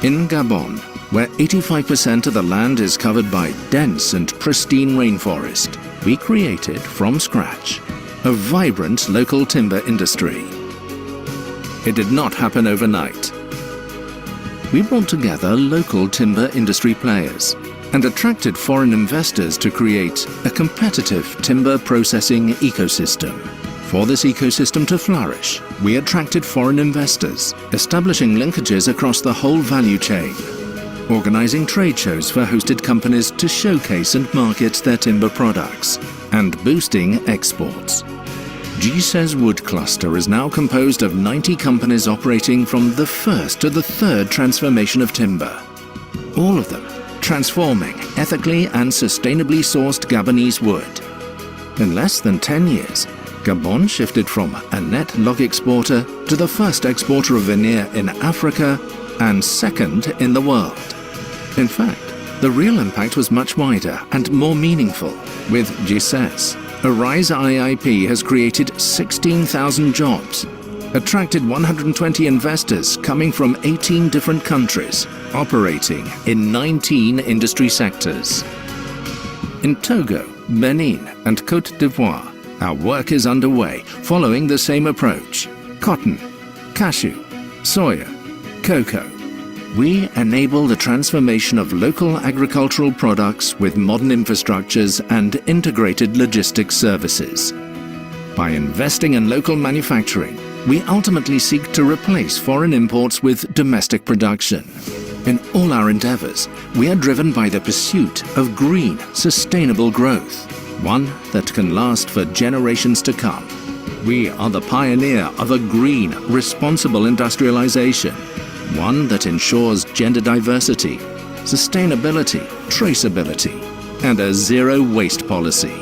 In Gabon, where 85% of the land is covered by dense and pristine rainforest, we created from scratch a vibrant local timber industry. It did not happen overnight. We brought together local timber industry players and attracted foreign investors to create a competitive timber processing ecosystem. For this ecosystem to flourish, we attracted foreign investors, establishing linkages across the whole value chain, organizing trade shows for hosted companies to showcase and market their timber products, and boosting exports. GSE's Wood Cluster is now composed of 90 companies operating from the first to the third transformation of timber. All of them transforming ethically and sustainably sourced Gabonese wood. In less than 10 years, Gabon shifted from a net log exporter to the first exporter of veneer in Africa and second in the world. In fact, the real impact was much wider and more meaningful. With GSES, Arise IIP has created 16,000 jobs, attracted 120 investors coming from 18 different countries, operating in 19 industry sectors. In Togo, Benin and Côte d'Ivoire, our work is underway following the same approach. Cotton, cashew, soya, cocoa. We enable the transformation of local agricultural products with modern infrastructures and integrated logistics services. By investing in local manufacturing, we ultimately seek to replace foreign imports with domestic production. In all our endeavors, we are driven by the pursuit of green, sustainable growth, one that can last for generations to come. We are the pioneer of a green, responsible industrialization, one that ensures gender diversity, sustainability, traceability, and a zero-waste policy.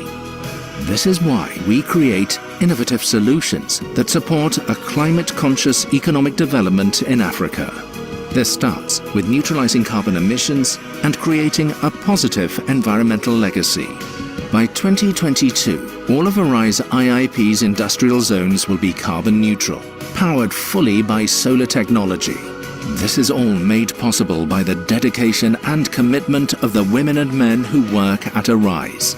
This is why we create innovative solutions that support a climate-conscious economic development in Africa. This starts with neutralizing carbon emissions and creating a positive environmental legacy. By 2022, all of Arise IIP's industrial zones will be carbon neutral, powered fully by solar technology. This is all made possible by the dedication and commitment of the women and men who work at Arise.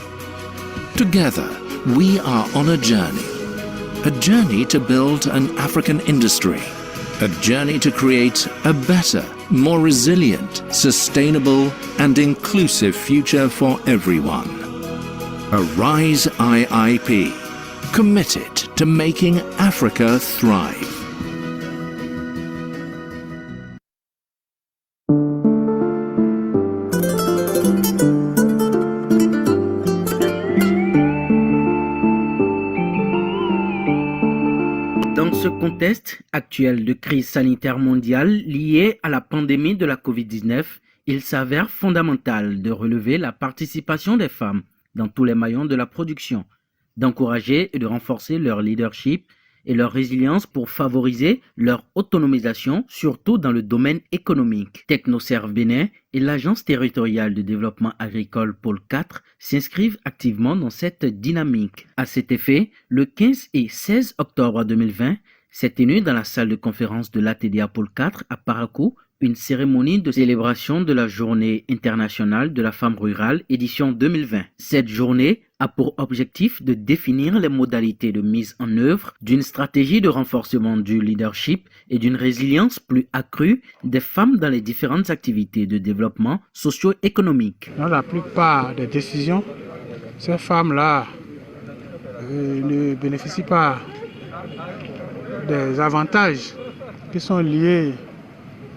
Together, we are on a journey to build an African industry, a journey to create a better, more resilient, sustainable, and inclusive future for everyone. Arise IIP, committed to making Africa thrive. Dans ce contexte actuel de crise sanitaire mondiale liée à la pandémie de la COVID-19, il s'avère fondamental de relever la participation des femmes dans tous les maillons de la production, d'encourager et de renforcer leur leadership et leur résilience pour favoriser leur autonomisation, surtout dans le domaine économique. TechnoServe Bénin et l'Agence territoriale de développement agricole Pôle 4 s'inscrivent activement dans cette dynamique. À cet effet, le 15 et 16 octobre 2020, s'est tenue dans la salle de conférence de l'ATDA Pôle 4 à Parakou une cérémonie de célébration de la Journée internationale de la femme rurale édition 2020. Cette journée a pour objectif de définir les modalités de mise en œuvre d'une stratégie de renforcement du leadership et d'une résilience plus accrue des femmes dans les différentes activités de développement socio-économique. Dans la plupart des décisions, ces femmes-là ne bénéficient pas des avantages qui sont liés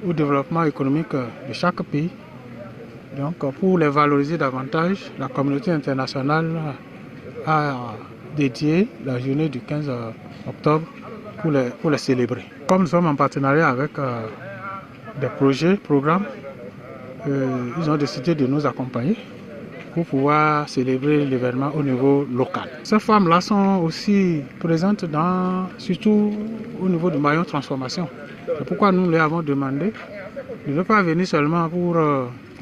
au développement économique de chaque pays. Donc, pour les valoriser davantage, la communauté internationale a dédié la journée du 15 octobre pour les célébrer. Comme nous sommes en partenariat avec des projets, programmes, ils ont décidé de nous accompagner pour pouvoir célébrer l'événement au niveau local. Ces femmes-là sont aussi présentes surtout au niveau du maillon transformation. C'est pourquoi nous leur avons demandé de ne pas venir seulement pour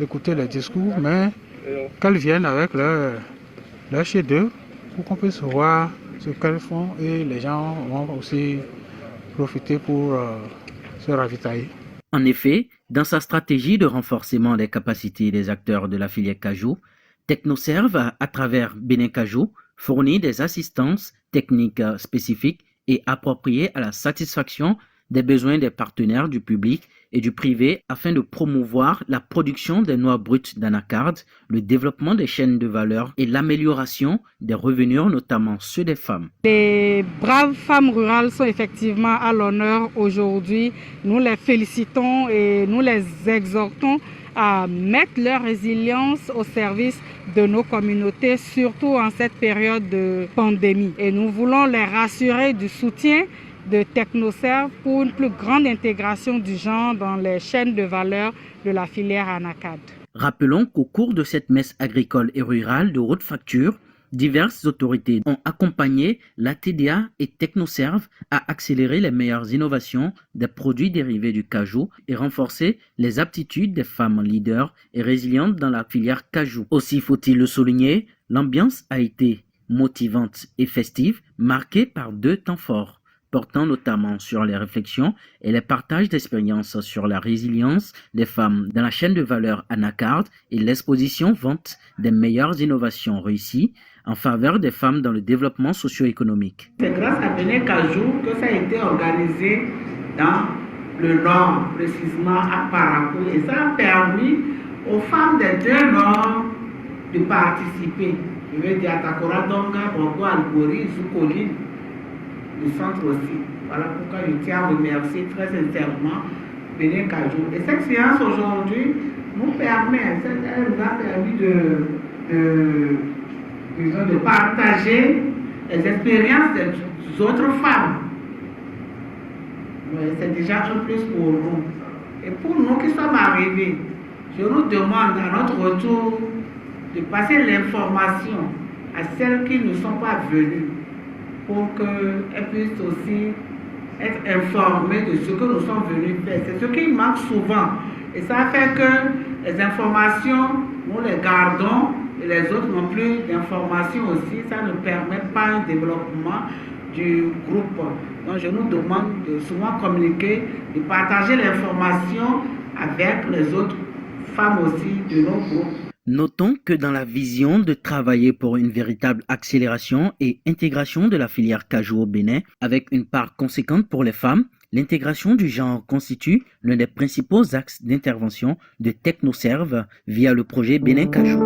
écouter les discours, mais qu'elles viennent avec leur chef-d'œuvre pour qu'on puisse voir ce qu'elles font et les gens vont aussi profiter pour se ravitailler. En effet, dans sa stratégie de renforcement des capacités des acteurs de la filière cajou, Technoserve, à travers Bénin Cajou, fournit des assistances techniques spécifiques et appropriées à la satisfaction des besoins des partenaires du public et du privé afin de promouvoir la production des noix brutes d'anacarde, le développement des chaînes de valeur et l'amélioration des revenus, notamment ceux des femmes. Les braves femmes rurales sont effectivement à l'honneur aujourd'hui. Nous les félicitons et nous les exhortons à mettre leur résilience au service de nos communautés, surtout en cette période de pandémie. Et nous voulons les rassurer du soutien de Technoserve pour une plus grande intégration du genre dans les chaînes de valeur de la filière anacarde. Rappelons qu'au cours de cette messe agricole et rurale de haute facture, diverses autorités ont accompagné la TDA et Technoserve à accélérer les meilleures innovations des produits dérivés du cajou et renforcer les aptitudes des femmes leaders et résilientes dans la filière cajou. Aussi faut-il le souligner, l'ambiance a été motivante et festive, marquée par 2 temps forts, portant notamment sur les réflexions et les partages d'expériences sur la résilience des femmes dans la chaîne de valeur anacarde et l'exposition vente des meilleures innovations réussies en faveur des femmes dans le développement socio-économique. C'est grâce à Bénin Cajou que ça a été organisé dans le Nord, précisément à Parakou. Et ça a permis aux femmes des 2 Nord de participer. Je veux dire à Takora Donga, Bogo, Algori, Zoukoline, du centre aussi. Voilà pourquoi je tiens à remercier très sincèrement Bénin Cajou. Et cette séance aujourd'hui nous permet, elle nous a permis de partager les expériences des autres femmes. C'est déjà un plus pour nous. Et pour nous qui sommes arrivés, je nous demande à notre retour de passer l'information à celles qui ne sont pas venues pour qu'elles puissent aussi être informées de ce que nous sommes venus faire. C'est ce qui manque souvent. Et ça fait que les informations, nous les gardons et les autres n'ont plus d'informations aussi. Ça ne permet pas un développement du groupe. Donc je nous demande de souvent communiquer, de partager l'information avec les autres femmes aussi de nos groupes. Notons que dans la vision de travailler pour une véritable accélération et intégration de la filière cajou au Bénin, avec une part conséquente pour les femmes, l'intégration du genre constitue l'un des principaux axes d'intervention de Technoserve via le projet Bénin Cajou.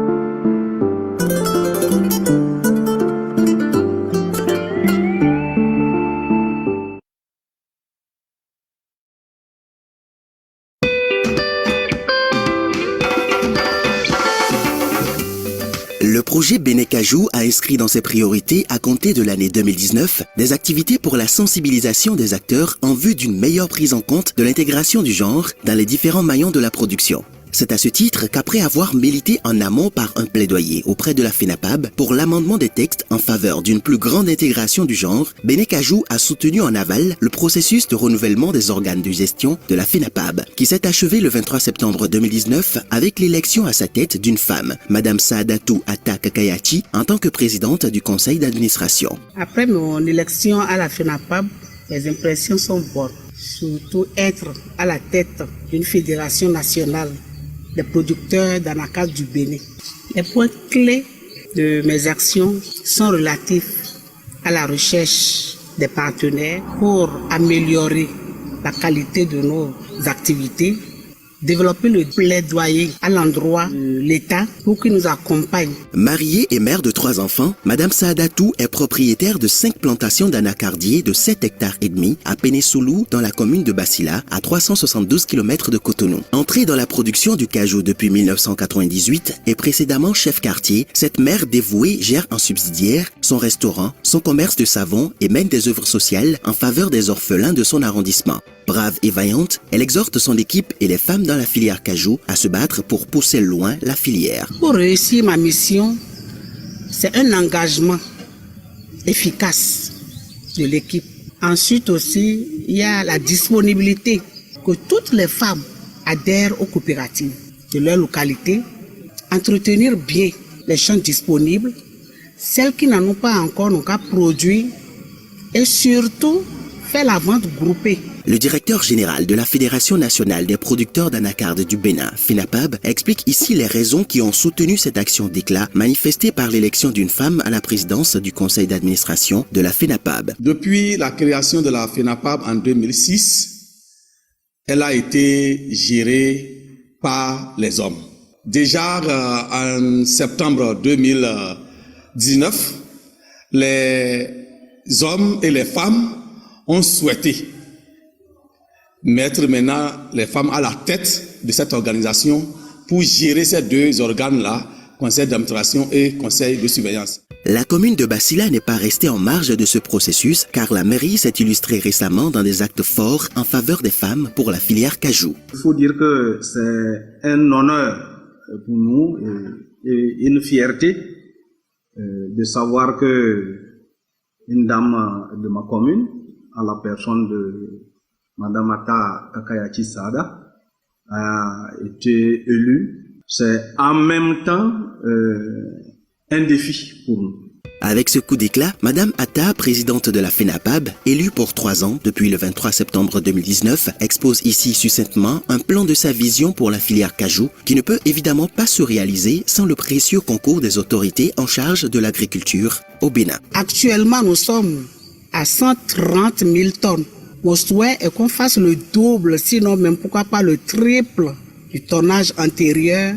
Le projet Bénin Cajou a inscrit dans ses priorités, à compter de l'année 2019, des activités pour la sensibilisation des acteurs en vue d'une meilleure prise en compte de l'intégration du genre dans les différents maillons de la production. C'est à ce titre qu'après avoir milité en amont par un plaidoyer auprès de la FENAPAB pour l'amendement des textes en faveur d'une plus grande intégration du genre, Bénin Cajou a soutenu en aval le processus de renouvellement des organes de gestion de la FENAPAB, qui s'est achevé le 23 septembre 2019 avec l'élection à sa tête d'une femme, Madame Saadatou Atta Kakayachi, en tant que présidente du conseil d'administration. Après mon élection à la FENAPAB, les impressions sont bonnes, surtout être à la tête d'une fédération nationale des producteurs d'anacarde du Bénin. Les points clés de mes actions sont relatifs à la recherche des partenaires pour améliorer la qualité de nos activités, développer le plaidoyer à l'endroit de l'État pour qu'il nous accompagne. Mariée et mère de 3 enfants, Madame Saadatou est propriétaire de 5 plantations d'anacardiers de 7 hectares et demi à Pénésoulou dans la commune de Bassila, à 372 km de Cotonou. Entrée dans la production du cajou depuis 1998 et précédemment chef quartier, cette mère dévouée gère en subsidiaire son restaurant, son commerce de savon et mène des œuvres sociales en faveur des orphelins de son arrondissement. Brave et vaillante, elle exhorte son équipe et les femmes dans la filière cajou à se battre pour pousser loin la filière. Pour réussir ma mission, c'est un engagement efficace de l'équipe. Ensuite aussi, il y a la disponibilité, que toutes les femmes adhèrent aux coopératives de leur localité, entretenir bien les champs disponibles, celles qui n'en ont pas encore n'ont qu'à produire et surtout fait la vente groupée. Le directeur général de la Fédération nationale des producteurs d'anacarde du Bénin, FENAPAB, explique ici les raisons qui ont soutenu cette action d'éclat manifestée par l'élection d'une femme à la présidence du conseil d'administration de la FENAPAB. Depuis la création de la FENAPAB en 2006, elle a été gérée par les hommes. Déjà en septembre 2019, les hommes et les femmes ont souhaité mettre maintenant les femmes à la tête de cette organisation pour gérer ces deux organes-là, conseil d'administration et conseil de surveillance. La commune de Basila n'est pas restée en marge de ce processus car la mairie s'est illustrée récemment dans des actes forts en faveur des femmes pour la filière cajou. Il faut dire que c'est un honneur pour nous et une fierté de savoir que une dame de ma commune, à la personne de Madame Ata Kakayachi Sada, a été élue. C'est en même temps un défi pour nous. Avec ce coup d'éclat, Madame Atta, présidente de la FENAPAB, élue pour 3 ans depuis le 23 septembre 2019, expose ici succinctement un plan de sa vision pour la filière cajou qui ne peut évidemment pas se réaliser sans le précieux concours des autorités en charge de l'agriculture au Bénin. Actuellement, nous sommes à 130 000 tonnes. Mon souhait est qu'on fasse le double, sinon même pourquoi pas le triple du tonnage antérieur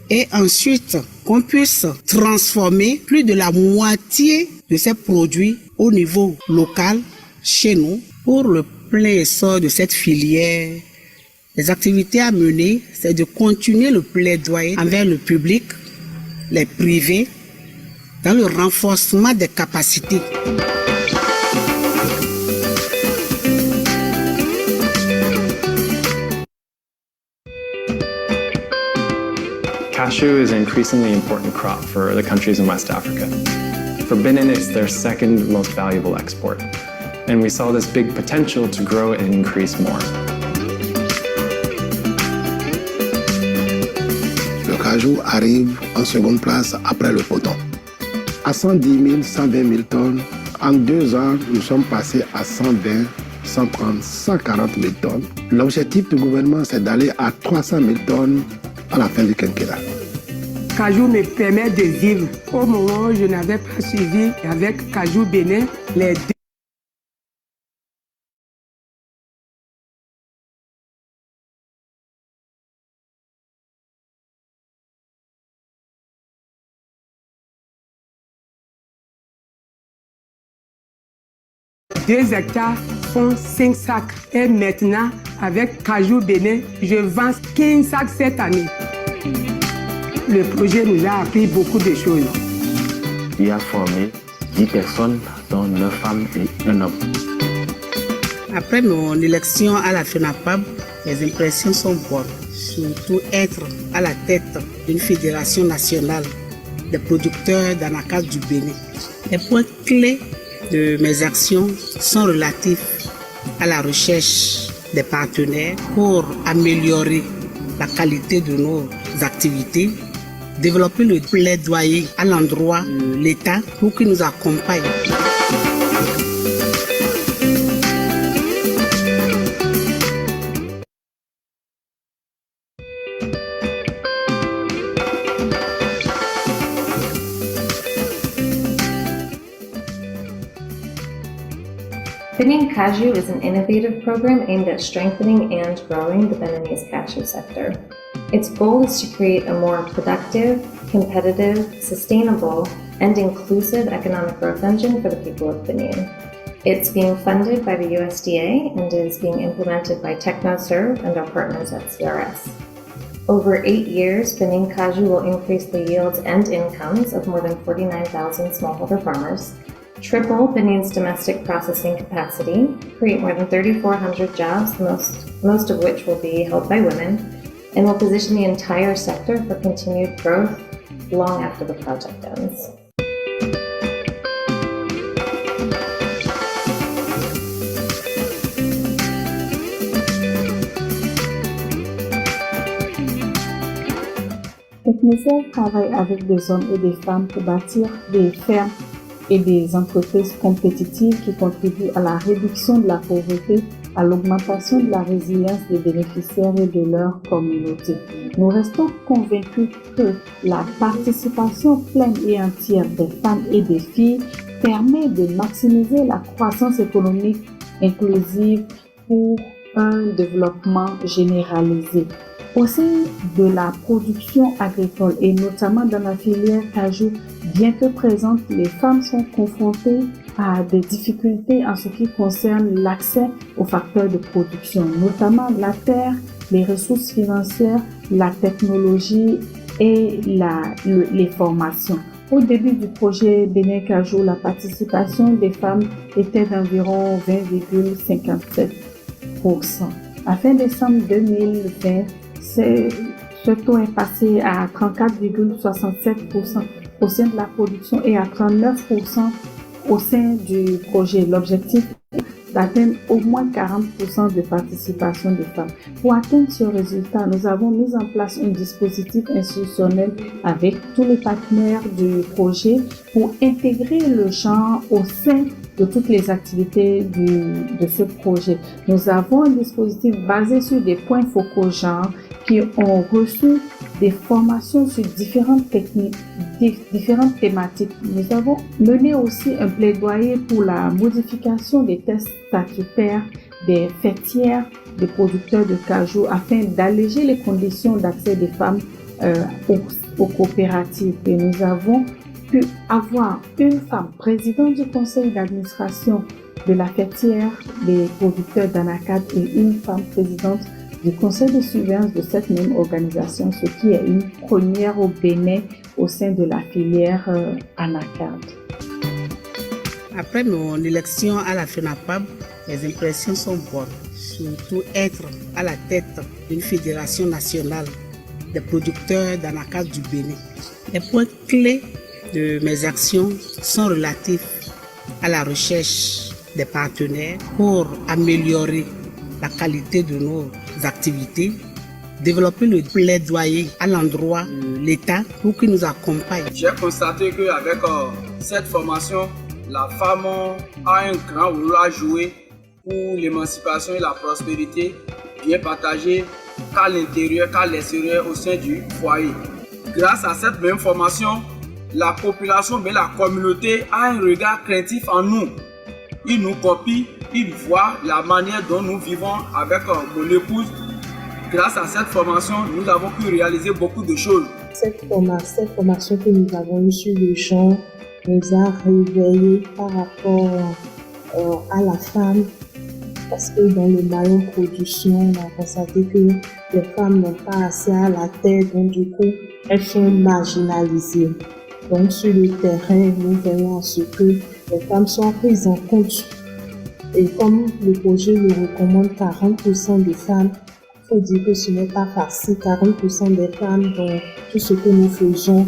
et ensuite qu'on puisse transformer plus de la moitié de ces produits au niveau local chez nous pour le plein essor de cette filière. Les activités à mener, c'est de continuer le plaidoyer envers le public, les privés, dans le renforcement des capacités. Cashew is an increasingly important crop for the countries in West Africa. For Benin, it's their second most valuable export. And we saw this big potential to grow and increase more. Le cajou arrive en seconde place après le coton. À 110 000, 120 000 tonnes, en 2 ans, nous sommes passés à 120, 130, 140 000 tonnes. L'objectif du gouvernement, c'est d'aller à 300 000 tonnes à la fin du quinquennat. Cajou me permet de vivre. Au moment où je n'avais pas suivi avec Cajou Bénin, les deux. Deux hectares font 5 sacs. Et maintenant, avec Cajou Bénin, je vends 15 sacs cette année. Le projet nous a appris beaucoup de choses. Il a formé 10 personnes, dont 9 femmes et 1 homme. Après mon élection à la FENAPAB, mes impressions sont bonnes. Surtout être à la tête d'une fédération nationale des producteurs d'anacarde du Bénin. Les points clés de mes actions sont relatifs à la recherche des partenaires pour améliorer la qualité de nos activités, développer le plaidoyer à l'endroit de l'État pour qu'il nous accompagne. Benin Cashew is an innovative program aimed at strengthening and growing the Beninese cashew sector. Its goal is to create a more productive, competitive, sustainable, and inclusive economic growth engine for the people of Benin. It's being funded by the USDA and is being implemented by TechnoServe and our partners at CRS. Over 8 years, Benin Cashew will increase the yields and incomes of more than 49,000 smallholder farmers, triple Benin's domestic processing capacity, create more than 3,400 jobs, most of which will be held by women, and will position the entire sector for continued growth long after the project ends. TechnoServe travaille avec des hommes et des femmes pour bâtir des fermes et des entreprises compétitives qui contribuent à la réduction de la pauvreté, à l'augmentation de la résilience des bénéficiaires et de leur communauté. Nous restons convaincus que la participation pleine et entière des femmes et des filles permet de maximiser la croissance économique inclusive pour un développement généralisé. Au sein de la production agricole et notamment dans la filière cajou, bien que présentes, les femmes sont confrontées à des difficultés en ce qui concerne l'accès aux facteurs de production, notamment la terre, les ressources financières, la technologie et les formations. Au début du projet Bénin Cajou, la participation des femmes était d'environ 20,57%. À fin décembre 2020, ce taux est passé à 34,67% au sein de la production et à 39% au sein du projet. L'objectif est d'atteindre au moins 40% de participation des femmes. Pour atteindre ce résultat, nous avons mis en place un dispositif institutionnel avec tous les partenaires du projet pour intégrer le genre au sein de toutes les activités de ce projet. Nous avons un dispositif basé sur des points focaux genre qui ont reçu des formations sur différentes techniques, différentes thématiques. Nous avons mené aussi un plaidoyer pour la modification des tests statutaires des fêtières, des producteurs de cajou afin d'alléger les conditions d'accès des femmes aux coopératives. Et nous avons pu avoir une femme présidente du conseil d'administration de la fêtière des producteurs d'anacarde et une femme présidente du conseil de surveillance de cette même organisation, ce qui est une première au Bénin au sein de la filière anacarde. Après mon élection à la FENAPAB, les impressions sont bonnes, surtout être à la tête d'une fédération nationale des producteurs d'anacarde du Bénin. Les points clés de mes actions sont relatifs à la recherche des partenaires pour améliorer la qualité de nos activités, développer le plaidoyer à l'endroit de l'État pour qu'il nous accompagne. J'ai constaté qu'avec cette formation, la femme a un grand rôle à jouer pour l'émancipation et la prospérité, bien partagée qu'à l'intérieur, qu'à l'extérieur au sein du foyer. Grâce à cette même formation, la population, mais la communauté a un regard craintif en nous. Ils nous copient, ils voient la manière dont nous vivons avec mon épouse. Grâce à cette formation, nous avons pu réaliser beaucoup de choses. Cette formation que nous avons eue sur le genre nous a réveillés par rapport à la femme. Parce que dans le maillon production, on a constaté que les femmes n'ont pas accès à la terre, donc du coup, elles sont marginalisées. Donc sur le terrain, nous voyons à ce que les femmes sont prises en compte. Et comme le projet le recommande 40% de femmes, il faut dire que ce n'est pas facile. 40% des femmes dans tout ce que nous faisons,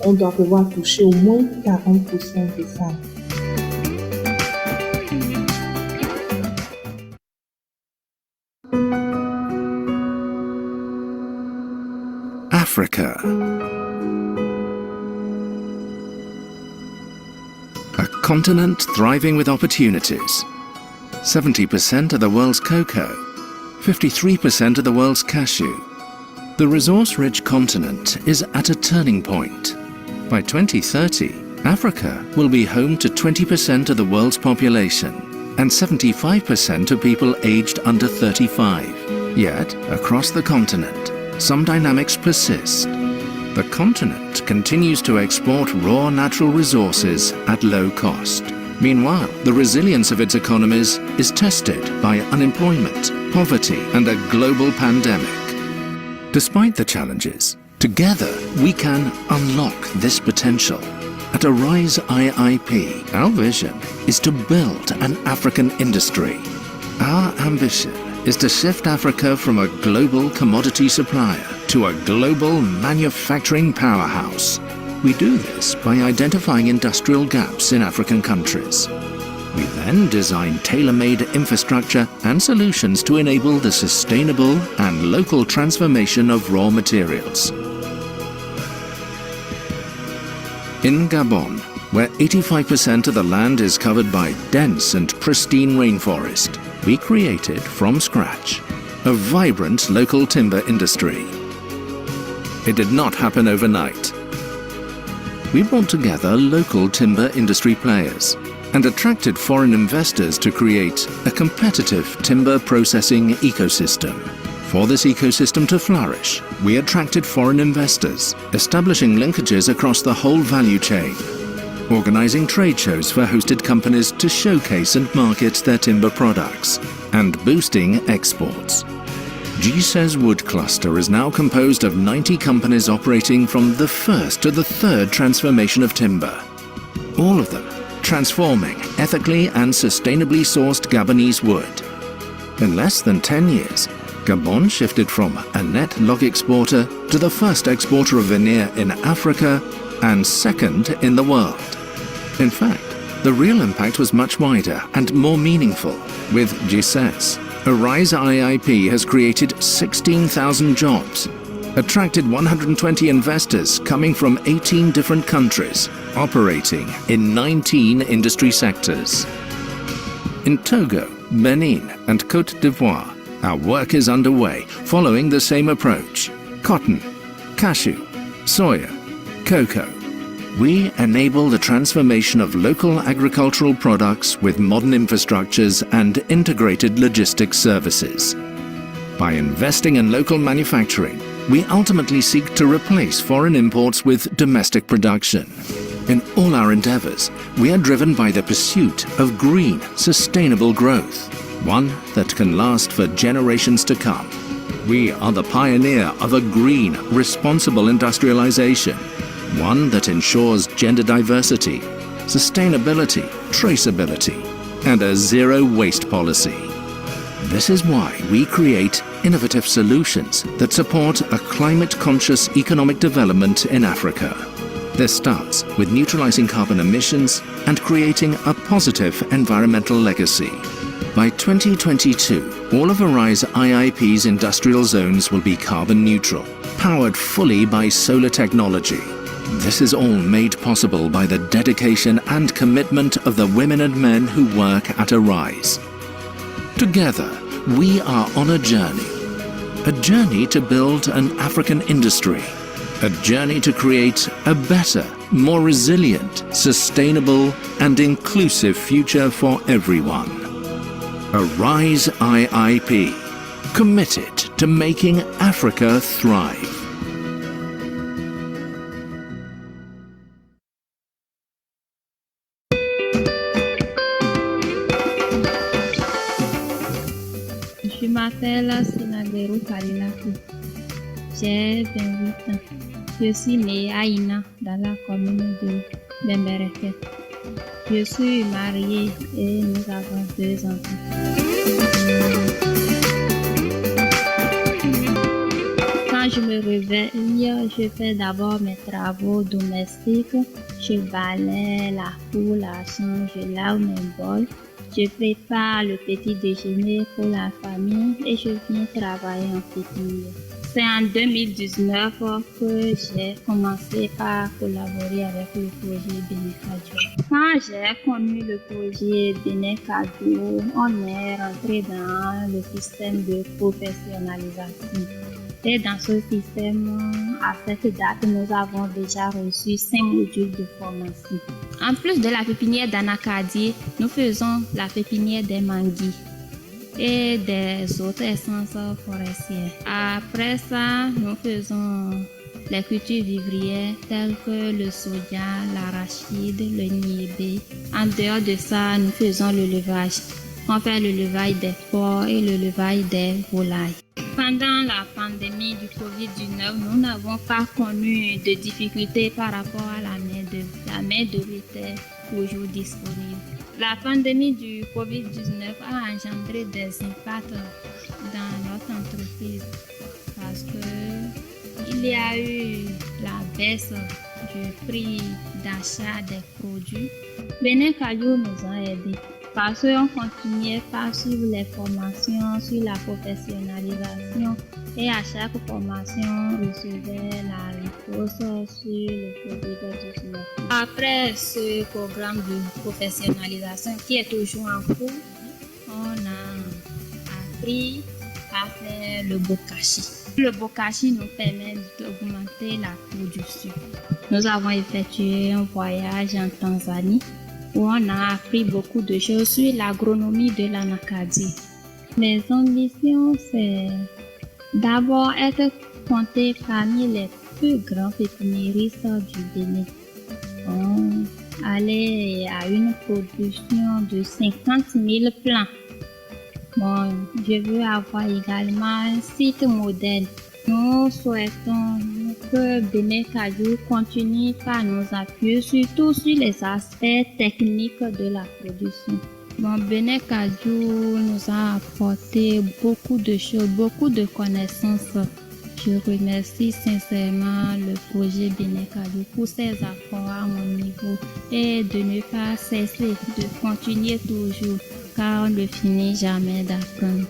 on doit pouvoir toucher au moins 40% de femmes. Africa. A continent thriving with opportunities. 70% of the world's cocoa, 53% of the world's cashew. The resource-rich continent is at a turning point. By 2030, Africa will be home to 20% of the world's population and 75% of people aged under 35. Yet, across the continent, some dynamics persist. The continent continues to export raw natural resources at low cost. Meanwhile, the resilience of its economies is tested by unemployment, poverty, and a global pandemic. Despite the challenges, together we can unlock this potential. At Arise IIP, our vision is to build an African industry. Our ambition is to shift Africa from a global commodity supplier to a global manufacturing powerhouse. We do this by identifying industrial gaps in African countries. We then design tailor-made infrastructure and solutions to enable the sustainable and local transformation of raw materials. In Gabon, Where 85% of the land is covered by dense and pristine rainforest, we created from scratch a vibrant local timber industry. It did not happen overnight. We brought together local timber industry players and attracted foreign investors to create a competitive timber processing ecosystem. For this ecosystem to flourish, we attracted foreign investors, establishing linkages across the whole value chain, organizing trade shows for hosted companies to showcase and market their timber products, and boosting exports. GSE's Wood Cluster is now composed of 90 companies operating from the first to the third transformation of timber. All of them transforming ethically and sustainably sourced Gabonese wood. In less than 10 years, Gabon shifted from a net log exporter to the first exporter of veneer in Africa and second in the world. In fact, the real impact was much wider and more meaningful. With GSES, Arise IIP has created 16,000 jobs, attracted 120 investors coming from 18 different countries, operating in 19 industry sectors. In Togo, Benin, and Côte d'Ivoire, our work is underway, following the same approach. Cotton, cashew, soya, cocoa. We enable the transformation of local agricultural products with modern infrastructures and integrated logistics services. By investing in local manufacturing, we ultimately seek to replace foreign imports with domestic production. In all our endeavors, we are driven by the pursuit of green, sustainable growth, one that can last for generations to come. We are the pioneer of a green, responsible industrialization, one that ensures gender diversity, sustainability, traceability, and a zero-waste policy. This is why we create innovative solutions that support a climate-conscious economic development in Africa. This starts with neutralizing carbon emissions and creating a positive environmental legacy. By 2022, all of Arise IIP's industrial zones will be carbon neutral, powered fully by solar technology. This is all made possible by the dedication and commitment of the women and men who work at Arise. Together, we are on a journey to build an African industry, a journey to create a better, more resilient, sustainable, and inclusive future for everyone. Arise IIP, committed to making Africa thrive. Je m'appelle Sinagero Kalilaki. J'ai 28 ans. Je suis née à Ina, dans la commune de Bembereke. Je suis mariée et nous avons 2 enfants. Quand je me réveille, je fais d'abord mes travaux domestiques. Je balaie la cour, la chambre, je lave mes bols. Je prépare le petit déjeuner pour la famille et je viens travailler en pépinière. C'est en 2019 que j'ai commencé par collaborer avec le projet Bénécadio. Quand j'ai connu le projet Bénécadio, on est rentré dans le système de professionnalisation. Et dans ce système, à cette date, nous avons déjà reçu 5 modules de formation. En plus de la pépinière d'Anacadie, nous faisons la pépinière des manguis et des autres essences forestières. Après ça, nous faisons les cultures vivrières telles que le soja, l'arachide, le niébé. En dehors de ça, nous faisons le levage. On fait le levage des porcs et le levage des volailles. Pendant la pandémie du Covid-19, nous n'avons pas connu de difficultés par rapport à la main-d'œuvre. La main-d'œuvre était toujours disponible. La pandémie du Covid-19 a engendré des impacts dans notre entreprise parce qu'il y a eu la baisse du prix d'achat des produits. Bénécadio nous a aidés parce qu'on ne continuait pas suivre les formations sur la professionnalisation et à chaque formation, on recevait la réponse sur le COVID-19. Après ce programme de professionnalisation qui est toujours en cours, on a appris à faire le bokashi. Le bokashi nous permet d'augmenter la production. Nous avons effectué un voyage en Tanzanie où on a appris beaucoup de choses sur l'agronomie de l'Anacadie. Mes ambitions, c'est d'abord être compté parmi les plus grands pépiniéristes du Bénin. Aller à une production de 50 000 plants. Bon, je veux avoir également un site modèle. Nous souhaitons que Bénin Kajou continue par nous appuyer surtout sur les aspects techniques de la production. Bon, Bénin Kajou nous a apporté beaucoup de choses, beaucoup de connaissances. Je remercie sincèrement le projet Bénin Kajou pour ses apports à mon niveau et de ne pas cesser de continuer toujours car on ne finit jamais d'apprendre.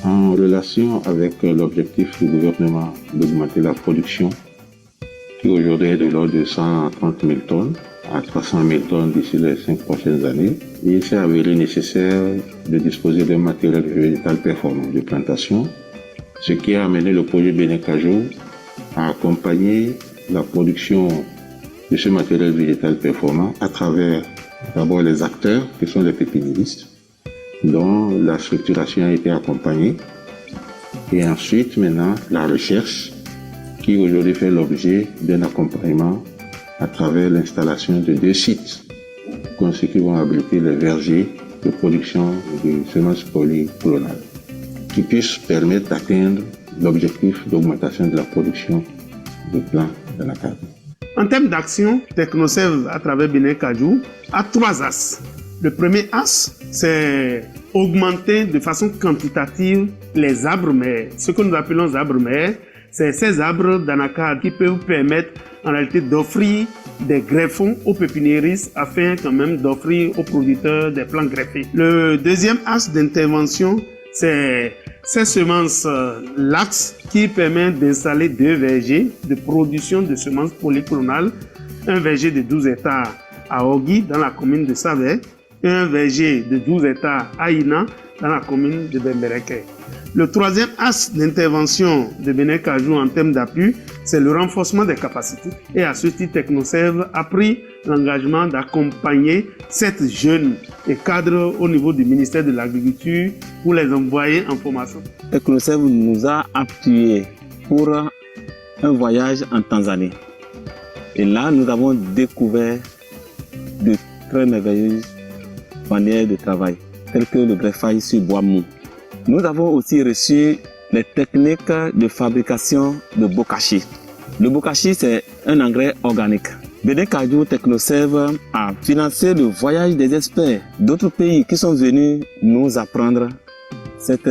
En relation avec l'objectif du gouvernement d'augmenter la production, qui aujourd'hui est de l'ordre de 130 000 tonnes à 300 000 tonnes d'ici les 5 prochaines années, il s'est avéré nécessaire de disposer d'un matériel végétal performant de plantation, ce qui a amené le projet Bénin Kajou à accompagner la production de ce matériel végétal performant à travers d'abord les acteurs qui sont les pépiniéristes, dont la structuration a été accompagnée, et ensuite maintenant la recherche qui aujourd'hui fait l'objet d'un accompagnement à travers l'installation de 2 sites qui vont abriter les vergers de production de semences polyclonales qui puissent permettre d'atteindre l'objectif d'augmentation de la production de plants de la carne. En termes d'action, Technoserve à travers Bénin Kajou a 3 axes. Le premier axe, c'est augmenter de façon quantitative les arbres mères. Ce que nous appelons arbres mères, c'est ces arbres d'anacarde qui peuvent permettre en réalité d'offrir des greffons aux pépiniéristes afin quand même d'offrir aux producteurs des plants greffés. Le deuxième axe d'intervention, c'est ces semences lax qui permet d'installer 2 vergers de production de semences polyclonales, un verger de 12 hectares à Ogui dans la commune de Savè et un verger de 12 hectares à Ina, dans la commune de Bembereke. Le troisième axe d'intervention de Bénin Cajou en termes d'appui, c'est le renforcement des capacités. Et à ce titre, Technoserve a pris l'engagement d'accompagner 7 jeunes et cadres au niveau du ministère de l'Agriculture pour les envoyer en formation. Technoserve nous a appuyés pour un voyage en Tanzanie. Et là, nous avons découvert de très merveilleuses manières de travail, telles que le greffage sur bois mou. Nous avons aussi reçu les techniques de fabrication de bokashi. Le bokashi, c'est un engrais organique. Bénin Cajou Technoserve a financé le voyage des experts d'autres pays qui sont venus nous apprendre cette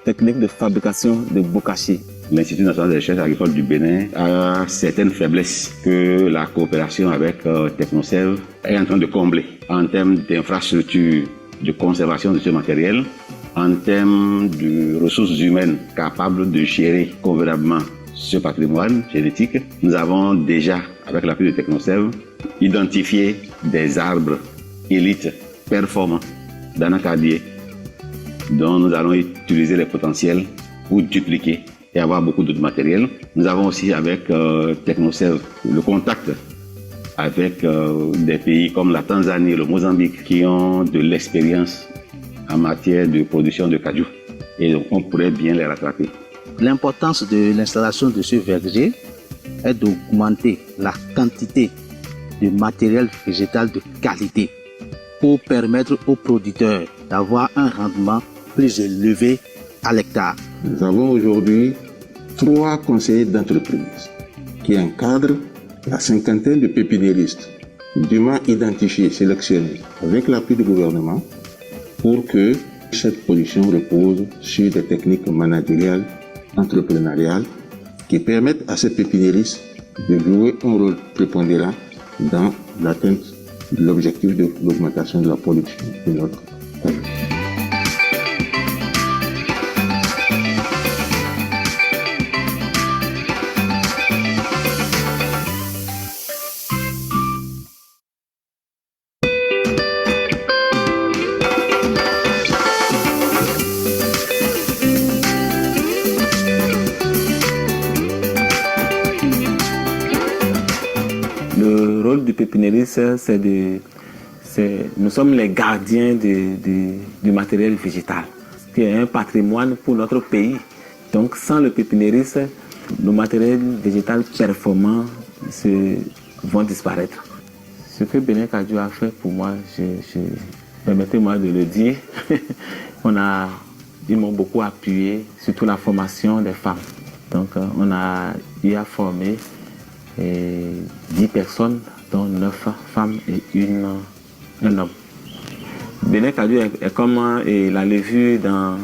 technique de fabrication de bokashi. L'Institut national des recherches agricoles du Bénin a certaines faiblesses que la coopération avec Technoserve est en train de combler en termes d'infrastructures de conservation de ce matériel, en termes de ressources humaines capables de gérer convenablement ce patrimoine génétique. Nous avons déjà, avec l'appui de Technoserve, identifié des arbres élites performants d'Anacadier dont nous allons utiliser les potentiels pour dupliquer et avoir beaucoup d'autres matériel. Nous avons aussi avec Technoserve le contact avec des pays comme la Tanzanie et le Mozambique qui ont de l'expérience en matière de production de cajou. Et donc on pourrait bien les rattraper. L'importance de l'installation de ce verger est d'augmenter la quantité de matériel végétal de qualité pour permettre aux producteurs d'avoir un rendement plus élevé à l'hectare. Nous avons aujourd'hui 3 conseillers d'entreprise qui encadrent la cinquantaine de pépiniéristes dûment identifiés, sélectionnés avec l'appui du gouvernement pour que cette production repose sur des techniques managériales, entrepreneuriales qui permettent à ces pépiniéristes de jouer un rôle prépondérant dans l'atteinte de l'objectif de l'augmentation de la production de notre pays. Le rôle du pépiniériste, nous sommes les gardiens du matériel végétal, qui est un patrimoine pour notre pays. Donc sans le pépiniériste, nos matériels végétal performants vont disparaître. Ce que Bénin Cajou a fait pour moi, permettez-moi de le dire, ils m'ont beaucoup appuyé, surtout la formation des femmes. Donc on a eu à former 10 personnes, dont 9 femmes et un homme. Bénin Cajou est comme la levure dans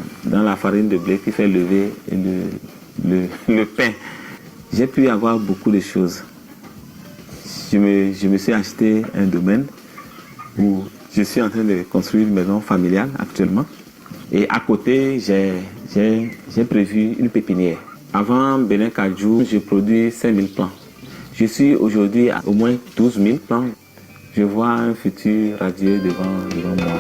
la farine de blé qui fait lever le pain. J'ai pu avoir beaucoup de choses. Je me suis acheté un domaine où je suis en train de construire une maison familiale actuellement. Et à côté, j'ai prévu une pépinière. Avant Bénin Cajou, je produis 5000 plants. Je suis aujourd'hui à au moins 12 000 plants. Je vois un futur radieux devant moi.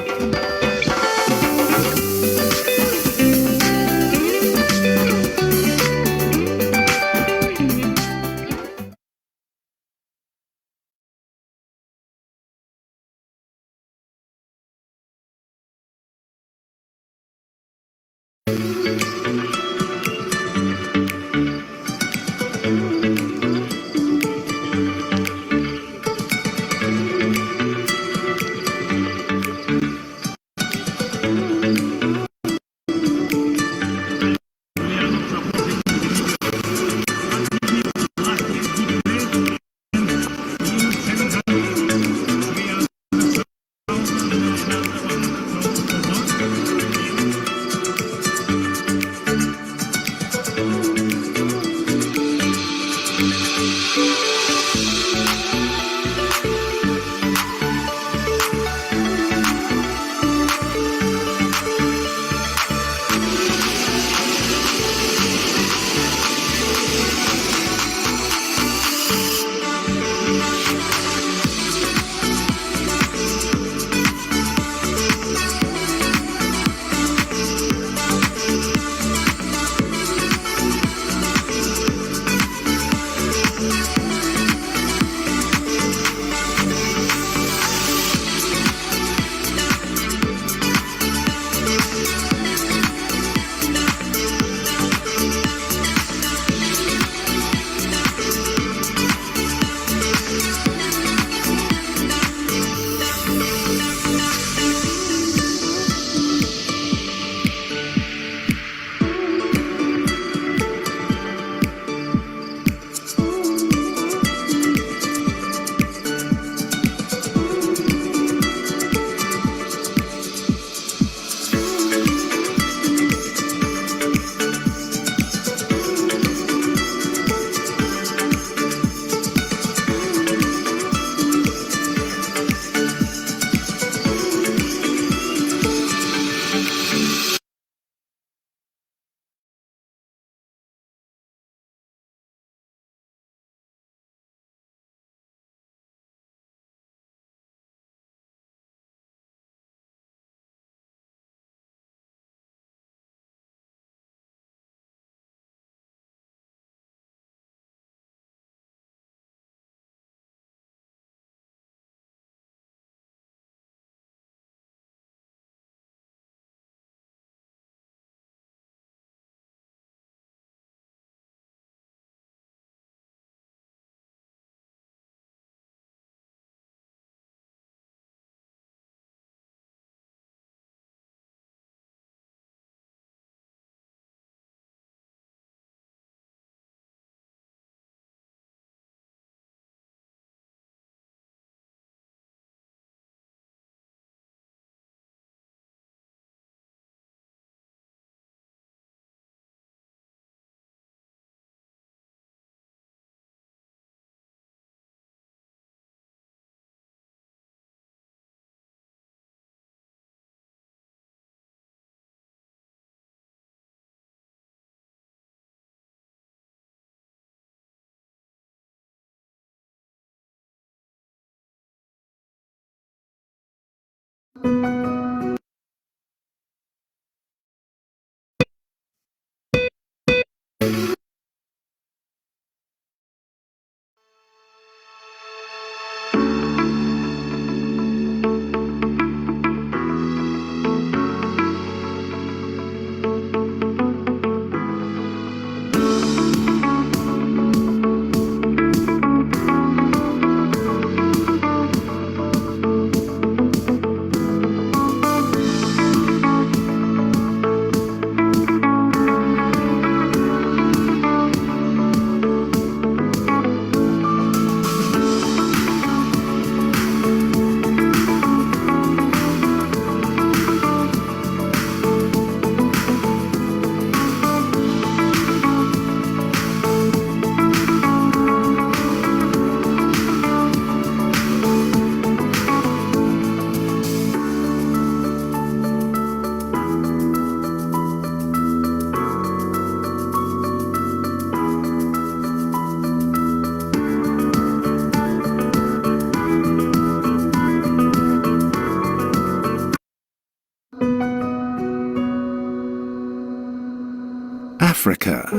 Africa.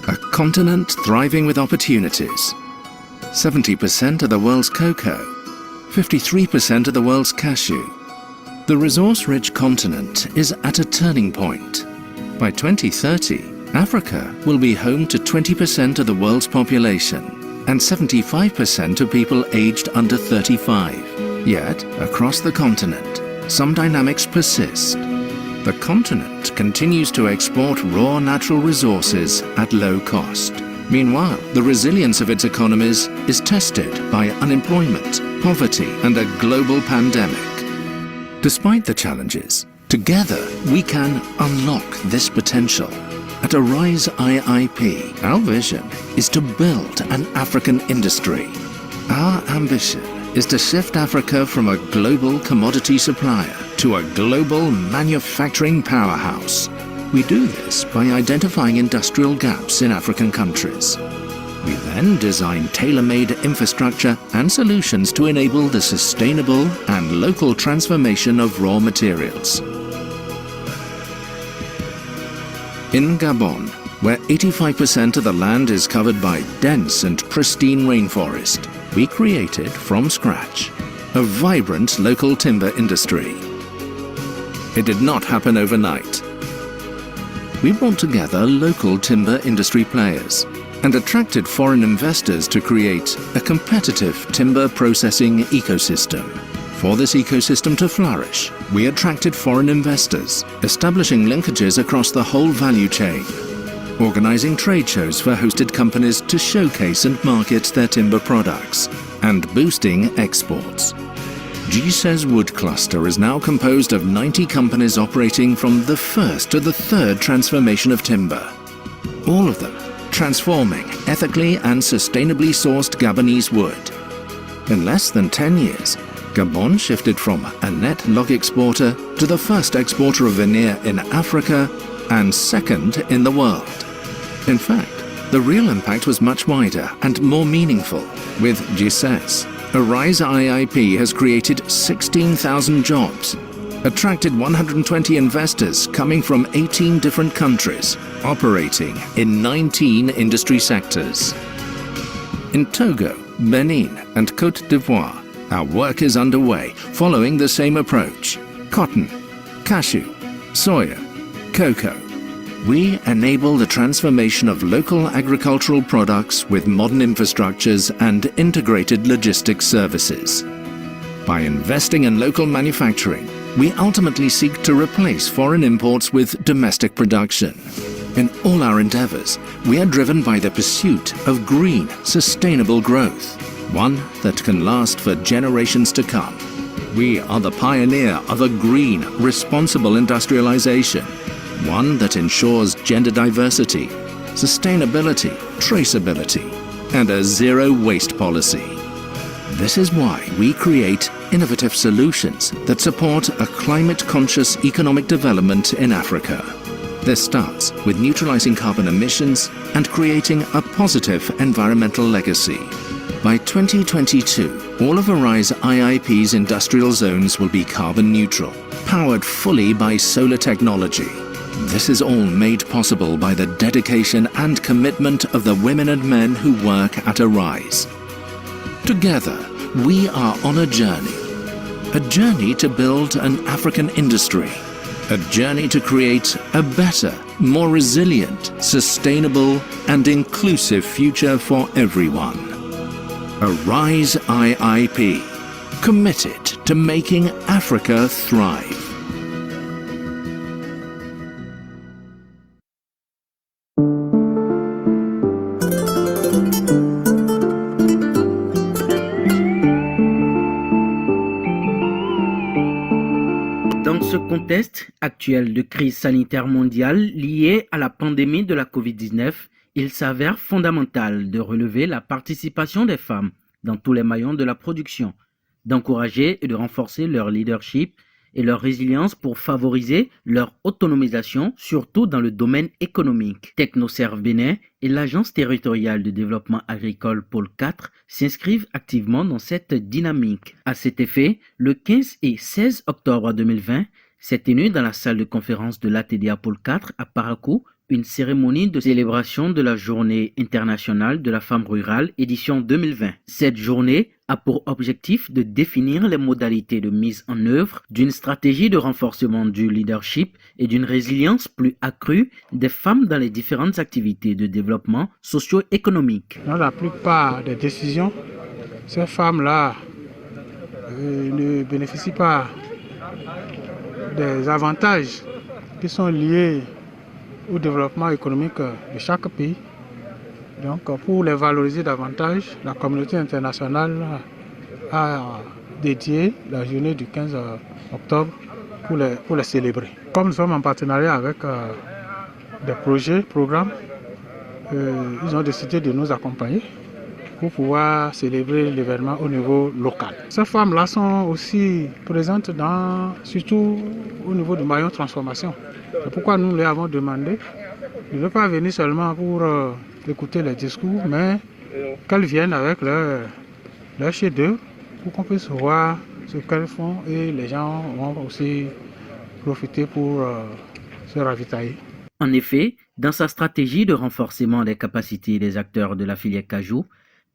A continent thriving with opportunities. 70% of the world's cocoa, 53% of the world's cashew. The resource-rich continent is at a turning point. By 2030, Africa will be home to 20% of the world's population and 75% of people aged under 35. Yet, across the continent, some dynamics persist. The continent continues to export raw natural resources at low cost. Meanwhile, the resilience of its economies is tested by unemployment, poverty, and a global pandemic. Despite the challenges, together we can unlock this potential. At Arise IIP, our vision is to build an African industry. Our ambition is to shift Africa from a global commodity supplier to a global manufacturing powerhouse. We do this by identifying industrial gaps in African countries. We then design tailor-made infrastructure and solutions to enable the sustainable and local transformation of raw materials. In Gabon, where 85% of the land is covered by dense and pristine rainforest, we created from scratch a vibrant local timber industry. It did not happen overnight. We brought together local timber industry players and attracted foreign investors to create a competitive timber processing ecosystem. For this ecosystem to flourish, we attracted foreign investors, establishing linkages across the whole value chain, organizing trade shows for hosted companies to showcase and market their timber products, and boosting exports. GSE's Wood Cluster is now composed of 90 companies operating from the first to the third transformation of timber. All of them transforming ethically and sustainably sourced Gabonese wood. In less than 10 years, Gabon shifted from a net log exporter to the first exporter of veneer in Africa and second in the world. In fact, the real impact was much wider and more meaningful. With GSES, Arise IIP has created 16,000 jobs, attracted 120 investors coming from 18 different countries, operating in 19 industry sectors. In Togo, Benin, and Côte d'Ivoire, our work is underway, following the same approach. Cotton, cashew, soya, cocoa. We enable the transformation of local agricultural products with modern infrastructures and integrated logistics services. By investing in local manufacturing, we ultimately seek to replace foreign imports with domestic production. In all our endeavors, we are driven by the pursuit of green, sustainable growth, one that can last for generations to come. We are the pioneer of a green, responsible industrialization, one that ensures gender diversity, sustainability, traceability, and a zero-waste policy. This is why we create innovative solutions that support a climate-conscious economic development in Africa. This starts with neutralizing carbon emissions and creating a positive environmental legacy. By 2022, all of Arise IIP's industrial zones will be carbon neutral, powered fully by solar technology. This is all made possible by the dedication and commitment of the women and men who work at Arise. Together, we are on a journey to build an African industry, a journey to create a better, more resilient, sustainable, and inclusive future for everyone. Arise IIP, committed to making Africa thrive. Dans ce contexte actuel de crise sanitaire mondiale liée à la pandémie de la COVID-19, il s'avère fondamental de relever la participation des femmes dans tous les maillons de la production, d'encourager et de renforcer leur leadership et leur résilience pour favoriser leur autonomisation, surtout dans le domaine économique. TechnoServe Bénin et l'Agence territoriale de développement agricole Pôle 4 s'inscrivent activement dans cette dynamique. À cet effet, le 15 et 16 octobre 2020, s'est tenue dans la salle de conférence de l'ATDA Pôle 4 à Parakou une cérémonie de célébration de la Journée internationale de la femme rurale édition 2020. Cette journée a pour objectif de définir les modalités de mise en œuvre d'une stratégie de renforcement du leadership et d'une résilience plus accrue des femmes dans les différentes activités de développement socio-économique. Dans la plupart des décisions, ces femmes-là ne bénéficient pas des avantages qui sont liés au développement économique de chaque pays. Donc, pour les valoriser davantage, la communauté internationale a dédié la journée du 15 octobre pour les célébrer. Comme nous sommes en partenariat avec des programmes, ils ont décidé de nous accompagner pour pouvoir célébrer l'événement au niveau local. Ces femmes-là sont aussi présentes surtout au niveau du maillon transformation. C'est pourquoi nous leur avons demandé de ne pas venir seulement pour écouter les discours, mais qu'elles viennent avec leur chef-d'œuvre pour qu'on puisse voir ce qu'elles font et les gens vont aussi profiter pour se ravitailler. En effet, dans sa stratégie de renforcement des capacités des acteurs de la filière cajou,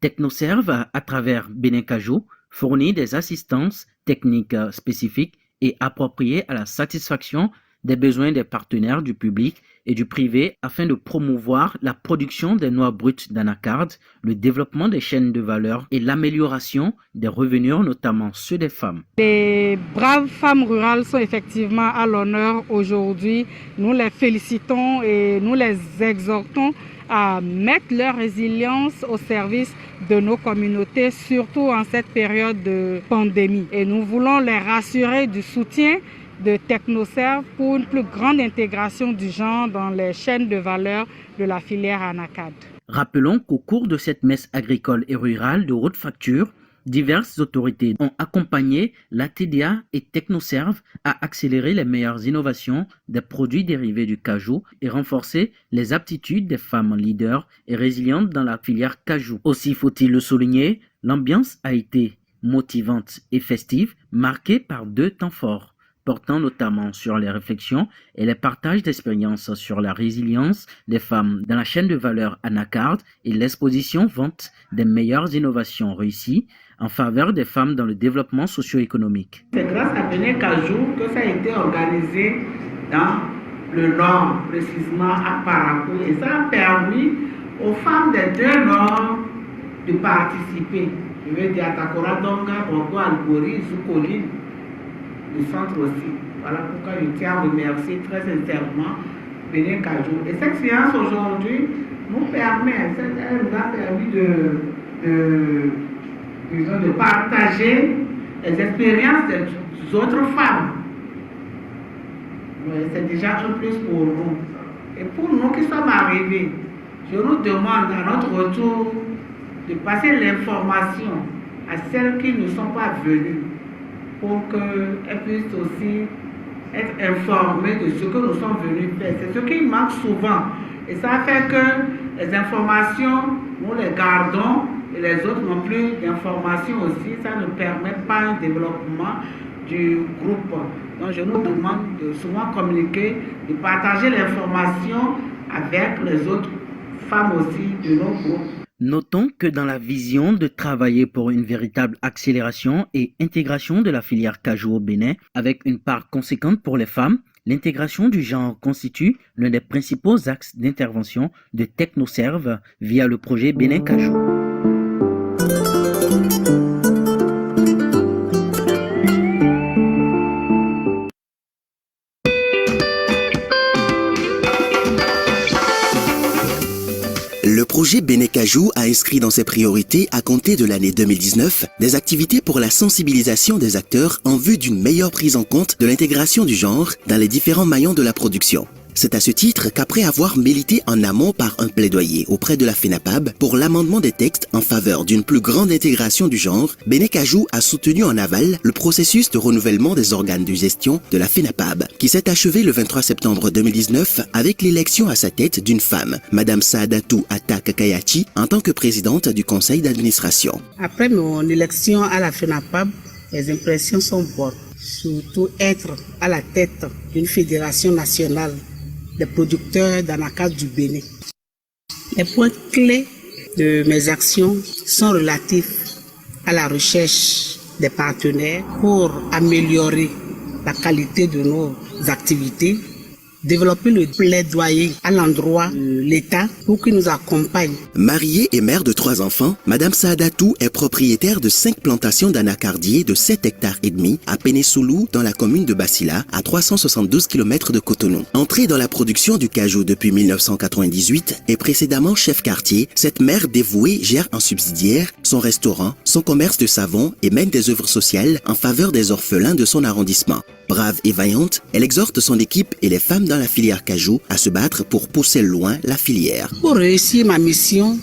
TechnoServe, à travers Bénin Cajou, fournit des assistances techniques spécifiques et appropriées à la satisfaction des besoins des partenaires du public et du privé afin de promouvoir la production des noix brutes d'anacarde, le développement des chaînes de valeur et l'amélioration des revenus, notamment ceux des femmes. Les braves femmes rurales sont effectivement à l'honneur aujourd'hui. Nous les félicitons et nous les exhortons à mettre leur résilience au service de nos communautés, surtout en cette période de pandémie. Et nous voulons les rassurer du soutien de TechnoServe pour une plus grande intégration du genre dans les chaînes de valeur de la filière anacarde. Rappelons qu'au cours de cette messe agricole et rurale de haute facture, diverses autorités ont accompagné l'ATDA et TechnoServe à accélérer les meilleures innovations des produits dérivés du cajou et renforcer les aptitudes des femmes leaders et résilientes dans la filière cajou. Aussi faut-il le souligner, l'ambiance a été motivante et festive, marquée par 2 temps forts, portant notamment sur les réflexions et les partages d'expériences sur la résilience des femmes dans la chaîne de valeur anacarde et l'exposition vente des meilleures innovations réussies en faveur des femmes dans le développement socio-économique. C'est grâce à Bénin Cajou que ça a été organisé dans le Nord, précisément à Parakou. Et ça a permis aux femmes des 2 Nord de participer. Je veux dire à Takora Donga, Borgo, Algori, Zoukoline, le centre aussi. Voilà pourquoi je tiens à remercier très sincèrement Bénin Cajou. Et cette séance aujourd'hui nous a permis de partager les expériences des autres femmes. C'est déjà un plus pour nous. Et pour nous qui sommes arrivés, je nous demande à notre retour de passer l'information à celles qui ne sont pas venues, pour qu'elles puissent aussi être informées de ce que nous sommes venus faire. C'est ce qui manque souvent. Et ça fait que les informations, nous les gardons et les autres n'ont plus d'informations aussi, ça ne permet pas un développement du groupe. Donc je nous demande de souvent communiquer, de partager l'information avec les autres femmes aussi de nos groupes. Notons que dans la vision de travailler pour une véritable accélération et intégration de la filière cajou au Bénin, avec une part conséquente pour les femmes, l'intégration du genre constitue l'un des principaux axes d'intervention de Technoserve via le projet Bénin Cajou. Le projet Bénin Cajou a inscrit dans ses priorités, à compter de l'année 2019, des activités pour la sensibilisation des acteurs en vue d'une meilleure prise en compte de l'intégration du genre dans les différents maillons de la production. C'est à ce titre qu'après avoir milité en amont par un plaidoyer auprès de la FENAPAB pour l'amendement des textes en faveur d'une plus grande intégration du genre, Bénin Cajou a soutenu en aval le processus de renouvellement des organes de gestion de la FENAPAB, qui s'est achevé le 23 septembre 2019 avec l'élection à sa tête d'une femme, Madame Saadatou Atta Kakayachi, en tant que présidente du conseil d'administration. Après mon élection à la FENAPAB, les impressions sont bonnes. Surtout être à la tête d'une fédération nationale des producteurs d'anacarde du Bénin. Les points clés de mes actions sont relatifs à la recherche des partenaires pour améliorer la qualité de nos activités, développer le plaidoyer à l'endroit de l'État pour qu'il nous accompagne. Mariée et mère de 3 enfants, Madame Saadatou est propriétaire de 5 plantations d'anacardiers de 7 hectares et demi à Pénésoulou dans la commune de Bassila, à 372 km de Cotonou. Entrée dans la production du cajou depuis 1998 et précédemment chef quartier, cette mère dévouée gère en subsidiaire son restaurant, son commerce de savon et mène des œuvres sociales en faveur des orphelins de son arrondissement. Brave et vaillante, elle exhorte son équipe et les femmes dans la filière cajou à se battre pour pousser loin la filière. Pour réussir ma mission,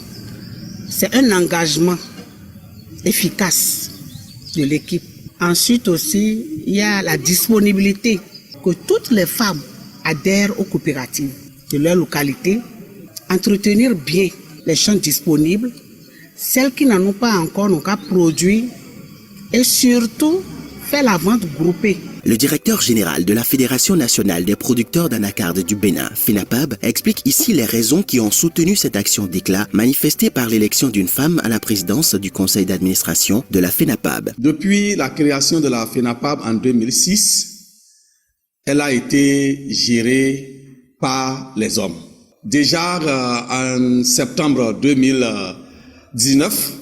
c'est un engagement efficace de l'équipe. Ensuite aussi, il y a la disponibilité que toutes les femmes adhèrent aux coopératives de leur localité, entretenir bien les champs disponibles, celles qui n'en ont pas encore n'ont qu'à produire et surtout faire la vente groupée. Le directeur général de la Fédération nationale des producteurs d'anacarde du Bénin, FENAPAB, explique ici les raisons qui ont soutenu cette action d'éclat manifestée par l'élection d'une femme à la présidence du conseil d'administration de la FENAPAB. Depuis la création de la FENAPAB en 2006, elle a été gérée par les hommes. Déjà en septembre 2019,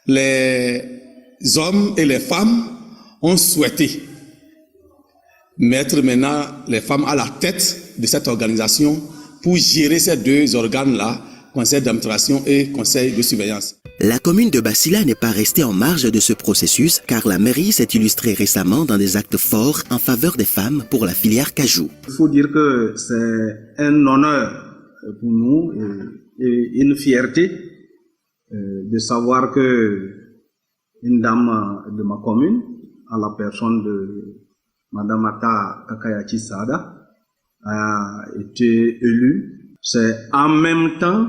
les hommes et les femmes ont souhaité mettre maintenant les femmes à la tête de cette organisation pour gérer ces 2 organes-là, conseil d'administration et conseil de surveillance. La commune de Bassila n'est pas restée en marge de ce processus car la mairie s'est illustrée récemment dans des actes forts en faveur des femmes pour la filière cajou. Il faut dire que c'est un honneur pour nous et une fierté de savoir que une dame de ma commune, à la personne de Madame Atta Kakayachi Sada, a été élue. C'est en même temps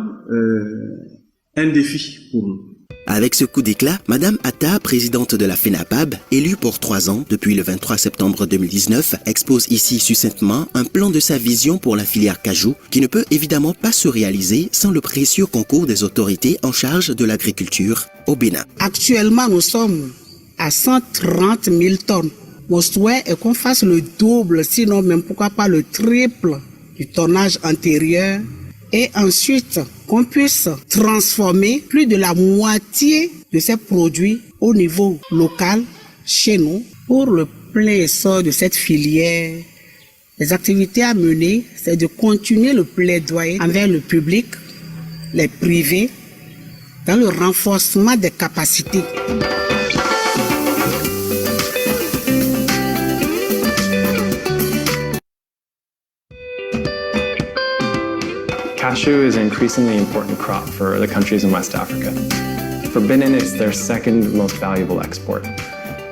un défi pour nous. Avec ce coup d'éclat, Madame Atta, présidente de la FENAPAB, élue pour 3 ans depuis le 23 septembre 2019, expose ici succinctement un plan de sa vision pour la filière cajou qui ne peut évidemment pas se réaliser sans le précieux concours des autorités en charge de l'agriculture au Bénin. Actuellement, nous sommes à 130 000 tonnes. Mon souhait est qu'on fasse le double, sinon même pourquoi pas le triple du tonnage antérieur et ensuite qu'on puisse transformer plus de la moitié de ces produits au niveau local chez nous pour le plein essor de cette filière. Les activités à mener, c'est de continuer le plaidoyer envers le public, les privés, dans le renforcement des capacités. Cashew is an increasingly important crop for the countries in West Africa. For Benin, it's their second most valuable export.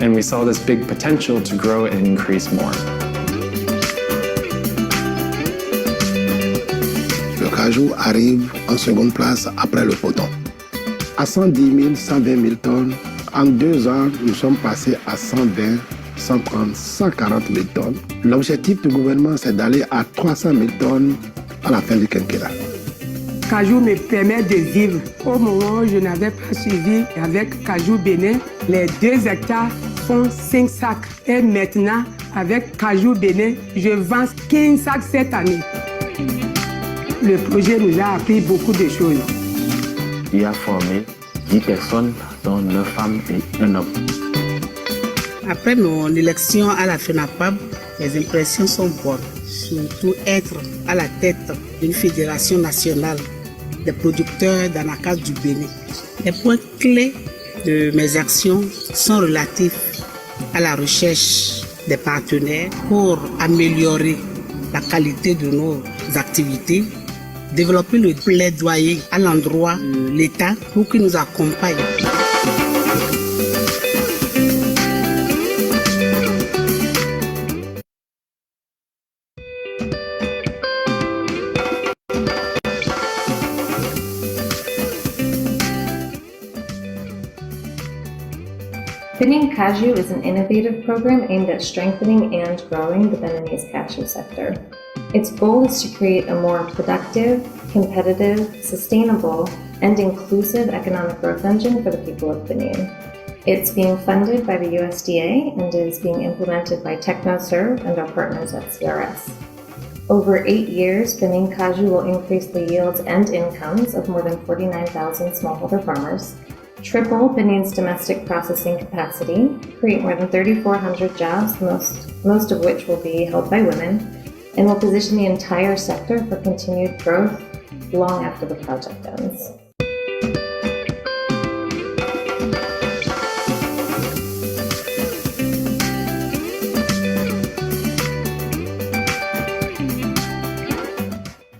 And we saw this big potential to grow and increase more. Le cajou arrive en seconde place après le coton. à 110 000, 120 000 tonnes. En 2 ans, nous sommes passés à 120, 130, 140 000 tonnes. L'objectif du gouvernement, c'est d'aller à 300 000 tonnes à la fin du quinquennat. Cajou me permet de vivre. Au moment où je n'avais pas suivi avec Cajou Bénin, les 2 hectares font 5 sacs. Et maintenant, avec Cajou Bénin, je vends 15 sacs cette année. Le projet nous a appris beaucoup de choses. Il a formé 10 personnes, dont 9 femmes et 1 homme. Après mon élection à la FENAPAB, les impressions sont bonnes. Surtout être à la tête d'une fédération nationale des producteurs d'anacarde du Bénin. Les points clés de mes actions sont relatifs à la recherche des partenaires pour améliorer la qualité de nos activités, développer le plaidoyer à l'endroit de l'État pour qu'il nous accompagne. Pinning Cashew is an innovative program aimed at strengthening and growing the Beninese cashew sector. Its goal is to create a more productive, competitive, sustainable, and inclusive economic growth engine for the people of Benin. It's being funded by the USDA and is being implemented by TechnoServe and our partners at CRS. Over 8 years, Benin Cashew will increase the yields and incomes of more than 49,000 smallholder farmers, triple Benin's domestic processing capacity, create more than 3,400 jobs, most of which will be held by women, and will position the entire sector for continued growth long after the project ends.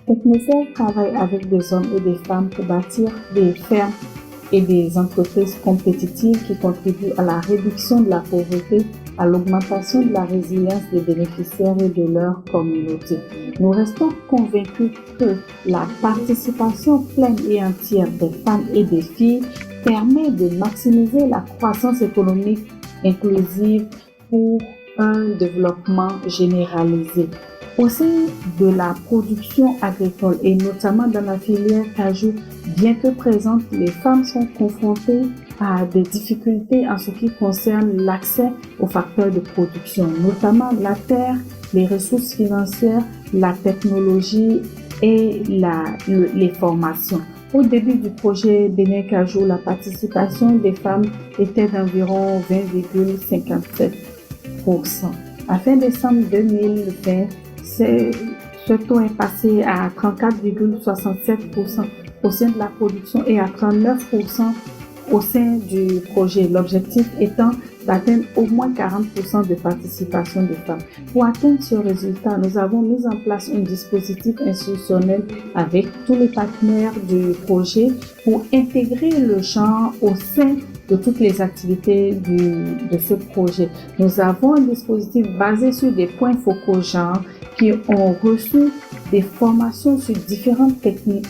TechnoServe travaille avec des hommes et des femmes pour bâtir des fermes et des entreprises compétitives qui contribuent à la réduction de la pauvreté, à l'augmentation de la résilience des bénéficiaires et de leur communauté. Nous restons convaincus que la participation pleine et entière des femmes et des filles permet de maximiser la croissance économique inclusive pour un développement généralisé. Au sein de la production agricole et notamment dans la filière cajou, bien que présentes, les femmes sont confrontées à des difficultés en ce qui concerne l'accès aux facteurs de production, notamment la terre, les ressources financières, la technologie et les formations. Au début du projet Bénin Cajou, la participation des femmes était d'environ 20,57%. À fin décembre 2020, ce taux est passé à 34,67% au sein de la production et à 39% au sein du projet. L'objectif étant d'atteindre au moins 40% de participation des femmes. Pour atteindre ce résultat, nous avons mis en place un dispositif institutionnel avec tous les partenaires du projet pour intégrer le genre au sein de toutes les activités de ce projet. Nous avons un dispositif basé sur des points focaux genre qui ont reçu des formations sur différentes techniques,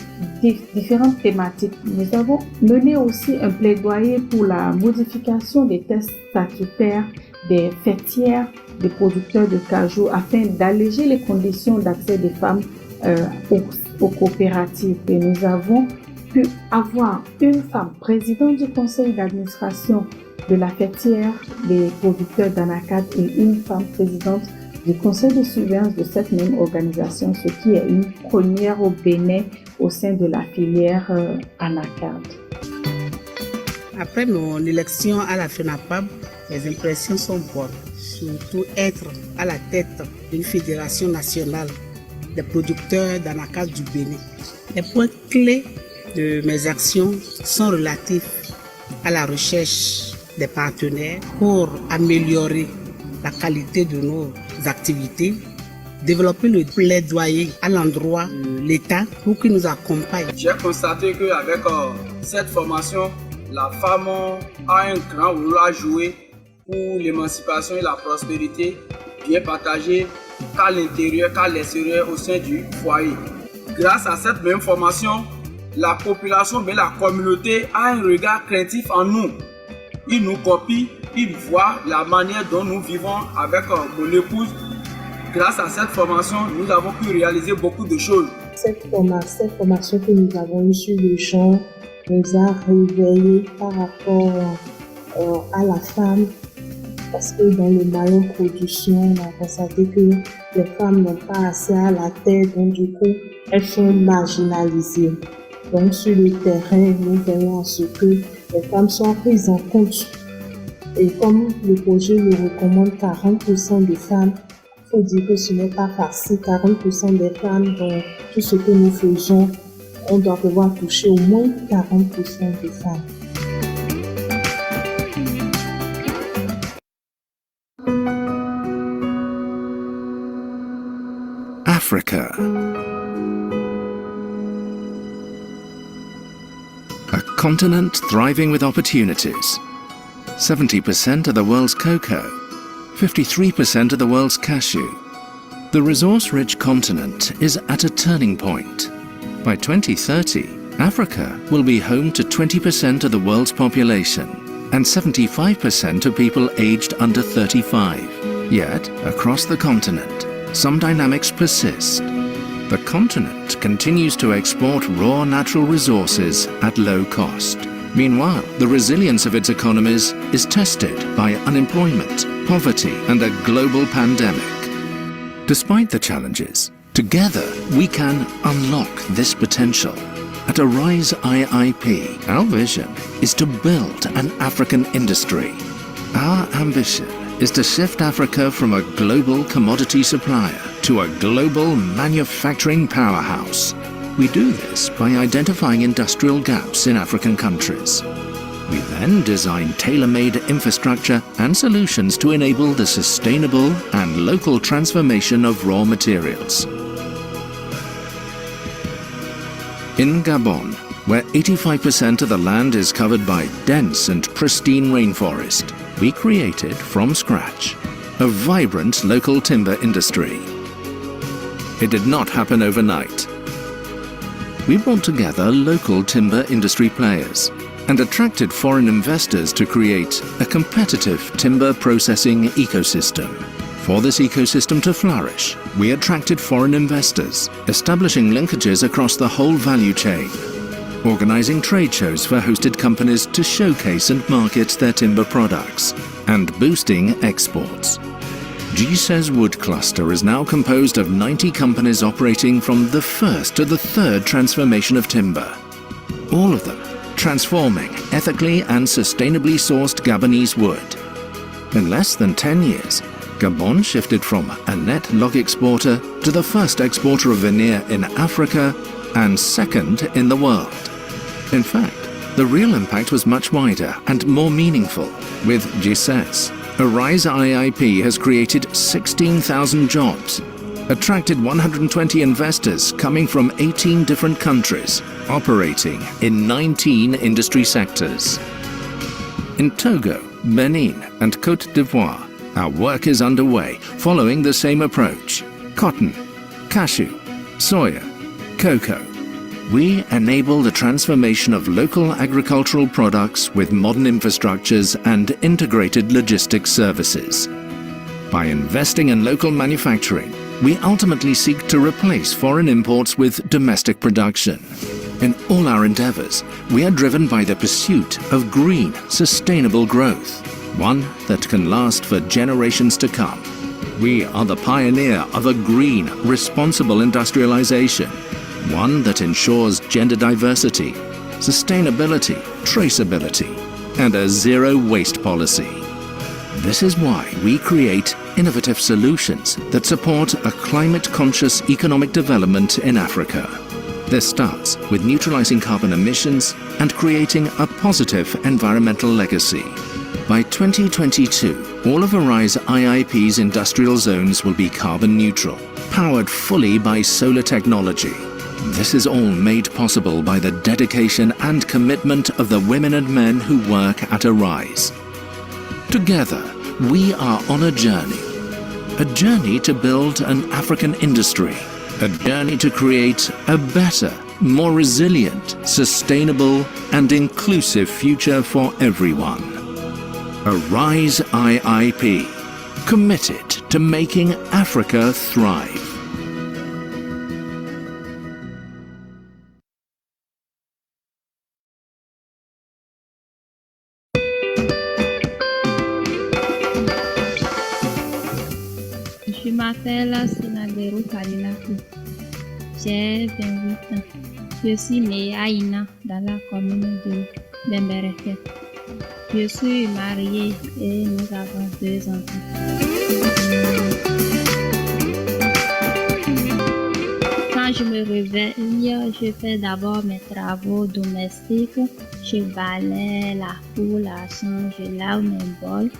différentes thématiques. Nous avons mené aussi un plaidoyer pour la modification des tests statutaires des fêtières, des producteurs de cajou afin d'alléger les conditions d'accès des femmes aux coopératives. Et nous avons pu avoir une femme présidente du conseil d'administration de la fêtière des producteurs d'anacarde et une femme présidente du conseil de surveillance de cette même organisation, ce qui est une première au Bénin au sein de la filière anacarde. Après mon élection à la FENAPAB, les impressions sont bonnes. Surtout être à la tête d'une fédération nationale des producteurs d'anacarde du Bénin. Les points clés de mes actions sont relatifs à la recherche des partenaires pour améliorer la qualité de nos activités, développer le plaidoyer à l'endroit de l'État pour qu'il nous accompagne. J'ai constaté qu'avec cette formation, la femme a un grand rôle à jouer pour l'émancipation et la prospérité, bien partagée qu'à l'intérieur, qu'à l'extérieur, au sein du foyer. Grâce à cette même formation, la population, mais la communauté a un regard craintif en nous. Ils nous copient, ils voient la manière dont nous vivons avec mon épouse. Grâce à cette formation, nous avons pu réaliser beaucoup de choses. Cette formation que nous avons eue sur le champ nous a réveillés par rapport à la femme, parce que dans le maillon production, on a constaté que les femmes n'ont pas assez à la tête, donc du coup, elles sont marginalisées. Donc sur le terrain, nous voyons à ce que les femmes sont prises en compte. Et comme le projet le recommande 40% de femmes, il faut dire que ce n'est pas facile. 40% des femmes dans tout ce que nous faisons, on doit pouvoir toucher au moins 40% de femmes. Africa. A continent thriving with opportunities. 70% of the world's cocoa, 53% of the world's cashew. The resource-rich continent is at a turning point. By 2030, Africa will be home to 20% of the world's population and 75% of people aged under 35. Yet, across the continent, some dynamics persist. The continent continues to export raw natural resources at low cost. Meanwhile, the resilience of its economies is tested by unemployment, poverty, and a global pandemic. Despite the challenges, together we can unlock this potential. At Arise IIP, our vision is to build an African industry. Our ambition is to shift Africa from a global commodity supplier to a global manufacturing powerhouse. We do this by identifying industrial gaps in African countries. We then design tailor-made infrastructure and solutions to enable the sustainable and local transformation of raw materials. In Gabon, where 85% of the land is covered by dense and pristine rainforest, we created from scratch a vibrant local timber industry. It did not happen overnight. We brought together local timber industry players and attracted foreign investors to create a competitive timber processing ecosystem. For this ecosystem to flourish, we attracted foreign investors, establishing linkages across the whole value chain, organizing trade shows for hosted companies to showcase and market their timber products, and boosting exports. GSE's Wood Cluster is now composed of 90 companies operating from the first to the third transformation of timber. All of them transforming ethically and sustainably sourced Gabonese wood. In less than 10 years, Gabon shifted from a net log exporter to the first exporter of veneer in Africa and second in the world. In fact, the real impact was much wider and more meaningful. With GSES, Arise IIP has created 16,000 jobs, attracted 120 investors coming from 18 different countries, operating in 19 industry sectors. In Togo, Benin, and Côte d'Ivoire, our work is underway following the same approach. Cotton, cashew, soya, cocoa. We enable the transformation of local agricultural products with modern infrastructures and integrated logistics services. By investing in local manufacturing, we ultimately seek to replace foreign imports with domestic production. In all our endeavors, we are driven by the pursuit of green, sustainable growth, one that can last for generations to come. We are the pioneer of a green, responsible industrialization, one that ensures gender diversity, sustainability, traceability, and a zero-waste policy. This is why we create innovative solutions that support a climate-conscious economic development in Africa. This starts with neutralizing carbon emissions and creating a positive environmental legacy. By 2022, all of Arise IIP's industrial zones will be carbon neutral, powered fully by solar technology. This is all made possible by the dedication and commitment of the women and men who work at Arise. Together, we are on a journey to build an African industry, a journey to create a better, more resilient, sustainable, and inclusive future for everyone. Arise IIP, committed to making Africa thrive. Je m'appelle Sinagero Kalilaku. J'ai 28 ans. Je suis née à Ina, dans la commune de Bembereke. Je suis mariée et nous avons 2 enfants. Quand je me réveille, je fais d'abord mes travaux domestiques. Je balaie la cour, la chambre, je lave mes bols.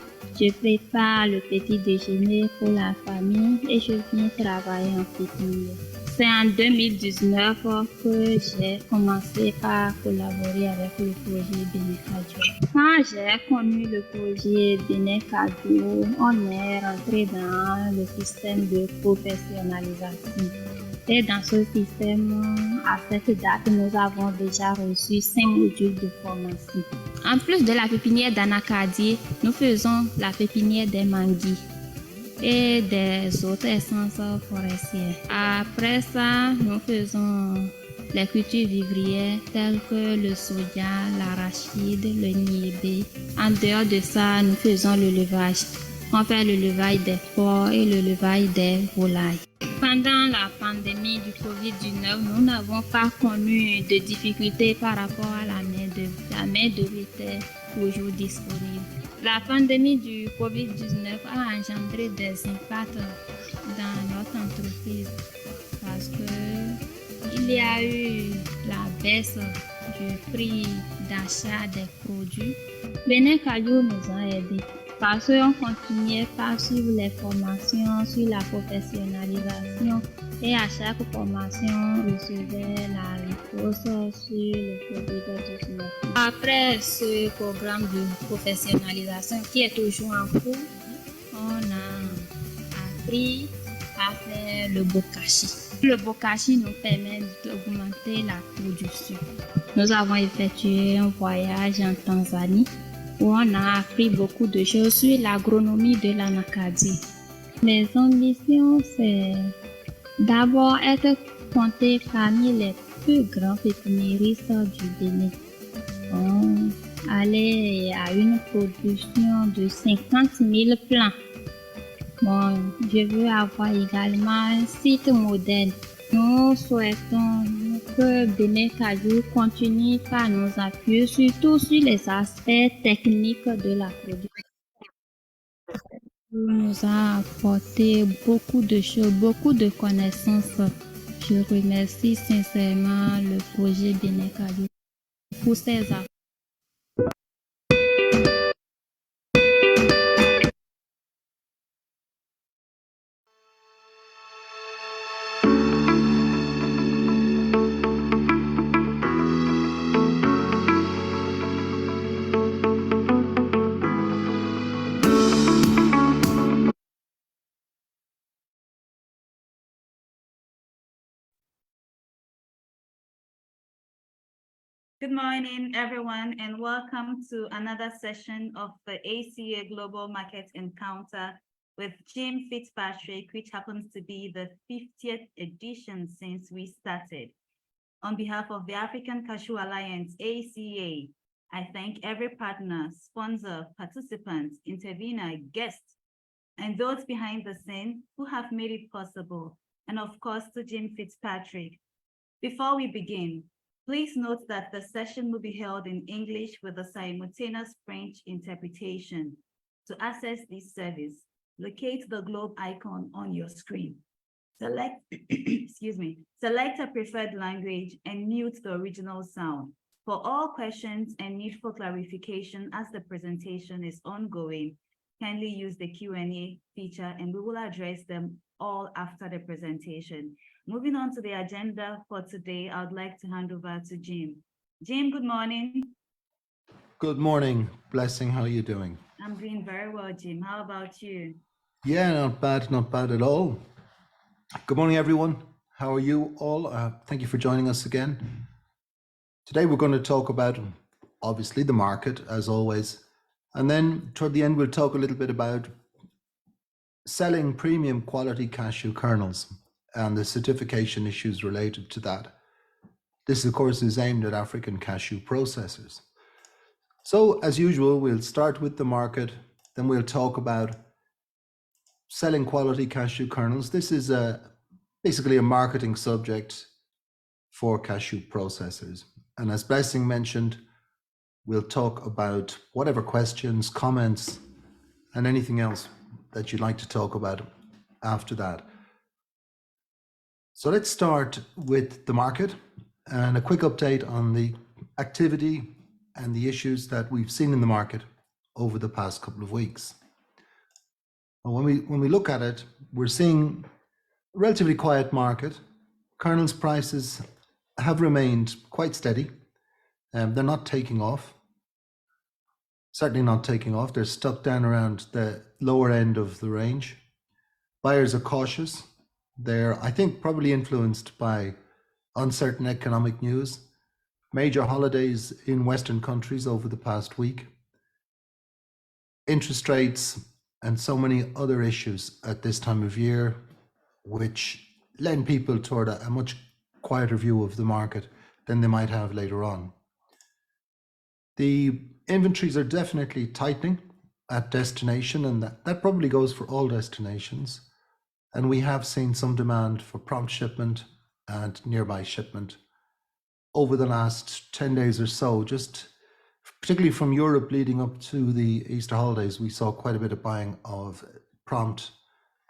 Je prépare le petit déjeuner pour la famille et je viens travailler en pépinière. C'est en 2019 que j'ai commencé par collaborer avec le projet Benekadio. Quand j'ai connu le projet Benekadio, on est rentré dans le système de professionnalisation. Et dans ce système, à cette date, nous avons déjà reçu 5 modules de formation. En plus de la pépinière d'Anakadi, nous faisons la pépinière des manguis et des autres essences forestières. Après ça, nous faisons les cultures vivrières telles que le soja, l'arachide, le niébé. En dehors de ça, nous faisons le levage. On fait le levage des porcs et le levage des volailles. Pendant la pandémie du Covid-19, nous n'avons pas connu de difficultés par rapport à la main-d'œuvre. La main-d'œuvre était toujours disponible. La pandémie du Covid-19 a engendré des impacts dans notre entreprise parce qu'il y a eu la baisse du prix d'achat des produits. Benekadio nous a aidés. Parce qu'on continuait par suivre les formations sur la professionnalisation et à chaque formation, on recevait la réponse sur le Covid-19. Après ce programme de professionnalisation qui est toujours en cours, on a appris à faire le bokashi. Le bokashi nous permet d'augmenter la production. Nous avons effectué un voyage en Tanzanie où on a appris beaucoup de choses sur l'agronomie de l'Anakadi. Mes ambitions, c'est d'abord être compté parmi les plus grands pépiniéristes du Bénin. Aller à une production de 50 000 plants. Je veux avoir également un site modèle. Nous souhaitons que Benekadio continue par nous appuyer, surtout sur les aspects techniques de la production. Il nous a apporté beaucoup de choses, beaucoup de connaissances. Je remercie sincèrement le projet Benekadio pour ses apports. Good morning, everyone, and welcome to another session of the ACA Global Market Encounter with Jim Fitzpatrick, which happens to be the 50th edition since we started. On behalf of the African Cashew Alliance, ACA, I thank every partner, sponsor, participant, intervener, guest, and those behind the scene who have made it possible, and of course to Jim Fitzpatrick. Before we begin, please note that the session will be held in English with a simultaneous French interpretation. To access this service, locate the globe icon on your screen. Select, select a preferred language and mute the original sound. For all questions and need for clarification as the presentation is ongoing, kindly use the Q&A feature and we will address them all after the presentation. Moving on to the agenda for today, I would like to hand over to Jim. Jim, good morning. Good morning, Blessing. How are you doing? I'm doing very well, Jim. How about you? Yeah, not bad at all. Good morning, everyone. How are you all? Thank you for joining us again. Today we're going to talk about, obviously, the market, as always. And then toward the end, we'll talk a little bit about selling premium quality cashew kernels and the certification issues related to that. This, of course, is aimed at African cashew processors. So, as usual, we'll start with the market, then we'll talk about selling quality cashew kernels. This is basically a marketing subject for cashew processors. And as Blessing mentioned, we'll talk about whatever questions, comments, and anything else that you'd like to talk about after that. So let's start with the market and a quick update on the activity and the issues that we've seen in the market over the past couple of weeks. When we look at it, we're seeing a relatively quiet market. Kernels prices have remained quite steady. They're not taking off. Certainly not taking off. They're stuck down around the lower end of the range. Buyers are cautious. They're, I think, probably influenced by uncertain economic news, major holidays in Western countries over the past week, interest rates, and so many other issues at this time of year, which lend people toward a much quieter view of the market than they might have later on. The inventories are definitely tightening at destination, and that probably goes for all destinations. And we have seen some demand for prompt shipment and nearby shipment over the last 10 days or so, just particularly from Europe leading up to the Easter holidays. We saw quite a bit of buying of prompt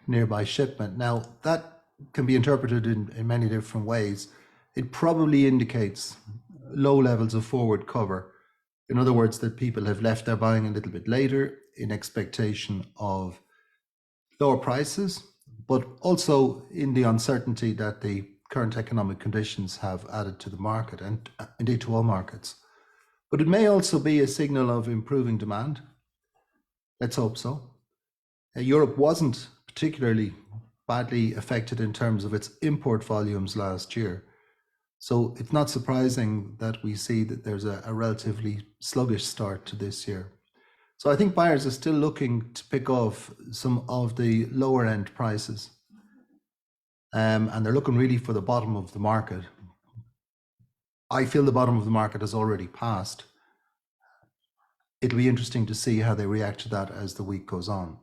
nearby shipment. Now, that can be interpreted in many different ways. It probably indicates low levels of forward cover. In other words, that people have left their buying a little bit later in expectation of lower prices, but also in the uncertainty that the current economic conditions have added to the market and indeed to all markets. But it may also be a signal of improving demand. Let's hope so. Europe wasn't particularly badly affected in terms of its import volumes last year. So it's not surprising that we see that there's a relatively sluggish start to this year. So I think buyers are still looking to pick off some of the lower end prices. And they're looking really for the bottom of the market. I feel the bottom of the market has already passed. It'll be interesting to see how they react to that as the week goes on.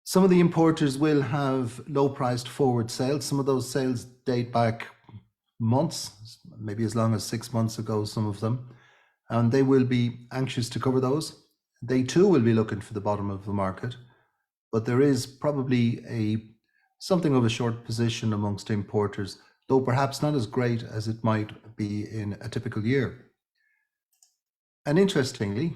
Some of the importers will have low-priced forward sales. Some of those sales date back months, maybe as long as 6 months ago, some of them. And they will be anxious to cover those. They too will be looking for the bottom of the market. But there is probably something of a short position amongst importers, though perhaps not as great as it might be in a typical year. And interestingly,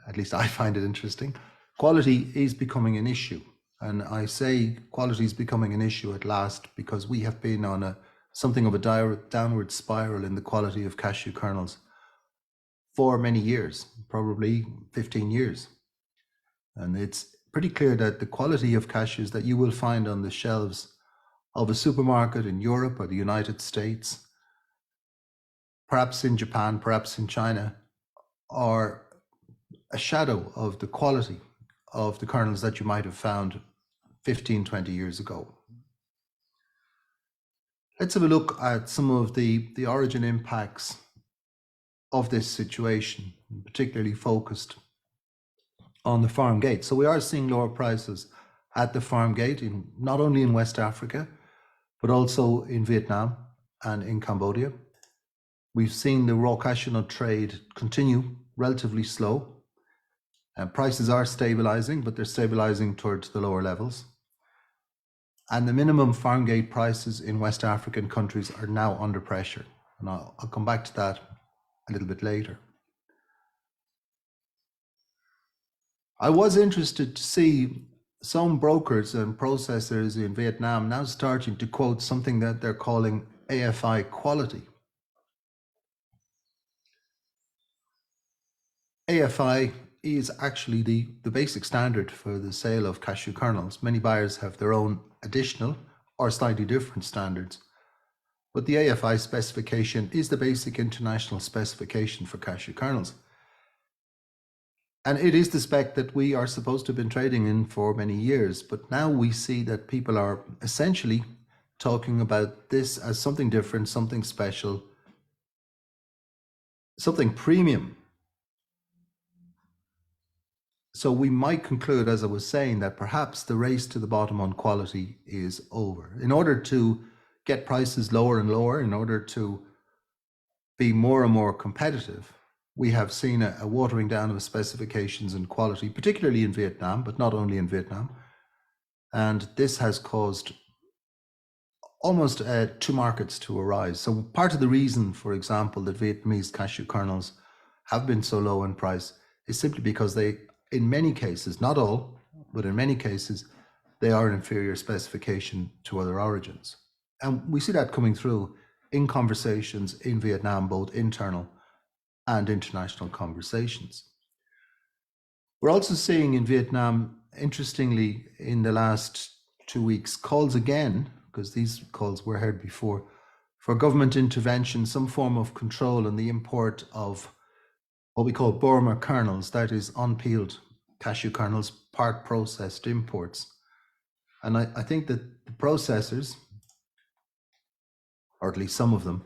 at least I find it interesting, quality is becoming an issue. And I say quality is becoming an issue at last because we have been on something of a downward spiral in the quality of cashew kernels for many years, probably 15 years. And it's pretty clear that the quality of cashews that you will find on the shelves of a supermarket in Europe or the United States, perhaps in Japan, perhaps in China, are a shadow of the quality of the kernels that you might have found 15, 20 years ago. Let's have a look at some of the origin impacts of this situation, particularly focused on the farm gate. So we are seeing lower prices at the farm gate, not only in West Africa, but also in Vietnam and in Cambodia. We've seen the raw cashew nut trade continue relatively slow. Prices are stabilizing, but they're stabilizing towards the lower levels. And the minimum farm gate prices in West African countries are now under pressure. And I'll come back to that a little bit later. I was interested to see some brokers and processors in Vietnam now starting to quote something that they're calling AFI quality. AFI is actually the basic standard for the sale of cashew kernels. Many buyers have their own additional or slightly different standards. But the AFI specification is the basic international specification for cashew kernels. And it is the spec that we are supposed to have been trading in for many years. But now we see that people are essentially talking about this as something different, something special, something premium. So we might conclude, as I was saying, that perhaps the race to the bottom on quality is over. In order to get prices lower and lower, in order to be more and more competitive, we have seen a watering down of specifications and quality, particularly in Vietnam, but not only in Vietnam. And this has caused almost two markets to arise. So part of the reason, for example, that Vietnamese cashew kernels have been so low in price is simply because they, in many cases, not all, but in many cases, they are an inferior specification to other origins. And we see that coming through in conversations in Vietnam, both internal and international conversations. We're also seeing in Vietnam, interestingly, in the last 2 weeks, calls again, because these calls were heard before, for government intervention, some form of control on the import of what we call Burma kernels, that is unpeeled cashew kernels, part processed imports. And I think that the processors, or at least some of them,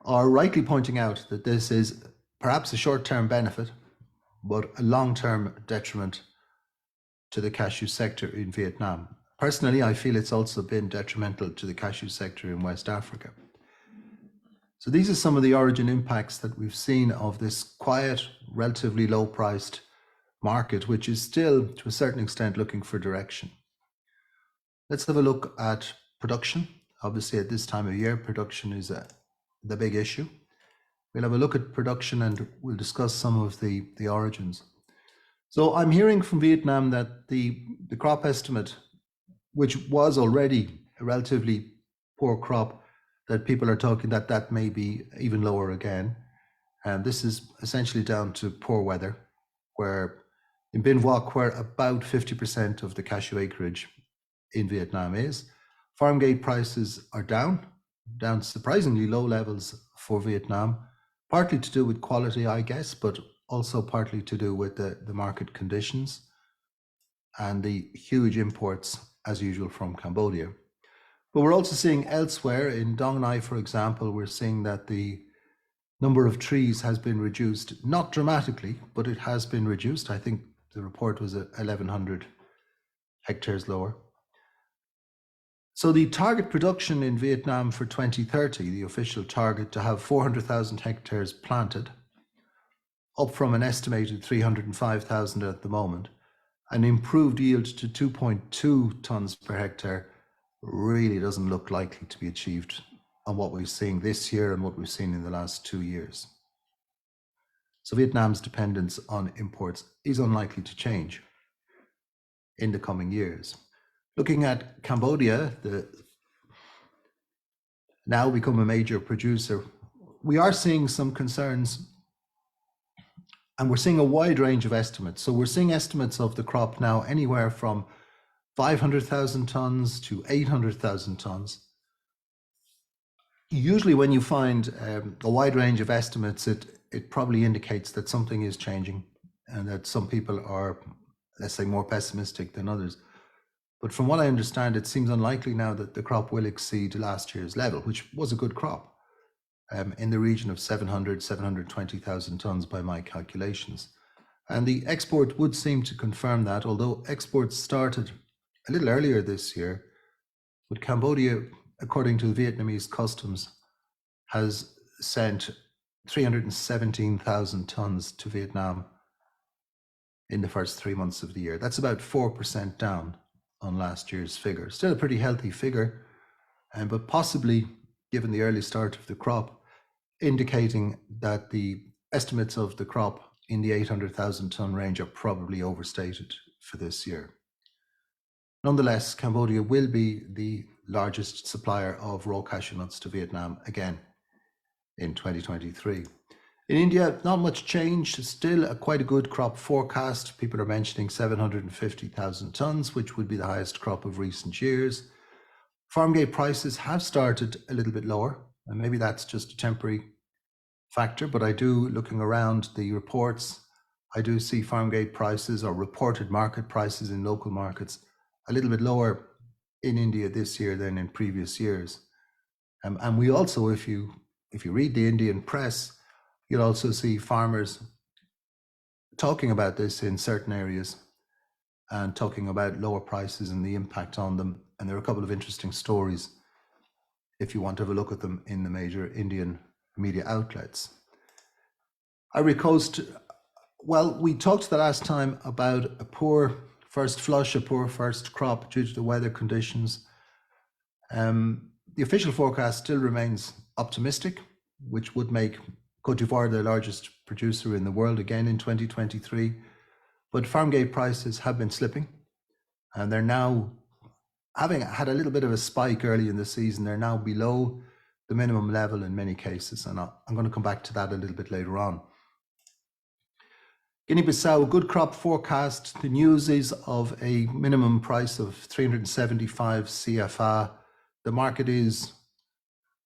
are rightly pointing out that this is perhaps a short-term benefit, but a long-term detriment to the cashew sector in Vietnam. Personally, I feel it's also been detrimental to the cashew sector in West Africa. So these are some of the origin impacts that we've seen of this quiet, relatively low-priced market, which is still, to a certain extent, looking for direction. Let's have a look at production. Obviously, at this time of year, production is the big issue. We'll have a look at production and we'll discuss some of the origins. So I'm hearing from Vietnam that the crop estimate, which was already a relatively poor crop, that people are talking that may be even lower again. And this is essentially down to poor weather, where in Binh Vuoc, where about 50% of the cashew acreage in Vietnam is, farm gate prices are down surprisingly low levels for Vietnam, partly to do with quality, I guess, but also partly to do with the market conditions and the huge imports, as usual, from Cambodia. But we're also seeing elsewhere, in Dong Nai, for example, we're seeing that the number of trees has been reduced, not dramatically, but it has been reduced. I think the report was at 1,100 hectares lower. So the target production in Vietnam for 2030, the official target to have 400,000 hectares planted, up from an estimated 305,000 at the moment, an improved yield to 2.2 tons per hectare, really doesn't look likely to be achieved on what we're seeing this year and what we've seen in the last 2 years. So Vietnam's dependence on imports is unlikely to change in the coming years. Looking at Cambodia, now become a major producer, we are seeing some concerns, and we're seeing a wide range of estimates. So we're seeing estimates of the crop now anywhere from 500,000 tons to 800,000 tons. Usually when you find a wide range of estimates, it probably indicates that something is changing and that some people are, let's say, more pessimistic than others. But from what I understand, it seems unlikely now that the crop will exceed last year's level, which was a good crop, in the region of 720,000 tons by my calculations. And the export would seem to confirm that, although exports started a little earlier this year. But Cambodia, according to the Vietnamese customs, has sent 317,000 tons to Vietnam in the first 3 months of the year. That's about 4% down on last year's figure. Still a pretty healthy figure, but possibly, given the early start of the crop, indicating that the estimates of the crop in the 800,000 ton range are probably overstated for this year. Nonetheless, Cambodia will be the largest supplier of raw cashew nuts to Vietnam again in 2023. In India, not much change, still quite a good crop forecast. People are mentioning 750,000 tons, which would be the highest crop of recent years. Farm gate prices have started a little bit lower, and maybe that's just a temporary factor, but I do, looking around the reports, I do see farm gate prices or reported market prices in local markets a little bit lower in India this year than in previous years. And we also, if you read the Indian press, you'll also see farmers talking about this in certain areas and talking about lower prices and the impact on them. And there are a couple of interesting stories if you want to have a look at them in the major Indian media outlets. Ivory Coast, well, we talked the last time about a poor first flush, a poor first crop due to the weather conditions. The official forecast still remains optimistic, which would make Côte d'Ivoire the largest producer in the world again in 2023. But farm gate prices have been slipping, and they're now, having had a little bit of a spike early in the season, they're now below the minimum level in many cases. And I'm going to come back to that a little bit later on. Guinea-Bissau, good crop forecast. The news is of a minimum price of 375 CFA. The market is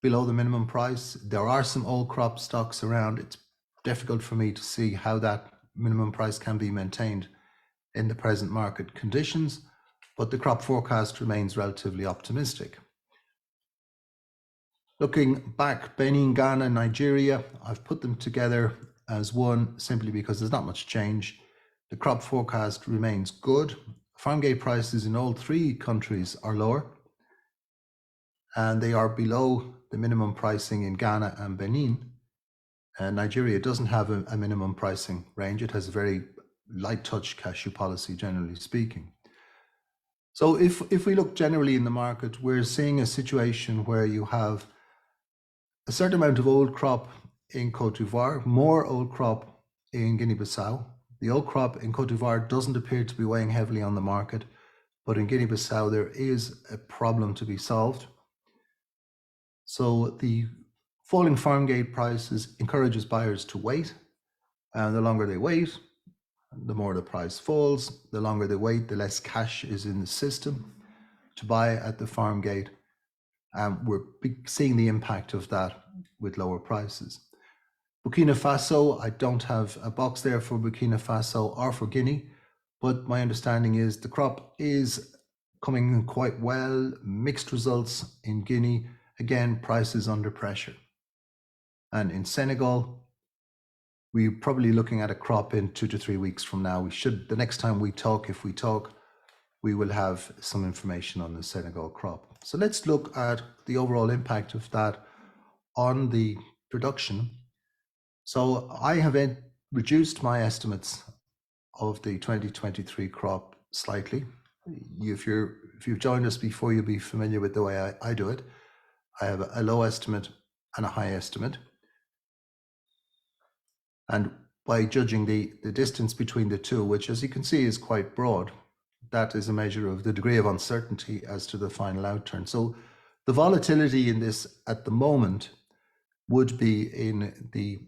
below the minimum price. There are some old crop stocks around. It's difficult for me to see how that minimum price can be maintained in the present market conditions, but the crop forecast remains relatively optimistic. Looking back, Benin, Ghana, Nigeria, I've put them together as one simply because there's not much change. The crop forecast remains good. Farm gate prices in all three countries are lower, and they are below the minimum pricing in Ghana and Benin. Nigeria doesn't have a minimum pricing range. It has a very light touch cashew policy, generally speaking. So if we look generally in the market, we're seeing a situation where you have a certain amount of old crop in Côte d'Ivoire, more old crop in Guinea-Bissau. The old crop in Côte d'Ivoire doesn't appear to be weighing heavily on the market, but in Guinea-Bissau there is a problem to be solved. So the falling farm gate prices encourages buyers to wait, and the longer they wait, the more the price falls. The longer they wait, the less cash is in the system to buy at the farm gate. We're seeing the impact of that with lower prices. Burkina Faso, I don't have a box there for Burkina Faso or for Guinea, but my understanding is the crop is coming in quite well. Mixed results in Guinea. Again, prices under pressure. And in Senegal, we're probably looking at a crop in 2 to 3 weeks from now. The next time we talk, if we talk, we will have some information on the Senegal crop. So let's look at the overall impact of that on the production. So I have reduced my estimates of the 2023 crop slightly. If you've joined us before, you'll be familiar with the way I do it. I have a low estimate and a high estimate. And by judging the distance between the two, which as you can see is quite broad, that is a measure of the degree of uncertainty as to the final outturn. So the volatility in this at the moment would be in the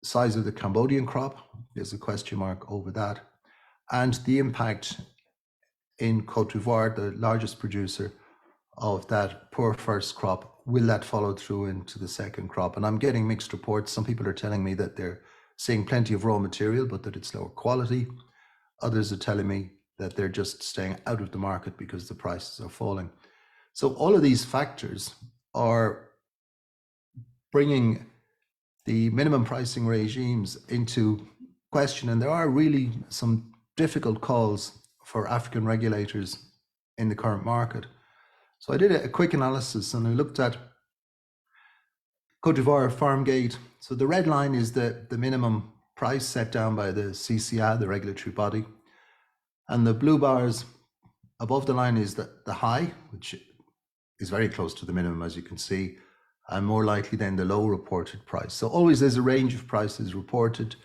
size of the Cambodian crop. There's a question mark over that. And the impact in Côte d'Ivoire, the largest producer of that poor first crop, will that follow through into the second crop? And I'm getting mixed reports. Some people are telling me that they're seeing plenty of raw material, but that it's lower quality. Others are telling me that they're just staying out of the market because the prices are falling. So all of these factors are bringing the minimum pricing regimes into question, and there are really some difficult calls for African regulators in the current market. So I did a quick analysis and I looked at Côte d'Ivoire farm gate. So the red line is the minimum price set down by the CCI, the regulatory body. And the blue bars above the line is the high, which is very close to the minimum, as you can see, and more likely than the low reported price. So always there's a range of prices reported: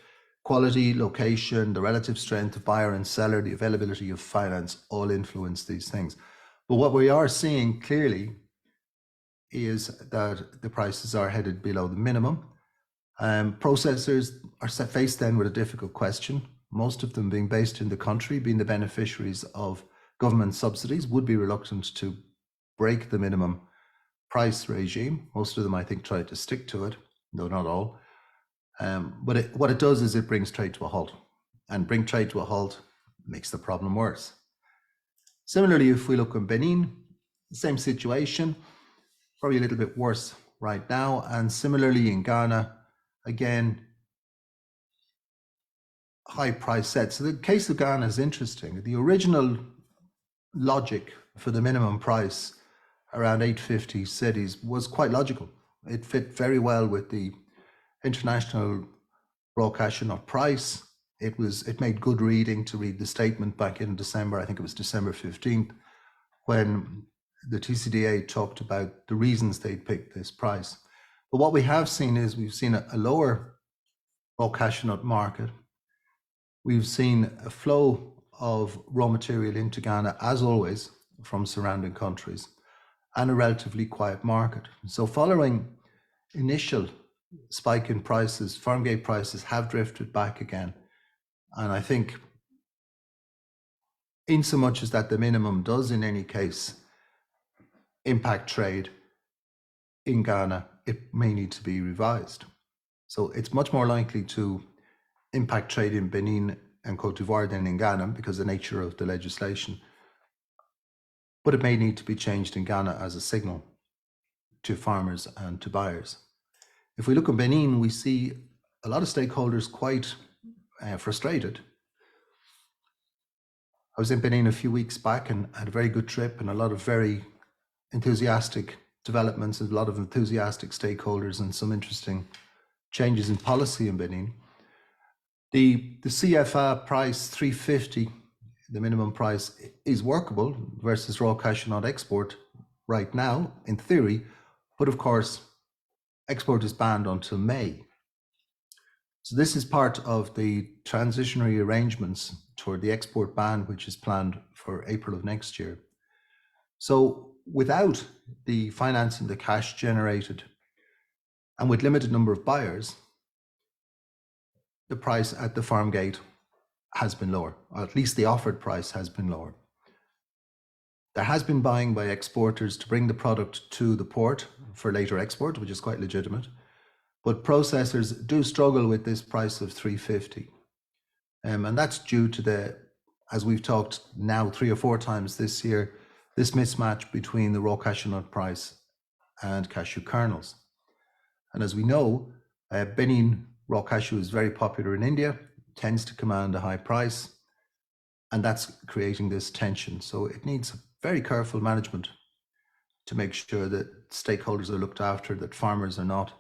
quality, location, the relative strength of buyer and seller, the availability of finance, all influence these things. But what we are seeing clearly is that the prices are headed below the minimum. Processors are faced then with a difficult question. Most of them being based in the country, being the beneficiaries of government subsidies, would be reluctant to break the minimum price regime. Most of them, I think, tried to stick to it, though not all. But what it does is it brings trade to a halt, and bring trade to a halt makes the problem worse. Similarly, if we look in Benin, same situation, probably a little bit worse right now. And similarly in Ghana, again, high price set. So the case of Ghana is interesting. The original logic for the minimum price around 850 cedis was quite logical. It fit very well with the international raw cashew nut price. It made good reading to read the statement back in December, I think it was December 15th, when the TCDA talked about the reasons they'd picked this price. But what we have seen is we've seen a lower raw cashew nut market. We've seen a flow of raw material into Ghana, as always, from surrounding countries, and a relatively quiet market. So following initial spike in prices, farm gate prices have drifted back again. And I think in so much as that the minimum does in any case impact trade in Ghana, it may need to be revised. So it's much more likely to impact trade in Benin and Cote d'Ivoire than in Ghana because of the nature of the legislation. But it may need to be changed in Ghana as a signal to farmers and to buyers. If we look at Benin, we see a lot of stakeholders quite frustrated. I was in Benin a few weeks back and had a very good trip, and a lot of very enthusiastic developments, a lot of enthusiastic stakeholders, and some interesting changes in policy in Benin. The CFA price 350, the minimum price, is workable versus raw cashew nut export right now, in theory, but of course, export is banned until May. So this is part of the transitionary arrangements toward the export ban, which is planned for April of next year. So without the financing, the cash generated, and with limited number of buyers, the price at the farm gate has been lower, or at least the offered price has been lower. There has been buying by exporters to bring the product to the port for later export, which is quite legitimate. But processors do struggle with this price of 350. And that's due to the, as we've talked now 3 or 4 times this year, this mismatch between the raw cashew nut price and cashew kernels. And as we know, Benin raw cashew is very popular in India, tends to command a high price, and that's creating this tension. So it needs very careful management to make sure that stakeholders are looked after, that farmers are not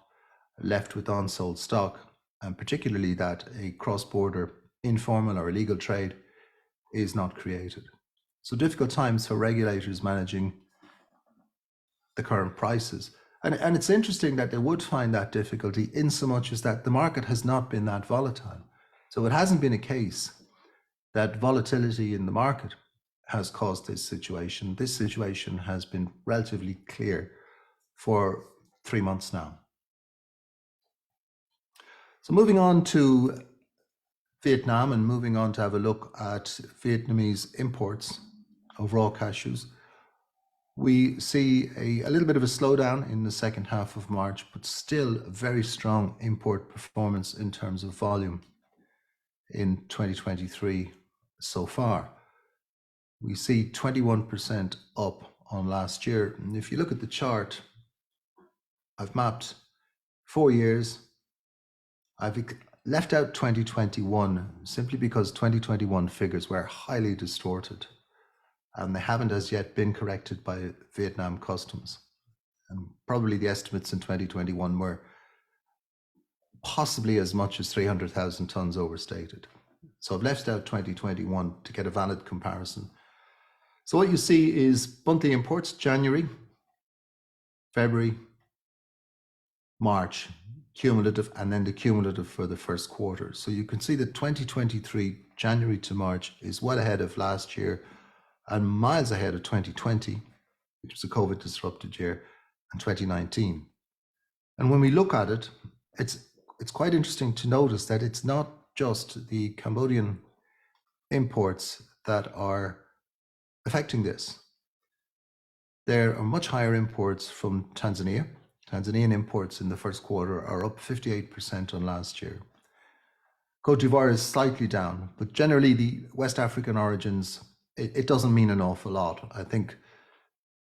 left with unsold stock, and particularly that a cross-border informal or illegal trade is not created. So difficult times for regulators managing the current prices. And it's interesting that they would find that difficulty in so much as that the market has not been that volatile. So it hasn't been a case that volatility in the market has caused this situation. This situation has been relatively clear for 3 months now. So moving on to Vietnam and moving on to have a look at Vietnamese imports of raw cashews, we see a little bit of a slowdown in the second half of March, but still a very strong import performance in terms of volume in 2023 so far. We see 21% up on last year. And if you look at the chart, I've mapped 4 years. I've left out 2021 simply because 2021 figures were highly distorted and they haven't as yet been corrected by Vietnam Customs. And probably the estimates in 2021 were possibly as much as 300,000 tons overstated. So I've left out 2021 to get a valid comparison. So what you see is monthly imports, January, February, March, cumulative, and then the cumulative for the first quarter. So you can see that 2023, January to March, is well ahead of last year and miles ahead of 2020, which was a COVID disrupted year, and 2019. And when we look at it, it's quite interesting to notice that it's not just the Cambodian imports that are affecting this. there are much higher imports from Tanzania. Tanzanian imports in the first quarter are up 58% on last year. Cote d'Ivoire is slightly down, but generally the West African origins, it doesn't mean an awful lot. I think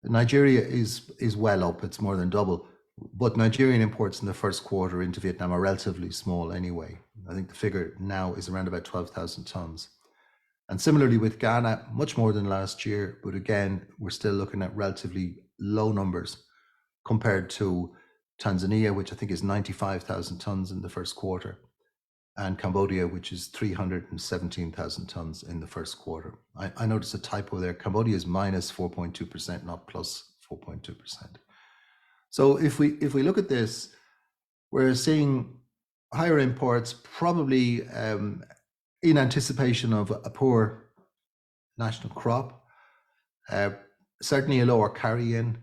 Nigeria is well up, it's more than double, but Nigerian imports in the first quarter into Vietnam are relatively small anyway. I think the figure now is around about 12,000 tons. And similarly with Ghana, much more than last year, but again, we're still looking at relatively low numbers compared to Tanzania, which I think is 95,000 tons in the first quarter, and Cambodia, which is 317,000 tons in the first quarter. I noticed a typo there. Cambodia is minus 4.2%, not plus 4.2%. So if we look at this, we're seeing higher imports, probably in anticipation of a poor national crop, certainly a lower carry-in,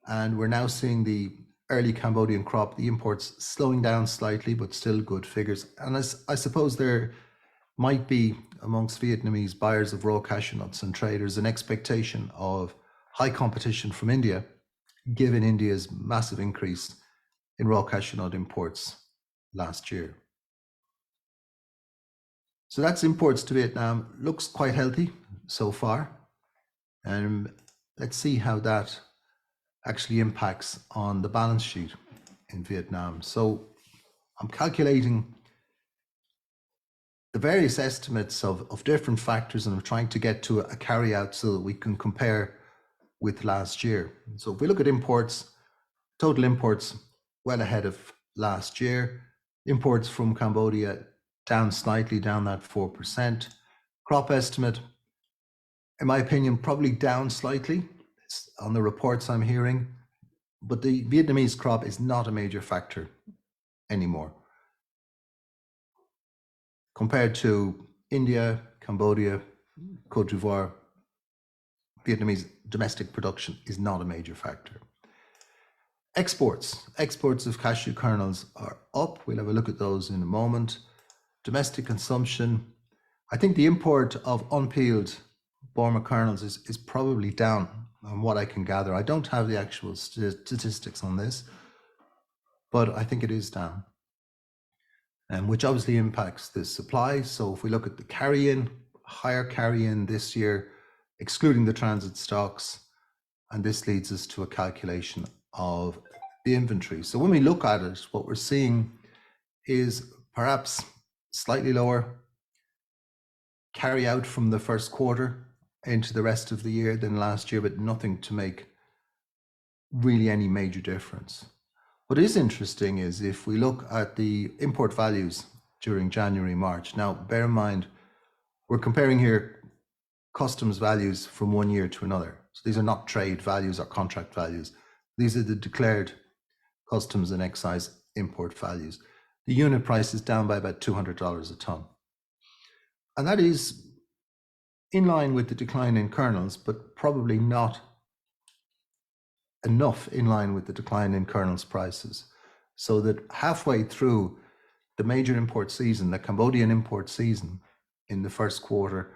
and we're now seeing the early Cambodian crop, the imports slowing down slightly, but still good figures. And I suppose there might be amongst Vietnamese buyers of raw cashew nuts and traders an expectation of high competition from India, given India's massive increase in raw cashew nut imports last year. So that's imports to Vietnam. Looks quite healthy so far. And let's see how that actually impacts on the balance sheet in Vietnam. So I'm calculating the various estimates of different factors, and I'm trying to get to a carry out so that we can compare with last year. So if we look at imports, total imports well ahead of last year. Imports from Cambodia down slightly, down that 4%. Crop estimate, in my opinion, probably down slightly on the reports I'm hearing, but the Vietnamese crop is not a major factor anymore. Compared to India, Cambodia, Cote d'Ivoire, Vietnamese domestic production is not a major factor. Exports of cashew kernels are up. We'll have a look at those in a moment. Domestic consumption, I think the import of unpeeled Burma kernels is probably down on what I can gather. I don't have the actual statistics on this, but I think it is down, which obviously impacts the supply. So if we look at the carry-in, higher carry-in this year, excluding the transit stocks, and this leads us to a calculation of the inventory. So when we look at it, what we're seeing is perhaps slightly lower carry out from the first quarter into the rest of the year than last year, but nothing to make really any major difference. What is interesting is if we look at the import values during January, March. Now, bear in mind, we're comparing here customs values from one year to another. So these are not trade values or contract values. These are the declared customs and excise import values. The unit price is down by about $200 a ton. And that is in line with the decline in kernels, but probably not enough in line with the decline in kernels prices. So that halfway through the major import season, the Cambodian import season in the first quarter,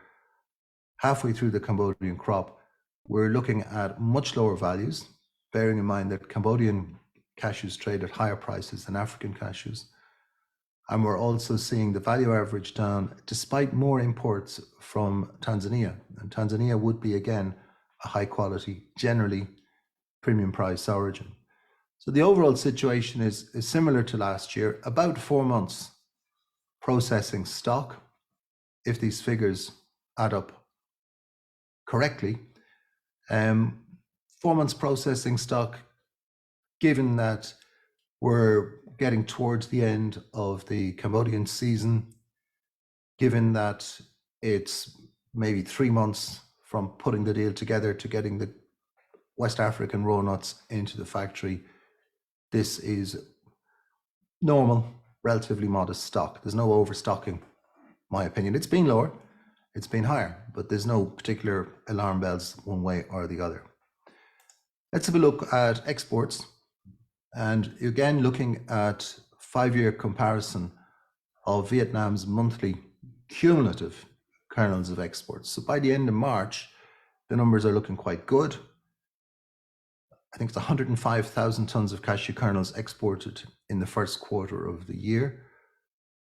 halfway through the Cambodian crop, we're looking at much lower values, bearing in mind that Cambodian cashews trade at higher prices than African cashews. And we're also seeing the value average down despite more imports from Tanzania. And Tanzania would be, again, a high quality, generally premium price origin. So the overall situation is similar to last year, about 4 months processing stock, if these figures add up correctly. 4 months processing stock, given that we're getting towards the end of the Cambodian season, given that it's maybe 3 months from putting the deal together to getting the West African raw nuts into the factory, this is normal, relatively modest stock. There's no overstocking, my opinion. It's been lower, it's been higher, but there's no particular alarm bells one way or the other. Let's have a look at exports. And again, looking at 5-year comparison of Vietnam's monthly cumulative kernels of exports. So by the end of March, the numbers are looking quite good. I think it's 105,000 tons of cashew kernels exported in the first quarter of the year,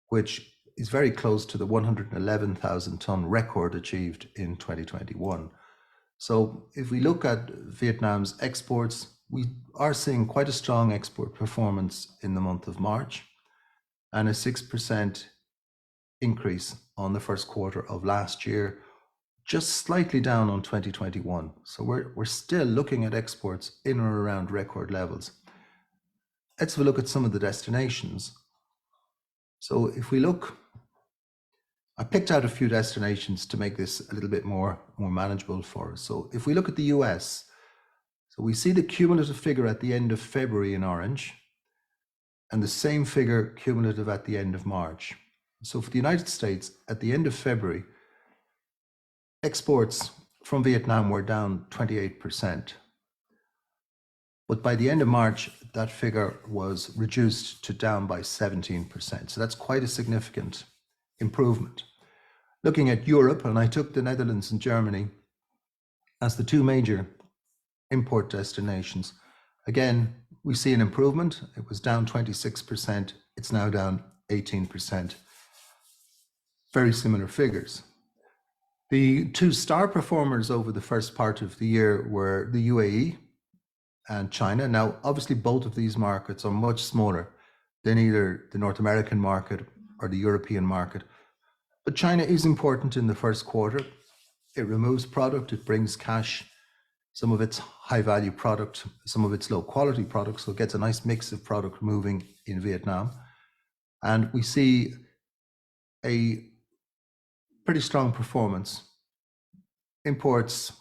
which is very close to the 111,000 ton record achieved in 2021. So if we look at Vietnam's exports, we are seeing quite a strong export performance in the month of March and a 6% increase on the first quarter of last year, just slightly down on 2021. So we're still looking at exports in or around record levels. Let's have a look at some of the destinations. So if we look, I picked out a few destinations to make this a little bit more manageable for us. So if we look at the US, so we see the cumulative figure at the end of February in orange, and the same figure cumulative at the end of March. So for the United States, at the end of February, exports from Vietnam were down 28%. But by the end of March, that figure was reduced to down by 17%. So that's quite a significant improvement. Looking at Europe, and I took the Netherlands and Germany as the two major import destinations. Again, we see an improvement. It was down 26%. It's now down 18%. Very similar figures. The two star performers over the first part of the year were the UAE and China. Now, obviously, both of these markets are much smaller than either the North American market or the European market. But China is important in the first quarter. It removes product, it brings cash, some of its high value product, some of its low quality products. So it gets a nice mix of product moving in Vietnam. And we see a pretty strong performance. Imports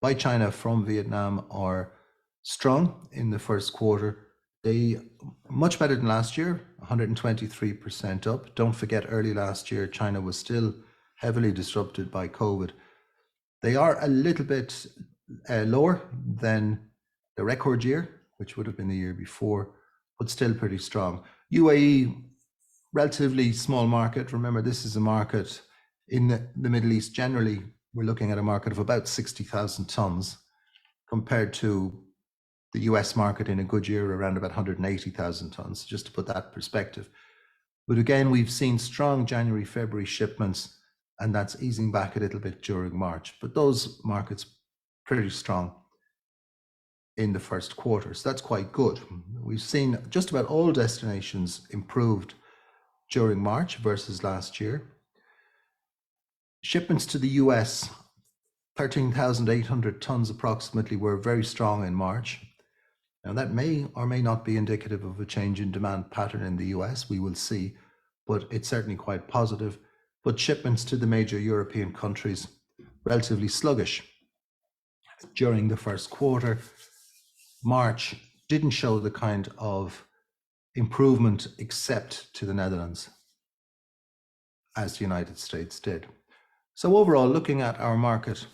by China from Vietnam are strong in the first quarter. They much better than last year, 123% up. Don't forget, early last year, China was still heavily disrupted by COVID. They are a little bit lower than the record year, which would have been the year before, but still pretty strong. UAE, relatively small market. Remember, this is a market in the Middle East. Generally, we're looking at a market of about 60,000 tons compared to the US market in a good year around about 180,000 tons, just to put that in perspective. But again, we've seen strong January, February shipments, and that's easing back a little bit during March. But those markets pretty strong in the first quarter. So that's quite good. We've seen just about all destinations improved during March versus last year. Shipments to the US, 13,800 tons approximately, were very strong in March. Now that may or may not be indicative of a change in demand pattern in the US, we will see, but it's certainly quite positive. But shipments to the major European countries, relatively sluggish during the first quarter. March didn't show the kind of improvement except to the Netherlands, as the United States did. So overall, looking at our market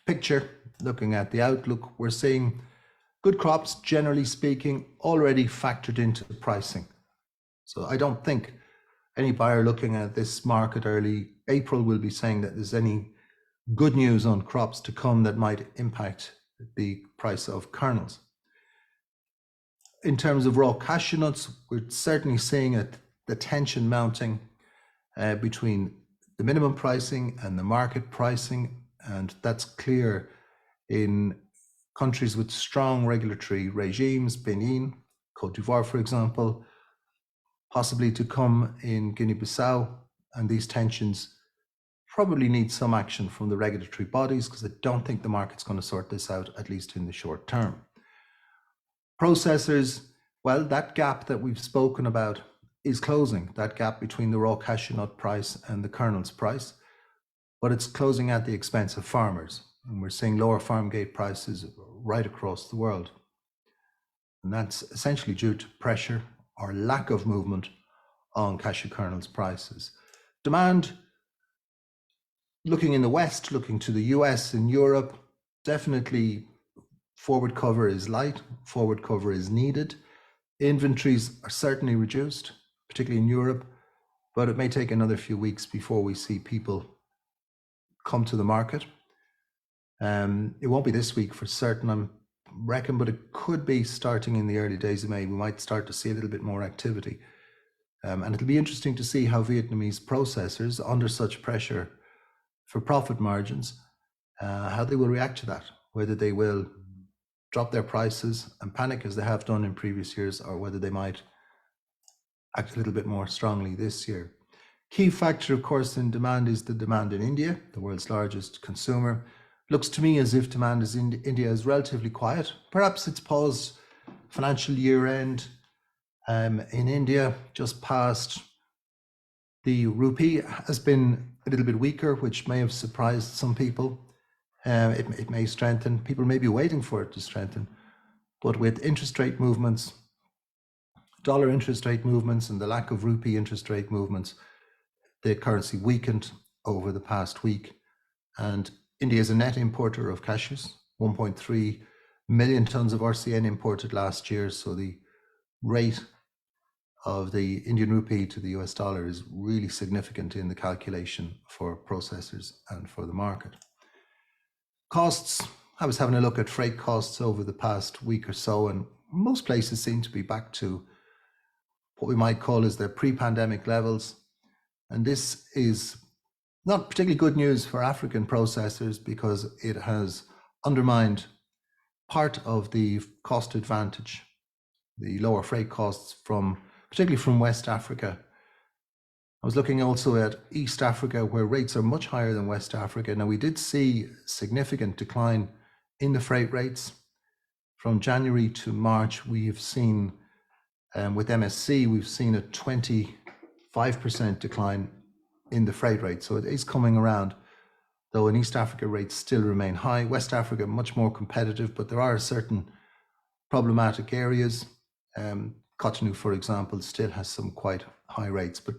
picture, looking at the outlook, we're seeing good crops, generally speaking, already factored into the pricing. So I don't think any buyer looking at this market early April will be saying that there's any good news on crops to come that might impact the price of kernels. In terms of raw cashew nuts, we're certainly seeing the tension mounting between the minimum pricing and the market pricing, and that's clear in countries with strong regulatory regimes, Benin, Cote d'Ivoire, for example, possibly to come in Guinea-Bissau, and these tensions probably need some action from the regulatory bodies because I don't think the market's going to sort this out, at least in the short term. Processors, well, that gap that we've spoken about is closing, that gap between the raw cashew nut price and the kernels price, but it's closing at the expense of farmers. And we're seeing lower farm gate prices right across the world. And that's essentially due to pressure or lack of movement on cashew kernels prices. Demand, looking in the West, looking to the US and Europe, definitely forward cover is light, forward cover is needed. Inventories are certainly reduced, particularly in Europe, but it may take another few weeks before we see people come to the market. It won't be this week for certain. I'm reckon, but it could be starting in the early days of May. We might start to see a little bit more activity. And it'll be interesting to see how Vietnamese processors, under such pressure for profit margins, how they will react to that, whether they will drop their prices and panic as they have done in previous years, or whether they might act a little bit more strongly this year. Key factor, of course, in demand is the demand in India, the world's largest consumer. Looks to me as if demand in India is relatively quiet. Perhaps it's paused financial year end in India, just past. The rupee has been a little bit weaker, which may have surprised some people. It may strengthen. People may be waiting for it to strengthen. But with interest rate movements, dollar interest rate movements, and the lack of rupee interest rate movements, the currency weakened over the past week. And India is a net importer of cashews, 1.3 million tons of RCN imported last year. So the rate of the Indian rupee to the US dollar is really significant in the calculation for processors and for the market. Costs, I was having a look at freight costs over the past week or so, and most places seem to be back to what we might call as their pre-pandemic levels. And this is not particularly good news for African processors, because it has undermined part of the cost advantage, the lower freight costs particularly from West Africa. I was looking also at East Africa, where rates are much higher than West Africa. Now, we did see significant decline in the freight rates. From January to March, we have seen, with MSC, we've seen a 25% decline in the freight rate. So it is coming around, though in East Africa rates still remain high. West Africa, much more competitive, but there are certain problematic areas. Cotonou, for example, still has some quite high rates. But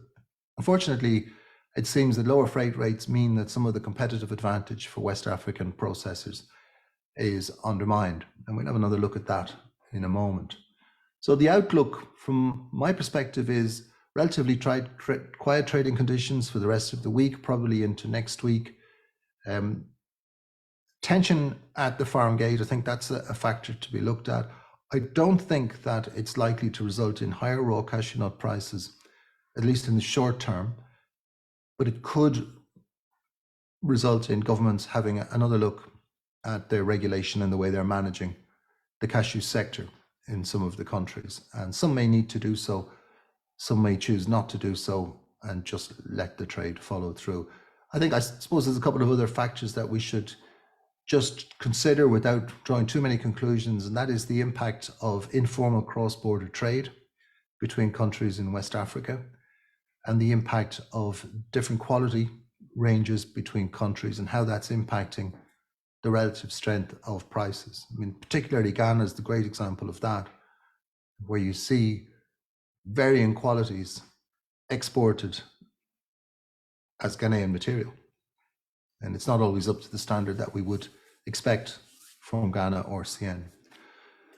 unfortunately, it seems that lower freight rates mean that some of the competitive advantage for West African processors is undermined. And we'll have another look at that in a moment. So the outlook from my perspective is relatively quiet trading conditions for the rest of the week, probably into next week. Tension at the farm gate, I think that's a factor to be looked at. I don't think that it's likely to result in higher raw cashew nut prices, at least in the short term, but it could result in governments having another look at their regulation and the way they're managing the cashew sector in some of the countries. And some may need to do so, some may choose not to do so and just let the trade follow through. I suppose there's a couple of other factors that we should just consider without drawing too many conclusions, and that is the impact of informal cross-border trade between countries in West Africa, and the impact of different quality ranges between countries and how that's impacting the relative strength of prices. I mean, particularly Ghana is the great example of that, where you see varying qualities exported as Ghanaian material. And it's not always up to the standard that we would expect from Ghana or CN.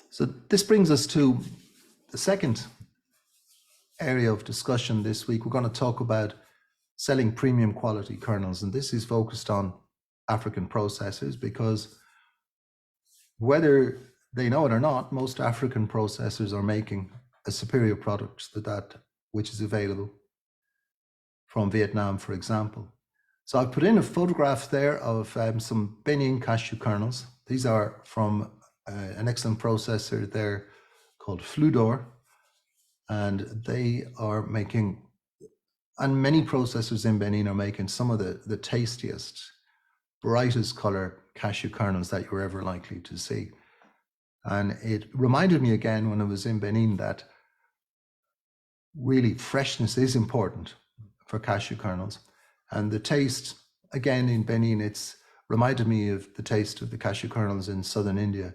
So this brings us to the second area of discussion this week. We're going to talk about selling premium quality kernels, and this is focused on African processors, because whether they know it or not, most African processors are making a superior product to that which is available from Vietnam, for example. So I've put in a photograph there of some Benin cashew kernels. These are from an excellent processor there called Fludor, and they are making, and many processors in Benin are making some of the tastiest, brightest color cashew kernels that you're ever likely to see. And it reminded me again when I was in Benin that really freshness is important for cashew kernels. And the taste, again, in Benin, it's reminded me of the taste of the cashew kernels in southern India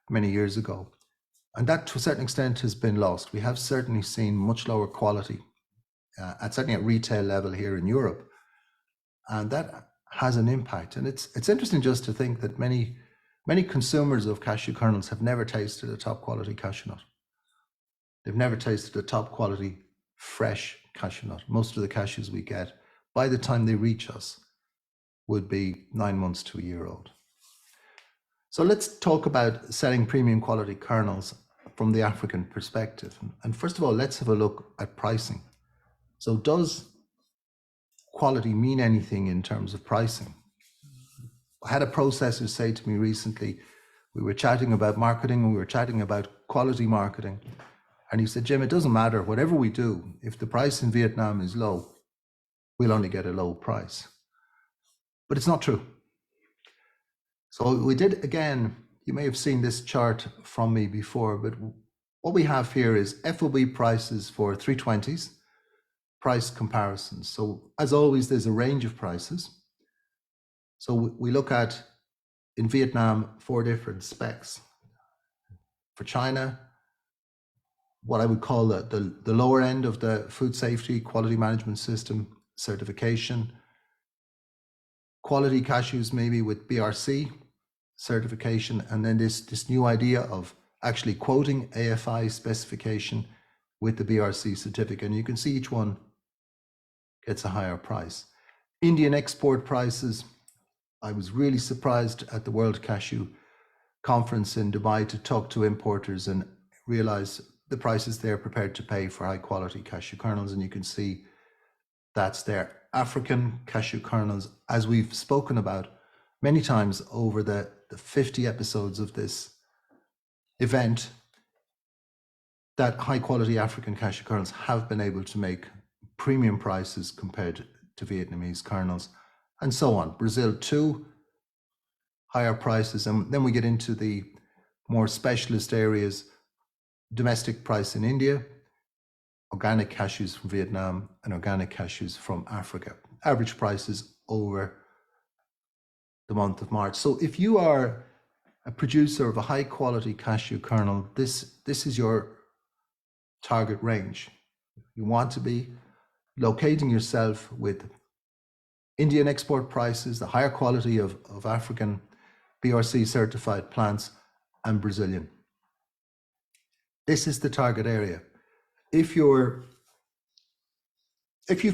many years ago. And that, to a certain extent, has been lost. We have certainly seen much lower quality, certainly at retail level here in Europe. And that has an impact. And it's interesting just to think that many consumers of cashew kernels have never tasted a top quality cashew nut. They've never tasted a top quality fresh cashew nut. Most of the cashews we get, by the time they reach us, would be 9 months to a year old. So let's talk about selling premium quality kernels from the African perspective. And first of all, let's have a look at pricing. So does quality mean anything in terms of pricing? I had a processor say to me recently, we were chatting about marketing and we were chatting about quality marketing. And he said, Jim, it doesn't matter, whatever we do, if the price in Vietnam is low, we'll only get a low price. But it's not true. So we did, again, you may have seen this chart from me before, but what we have here is FOB prices for 320s, price comparisons. So as always, there's a range of prices. So we look at, in Vietnam, 4 different specs. For China, what I would call the lower end of the food safety quality management system certification. Quality cashews maybe with BRC certification, and then this new idea of actually quoting AFI specification with the BRC certificate. And you can see each one gets a higher price. Indian export prices, I was really surprised at the World Cashew Conference in Dubai to talk to importers and realize the prices they're prepared to pay for high quality cashew kernels. And you can see that's there. African cashew kernels, as we've spoken about many times over the 50 episodes of this event, that high quality African cashew kernels have been able to make premium prices compared to Vietnamese kernels, and so on. Brazil too, higher prices. And then we get into the more specialist areas, domestic price in India, organic cashews from Vietnam, and organic cashews from Africa. Average prices over the month of March. So if you are a producer of a high quality cashew kernel, this is your target range. You want to be locating yourself with Indian export prices, the higher quality of African BRC certified plants, and Brazilian. This is the target area. If you've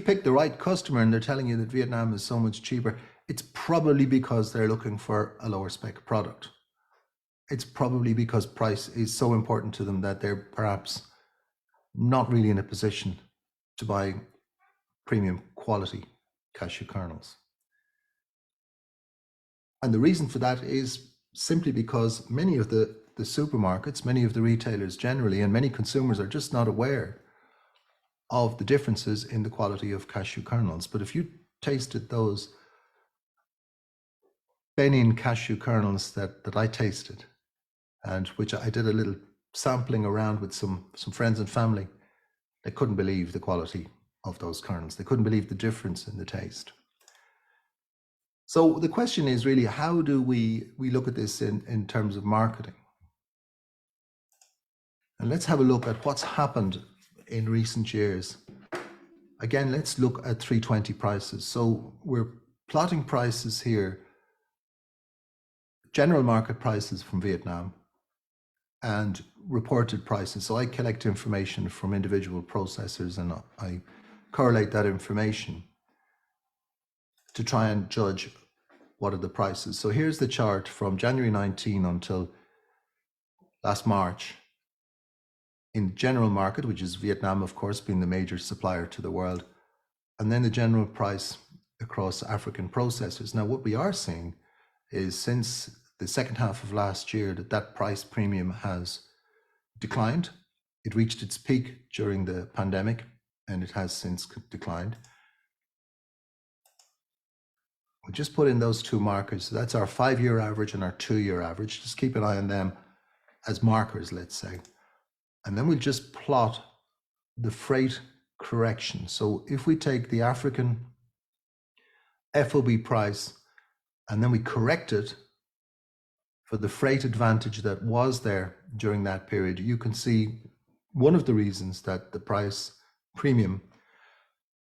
picked the right customer and they're telling you that Vietnam is so much cheaper, it's probably because they're looking for a lower spec product. It's probably because price is so important to them that they're perhaps not really in a position to buy premium quality cashew kernels. And the reason for that is simply because many of the supermarkets, many of the retailers generally, and many consumers are just not aware of the differences in the quality of cashew kernels. But if you tasted those Benin cashew kernels that I tasted, and which I did a little sampling around with some friends and family, they couldn't believe the quality of those kernels. They couldn't believe the difference in the taste. So the question is really, how do we look at this in terms of marketing? And let's have a look at what's happened in recent years. Again, let's look at 320 prices. So we're plotting prices here, general market prices from Vietnam and reported prices. So I collect information from individual processors and I correlate that information to try and judge what are the prices. So here's the chart from January 19 until last March. In general market, which is Vietnam, of course, being the major supplier to the world, and then the general price across African processors. Now, what we are seeing is since the second half of last year that price premium has declined. It reached its peak during the pandemic, and it has since declined. We just put in those two markers. So that's our 5-year average and our 2-year average. Just keep an eye on them as markers, let's say. And then we'll just plot the freight correction. So if we take the African FOB price and then we correct it for the freight advantage that was there during that period, you can see one of the reasons that the price premium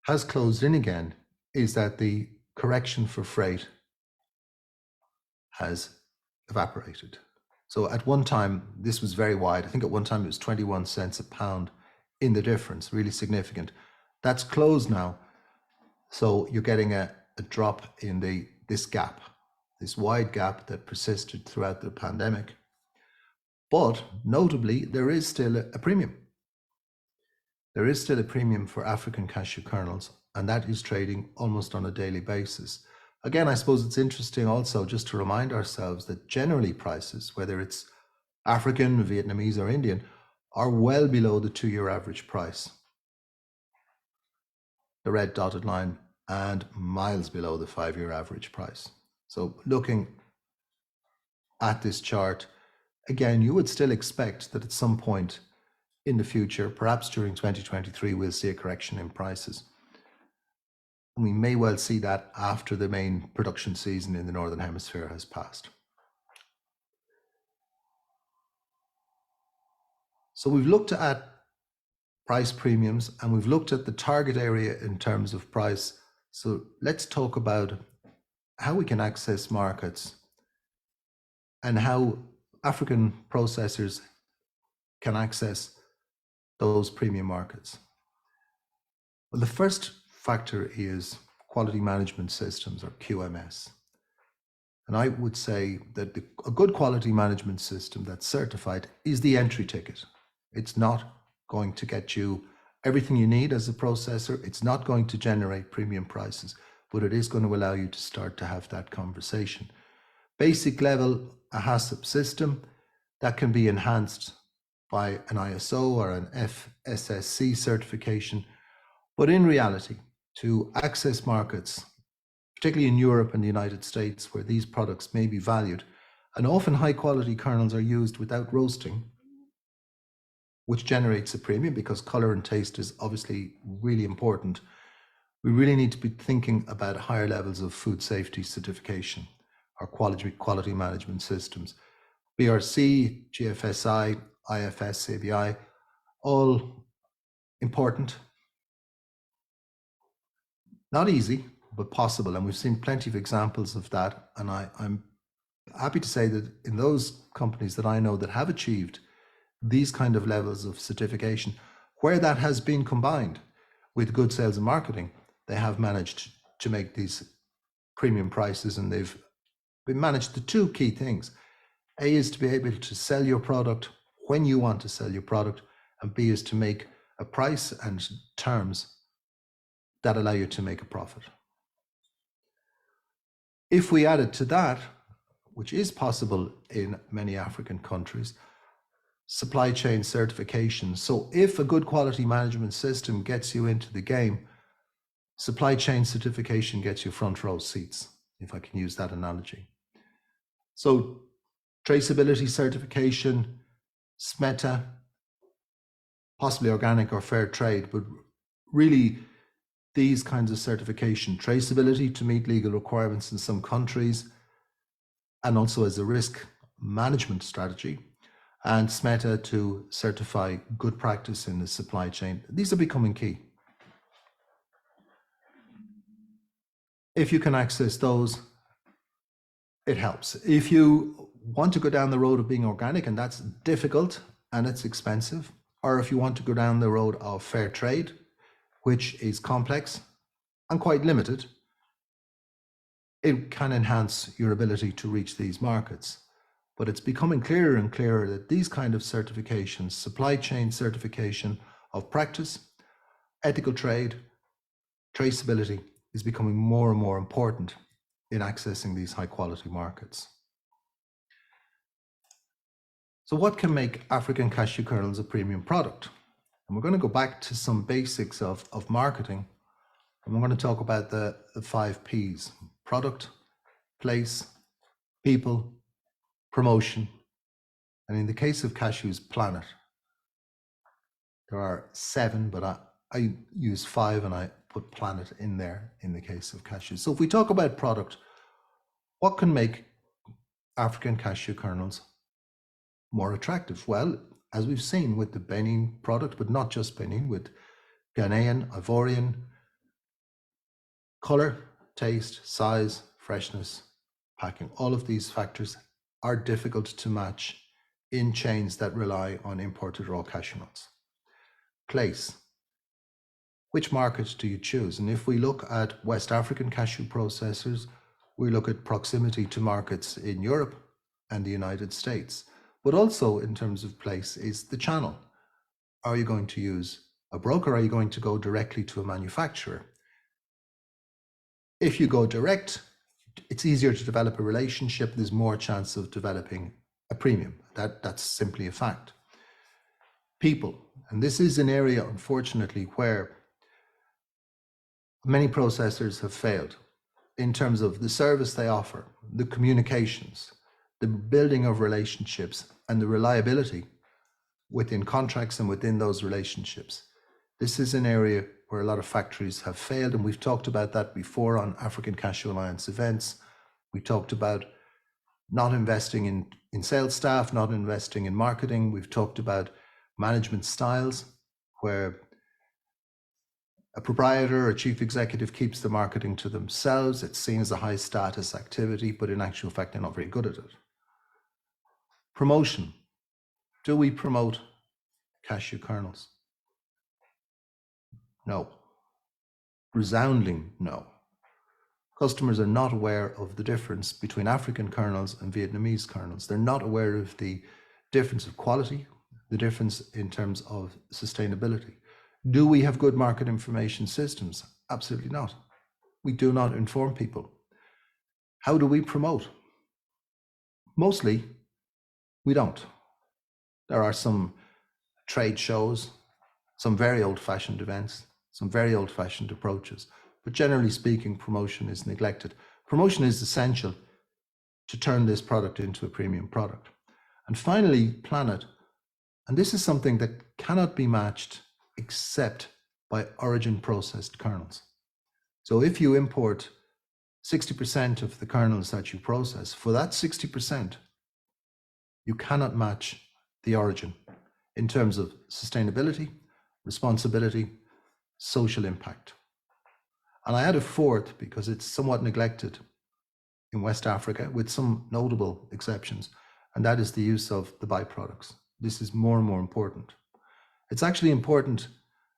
has closed in again is that the correction for freight has evaporated. So at one time, this was very wide. I think at one time it was 21 cents a pound in the difference, really significant. That's closed now. So you're getting a drop in this gap. this wide gap that persisted throughout the pandemic. But notably, there is still a premium. There is still a premium for African cashew kernels, and that is trading almost on a daily basis. Again, I suppose it's interesting also just to remind ourselves that generally prices, whether it's African, Vietnamese, or Indian, are well below the 2-year average price, the red dotted line, and miles below the 5-year average price. So looking at this chart, again, you would still expect that at some point in the future, perhaps during 2023, we'll see a correction in prices. And we may well see that after the main production season in the Northern Hemisphere has passed. So we've looked at price premiums and we've looked at the target area in terms of price. So let's talk about how we can access markets and how African processors can access those premium markets. Well, the first factor is quality management systems, or QMS. And I would say that a good quality management system that's certified is the entry ticket. It's not going to get you everything you need as a processor. It's not going to generate premium prices, but it is going to allow you to start to have that conversation. Basic level, a HACCP system that can be enhanced by an ISO or an FSSC certification. But in reality, to access markets, particularly in Europe and the United States, where these products may be valued, and often high quality kernels are used without roasting, which generates a premium because color and taste is obviously really important. We really need to be thinking about higher levels of food safety certification or quality management systems. BRC, GFSI, IFS, ABI, all important. Not easy, but possible. And we've seen plenty of examples of that. And I'm happy to say that in those companies that I know that have achieved these kind of levels of certification, where that has been combined with good sales and marketing, they have managed to make these premium prices, and they've managed the two key things. A is to be able to sell your product when you want to sell your product, and B is to make a price and terms that allow you to make a profit. If we added to that, which is possible in many African countries, supply chain certification. So if a good quality management system gets you into the game, supply chain certification gets you front row seats, if I can use that analogy. So traceability certification, SMETA, possibly organic or fair trade, but really these kinds of certification, traceability to meet legal requirements in some countries, and also as a risk management strategy, and SMETA to certify good practice in the supply chain. These are becoming key. If you can access those, it helps. If you want to go down the road of being organic, and that's difficult and it's expensive, or if you want to go down the road of fair trade, which is complex and quite limited, it can enhance your ability to reach these markets. But it's becoming clearer and clearer that these kind of certifications, supply chain certification of practice, ethical trade, traceability, is becoming more and more important in accessing these high quality markets. So what can make African cashew kernels a premium product? And we're going to go back to some basics of marketing. And we're going to talk about the 5 Ps: product, place, people, promotion, and in the case of cashews, planet. There are 7, but I use 5 and I put planet in there in the case of cashews. So if we talk about product, what can make African cashew kernels more attractive? Well, as we've seen with the Benin product, but not just Benin, with Ghanaian, Ivorian, color, taste, size, freshness, packing, all of these factors are difficult to match in chains that rely on imported raw cashew nuts. Place. Which market do you choose? And if we look at West African cashew processors, We look at proximity to markets in Europe and the United States. But also in terms of place is the channel. Are you going to use a broker? Are you going to go directly to a manufacturer? If you go direct, it's easier to develop a relationship. There's more chance of developing a premium. That's simply a fact. People, and this is an area, unfortunately, where many processors have failed in terms of the service they offer, the communications, the building of relationships, and the reliability within contracts and within those relationships. This is an area where a lot of factories have failed, and we've talked about that before on African Cashew Alliance events. We talked about not investing in sales staff, not investing in marketing. We've talked about management styles, where a proprietor or chief executive keeps the marketing to themselves. It's seen as a high status activity, but in actual fact, they're not very good at it. Promotion. Do we promote cashew kernels? No. Resounding no. Customers are not aware of the difference between African kernels and Vietnamese kernels. They're not aware of the difference of quality, the difference in terms of sustainability. Do we have good market information systems? Absolutely not. We do not inform people. How do we promote? Mostly, we don't. There are some trade shows, some very old-fashioned events, some very old-fashioned approaches, but generally speaking, promotion is neglected. Promotion is essential to turn this product into a premium product. And finally, planet. And this is something that cannot be matched except by origin processed kernels. So if you import 60% of the kernels that you process, for that 60%, you cannot match the origin in terms of sustainability, responsibility, social impact. And I add a fourth because it's somewhat neglected in West Africa with some notable exceptions, and that is the use of the byproducts. This is more and more important. It's actually important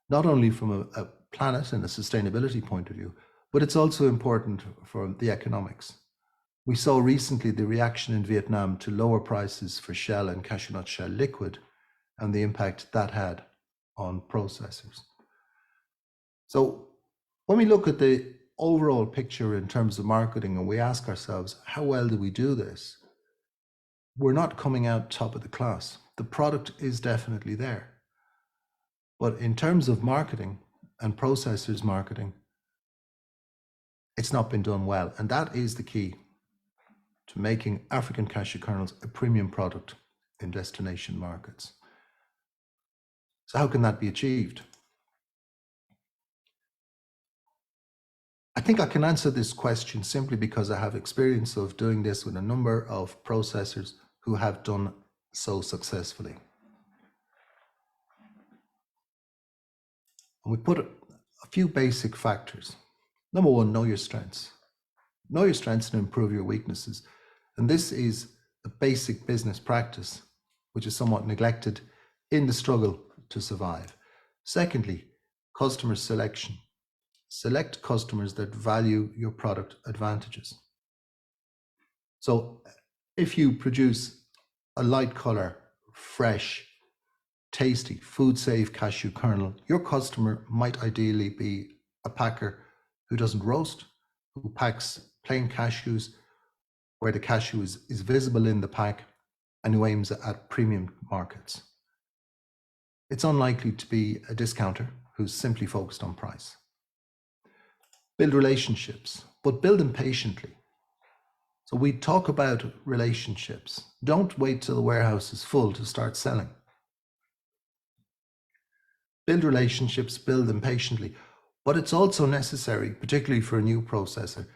not only from a planet and a sustainability point of view, but it's also important for the economics. We saw recently the reaction in Vietnam to lower prices for shell and cashew nut shell liquid and the impact that had on processors. So when we look at the overall picture in terms of marketing and we ask ourselves, how well do we do this? We're not coming out top of the class. The product is definitely there. But in terms of marketing and processors marketing, it's not been done well. And that is the key to making African cashew kernels a premium product in destination markets. So how can that be achieved? I think I can answer this question simply because I have experience of doing this with a number of processors who have done so successfully. And we put a few basic factors. Number one, know your strengths. Know your strengths and improve your weaknesses. And this is a basic business practice, which is somewhat neglected in the struggle to survive. Secondly, customer selection. Select customers that value your product advantages. So if you produce a light color, fresh, tasty, food-safe cashew kernel, your customer might ideally be a packer who doesn't roast, who packs plain cashews where the cashew is visible in the pack and who aims at premium markets. It's unlikely to be a discounter who's simply focused on price. Build relationships, but build them patiently. So we talk about relationships. Don't wait till the warehouse is full to start selling. Build relationships, build them patiently. But it's also necessary, particularly for a new processor,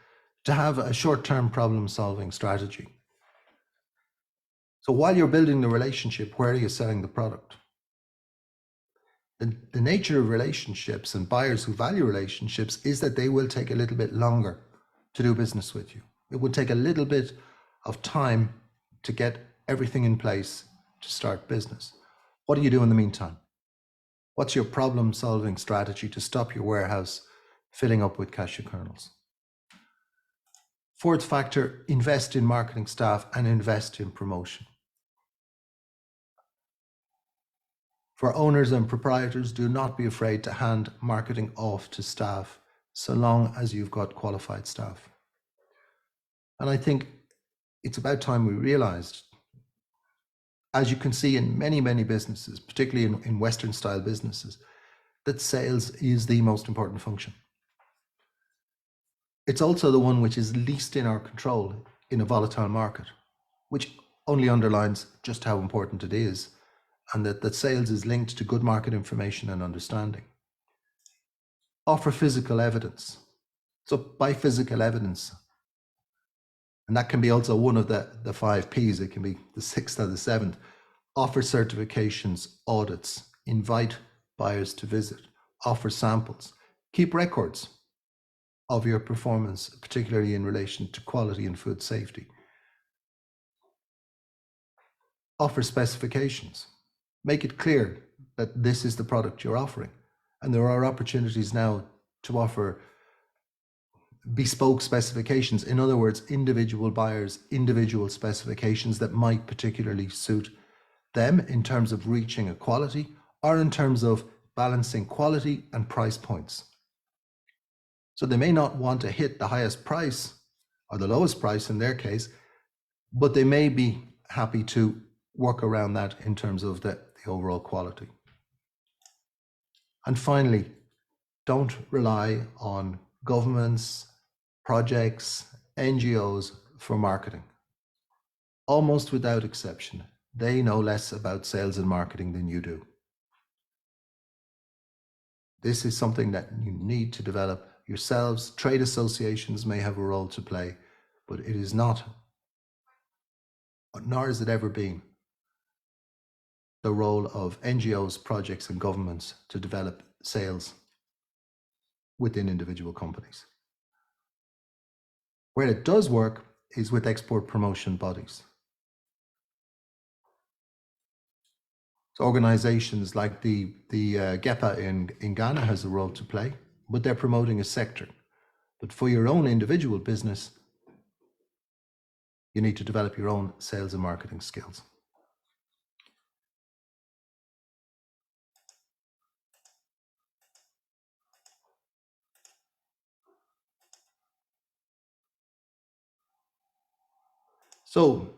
to have a short-term problem-solving strategy. So while you're building the relationship, where are you selling the product? The nature of relationships and buyers who value relationships is that they will take a little bit longer to do business with you. It will take a little bit of time to get everything in place to start business. What do you do in the meantime? What's your problem-solving strategy to stop your warehouse filling up with cashew kernels? Fourth factor, invest in marketing staff and invest in promotion. For owners and proprietors, do not be afraid to hand marketing off to staff so long as you've got qualified staff. And I think it's about time we realized, as you can see in many, many businesses, particularly in Western style businesses, that sales is the most important function. It's also the one which is least in our control in a volatile market, which only underlines just how important it is, and that sales is linked to good market information and understanding. Offer physical evidence. So by physical evidence, and that can be also one of the 5 Ps, it can be the 6th or the 7th, offer certifications, audits, invite buyers to visit, offer samples, keep records of your performance, particularly in relation to quality and food safety. Offer specifications. Make it clear that this is the product you're offering. And there are opportunities now to offer bespoke specifications. In other words, individual buyers, individual specifications that might particularly suit them in terms of reaching a quality or in terms of balancing quality and price points. So they may not want to hit the highest price or the lowest price in their case, but they may be happy to work around that in terms of the overall quality. And finally, don't rely on governments, projects, NGOs for marketing. Almost without exception, they know less about sales and marketing than you do. This is something that you need to develop yourselves. Trade associations may have a role to play, but it is not, nor has it ever been, the role of NGOs, projects, and governments to develop sales within individual companies. Where it does work is with export promotion bodies. So organizations like the GEPA in Ghana has a role to play, but they're promoting a sector. But for your own individual business, you need to develop your own sales and marketing skills. So,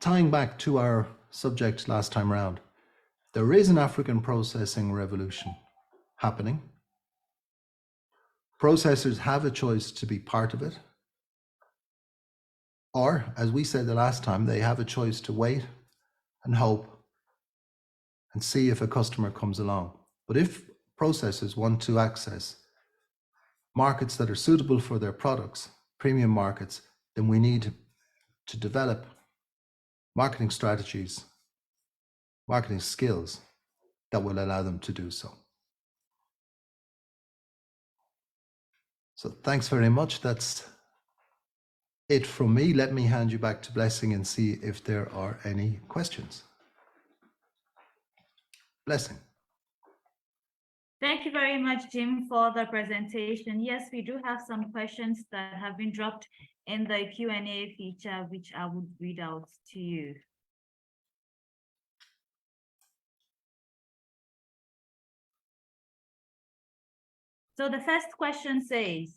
tying back to our subject last time round, there is an African processing revolution happening. Processors have a choice to be part of it, or, as we said the last time, they have a choice to wait and hope and see if a customer comes along. But if processors want to access markets that are suitable for their products, premium markets, then we need to develop marketing strategies, marketing skills that will allow them to do so. So thanks very much. That's it from me. Let me hand you back to Blessing and see if there are any questions. Blessing. Thank you very much, Jim, for the presentation. Yes, we do have some questions that have been dropped in the Q&A feature, which I would read out to you. So the first question says,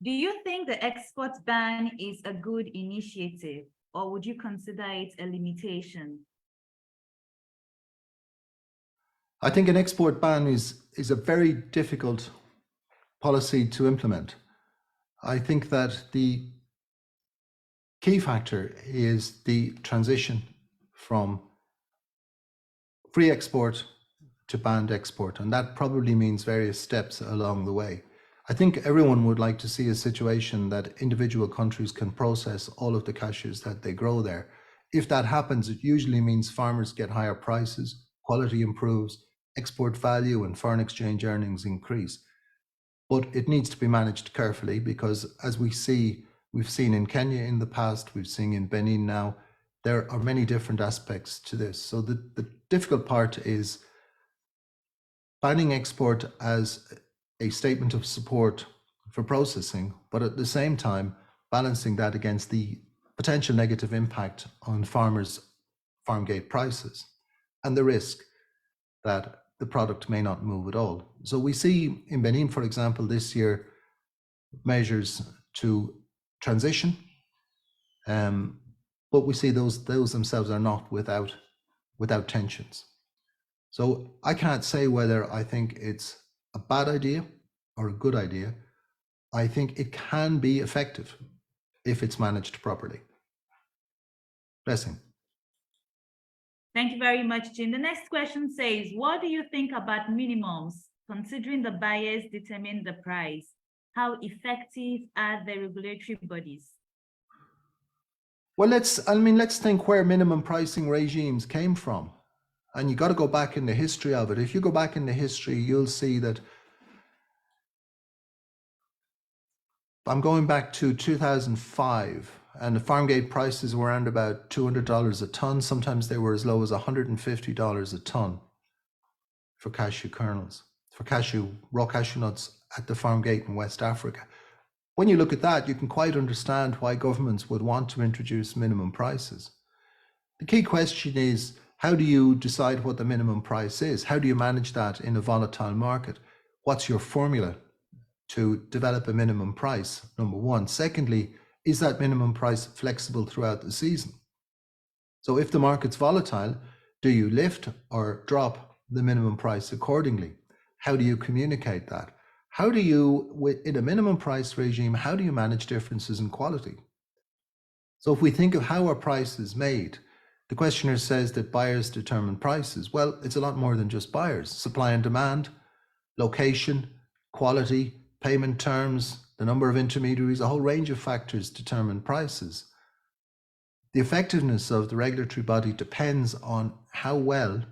do you think the export ban is a good initiative, or would you consider it a limitation? I think an export ban is a very difficult policy to implement. I think that the key factor is the transition from free export to banned export, and that probably means various steps along the way. I think everyone would like to see a situation that individual countries can process all of the cashews that they grow there. If that happens, it usually means farmers get higher prices, quality improves, export value and foreign exchange earnings increase. But it needs to be managed carefully because, as we've seen in Kenya in the past, we've seen in Benin now, there are many different aspects to this. So the difficult part is banning export as a statement of support for processing, but at the same time, balancing that against the potential negative impact on farmers' farm gate prices and the risk that the product may not move at all. So we see in Benin, for example, this year, measures to transition, but we see those themselves are not without tensions. So I can't say whether I think it's a bad idea or a good idea. I think it can be effective if it's managed properly. Blessing. Thank you very much, Jim. The next question says, what do you think about minimums, considering the buyers determine the price? How effective are the regulatory bodies? Well, let's think where minimum pricing regimes came from. And you got to go back in the history of it. If you go back in the history, you'll see that I'm going back to 2005, and the farm gate prices were around about $200 a ton. Sometimes they were as low as $150 a ton for cashew kernels, for raw cashew nuts at the farm gate in West Africa. When you look at that, you can quite understand why governments would want to introduce minimum prices. The key question is, how do you decide what the minimum price is? How do you manage that in a volatile market? What's your formula to develop a minimum price, number one? Secondly, is that minimum price flexible throughout the season? So if the market's volatile, do you lift or drop the minimum price accordingly? How do you communicate that? How do you, in a minimum price regime, how do you manage differences in quality? So if we think of how a price is made, the questioner says that buyers determine prices. Well, it's a lot more than just buyers. Supply and demand, location, quality, payment terms, the number of intermediaries, a whole range of factors determine prices. The effectiveness of the regulatory body depends on how well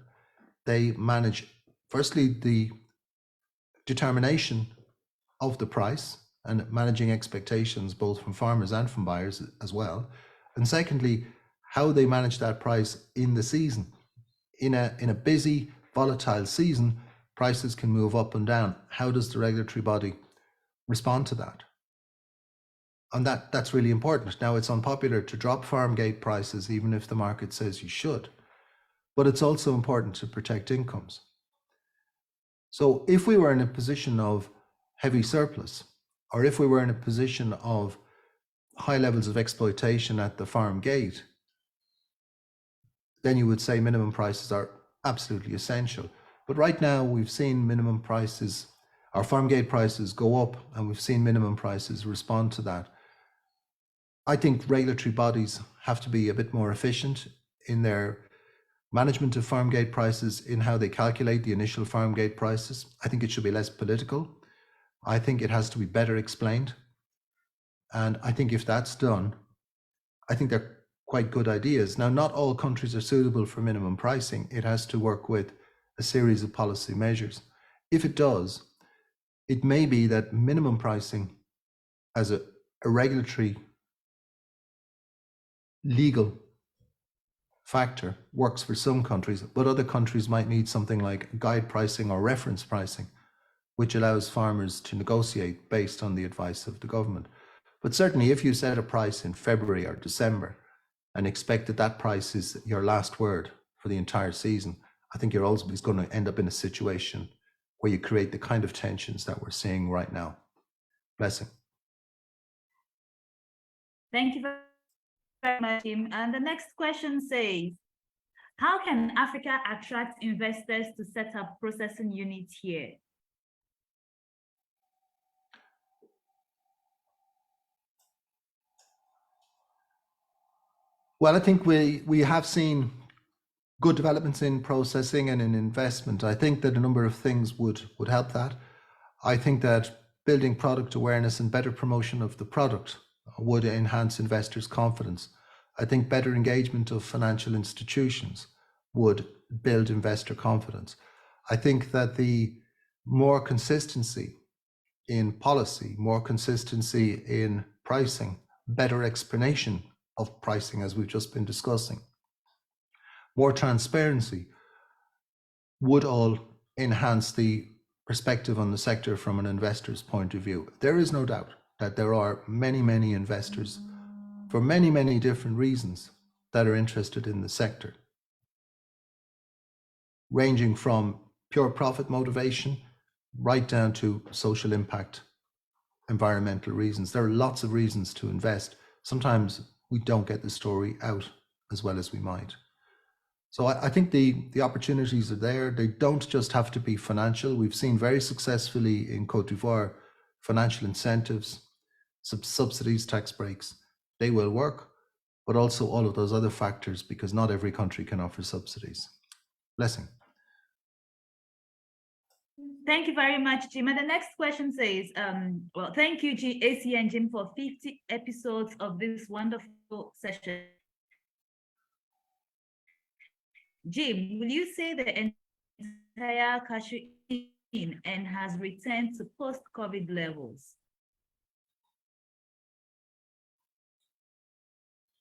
they manage, firstly, the determination of the price and managing expectations both from farmers and from buyers as well. And secondly, how they manage that price in the season. In a busy, volatile season, prices can move up and down. How does the regulatory body respond to that? And that's really important. Now, it's unpopular to drop farm gate prices, even if the market says you should, but it's also important to protect incomes. So if we were in a position of heavy surplus, or if we were in a position of high levels of exploitation at the farm gate, then you would say minimum prices are absolutely essential. But right now we've seen minimum prices, our farm gate prices go up, and we've seen minimum prices respond to that. I think regulatory bodies have to be a bit more efficient in their management of farm gate prices, in how they calculate the initial farm gate prices. I think it should be less political. I think it has to be better explained. And I think if that's done, I think they're quite good ideas. Now, not all countries are suitable for minimum pricing. It has to work with a series of policy measures. If it does, it may be that minimum pricing as a regulatory legal factor works for some countries, but other countries might need something like guide pricing or reference pricing, which allows farmers to negotiate based on the advice of the government. But certainly if you set a price in February or December and expect that that price is your last word for the entire season, I think you're always going to end up in a situation where you create the kind of tensions that we're seeing right now. Blessing. Thank you very much, Tim. And the next question says, how can Africa attract investors to set up processing units here? Well, I think we have seen good developments in processing and in investment. I think that a number of things would help that. I think that building product awareness and better promotion of the product would enhance investors' confidence. I think better engagement of financial institutions would build investor confidence. I think that the more consistency in policy, more consistency in pricing, better explanation of pricing, as we've just been discussing, more transparency would all enhance the perspective on the sector from an investor's point of view. There is no doubt that there are many, many investors for many, many different reasons that are interested in the sector, ranging from pure profit motivation right down to social impact, environmental reasons. There are lots of reasons to invest. Sometimes we don't get the story out as well as we might. So I think the opportunities are there. They don't just have to be financial. We've seen very successfully in Côte d'Ivoire financial incentives, subsidies, tax breaks. They will work, but also all of those other factors, because not every country can offer subsidies. Blessing. Thank you very much, Jim. And the next question says, well, thank you, AC and Jim, for 50 episodes of this wonderful session. Jim, will you say the entire cashew in and has returned to post-COVID levels?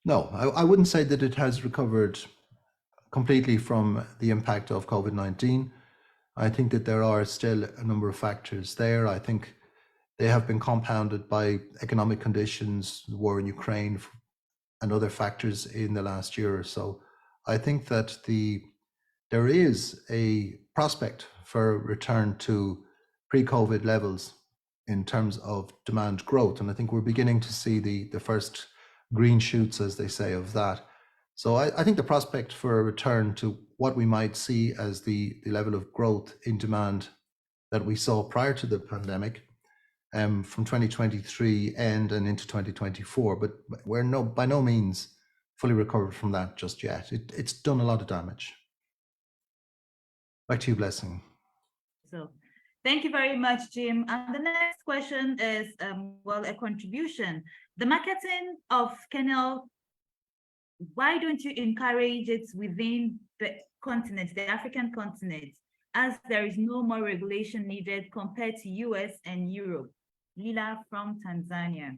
No, I wouldn't say that it has recovered completely from the impact of COVID-19. I think that there are still a number of factors there. I think they have been compounded by economic conditions, the war in Ukraine, and other factors in the last year or so. I think that there is a prospect for a return to pre-COVID levels in terms of demand growth. And I think we're beginning to see the first green shoots, as they say, of that. So I think the prospect for a return to what we might see as the level of growth in demand that we saw prior to the pandemic from 2023 and into 2024, but we're by no means fully recovered from that just yet. It's done a lot of damage. Back to you, Blessing. So thank you very much, Jim. And the next question is, well, a contribution. The marketing of kernel, why don't you encourage it within the continent, the African continent, as there is no more regulation needed compared to US and Europe? Lila from Tanzania.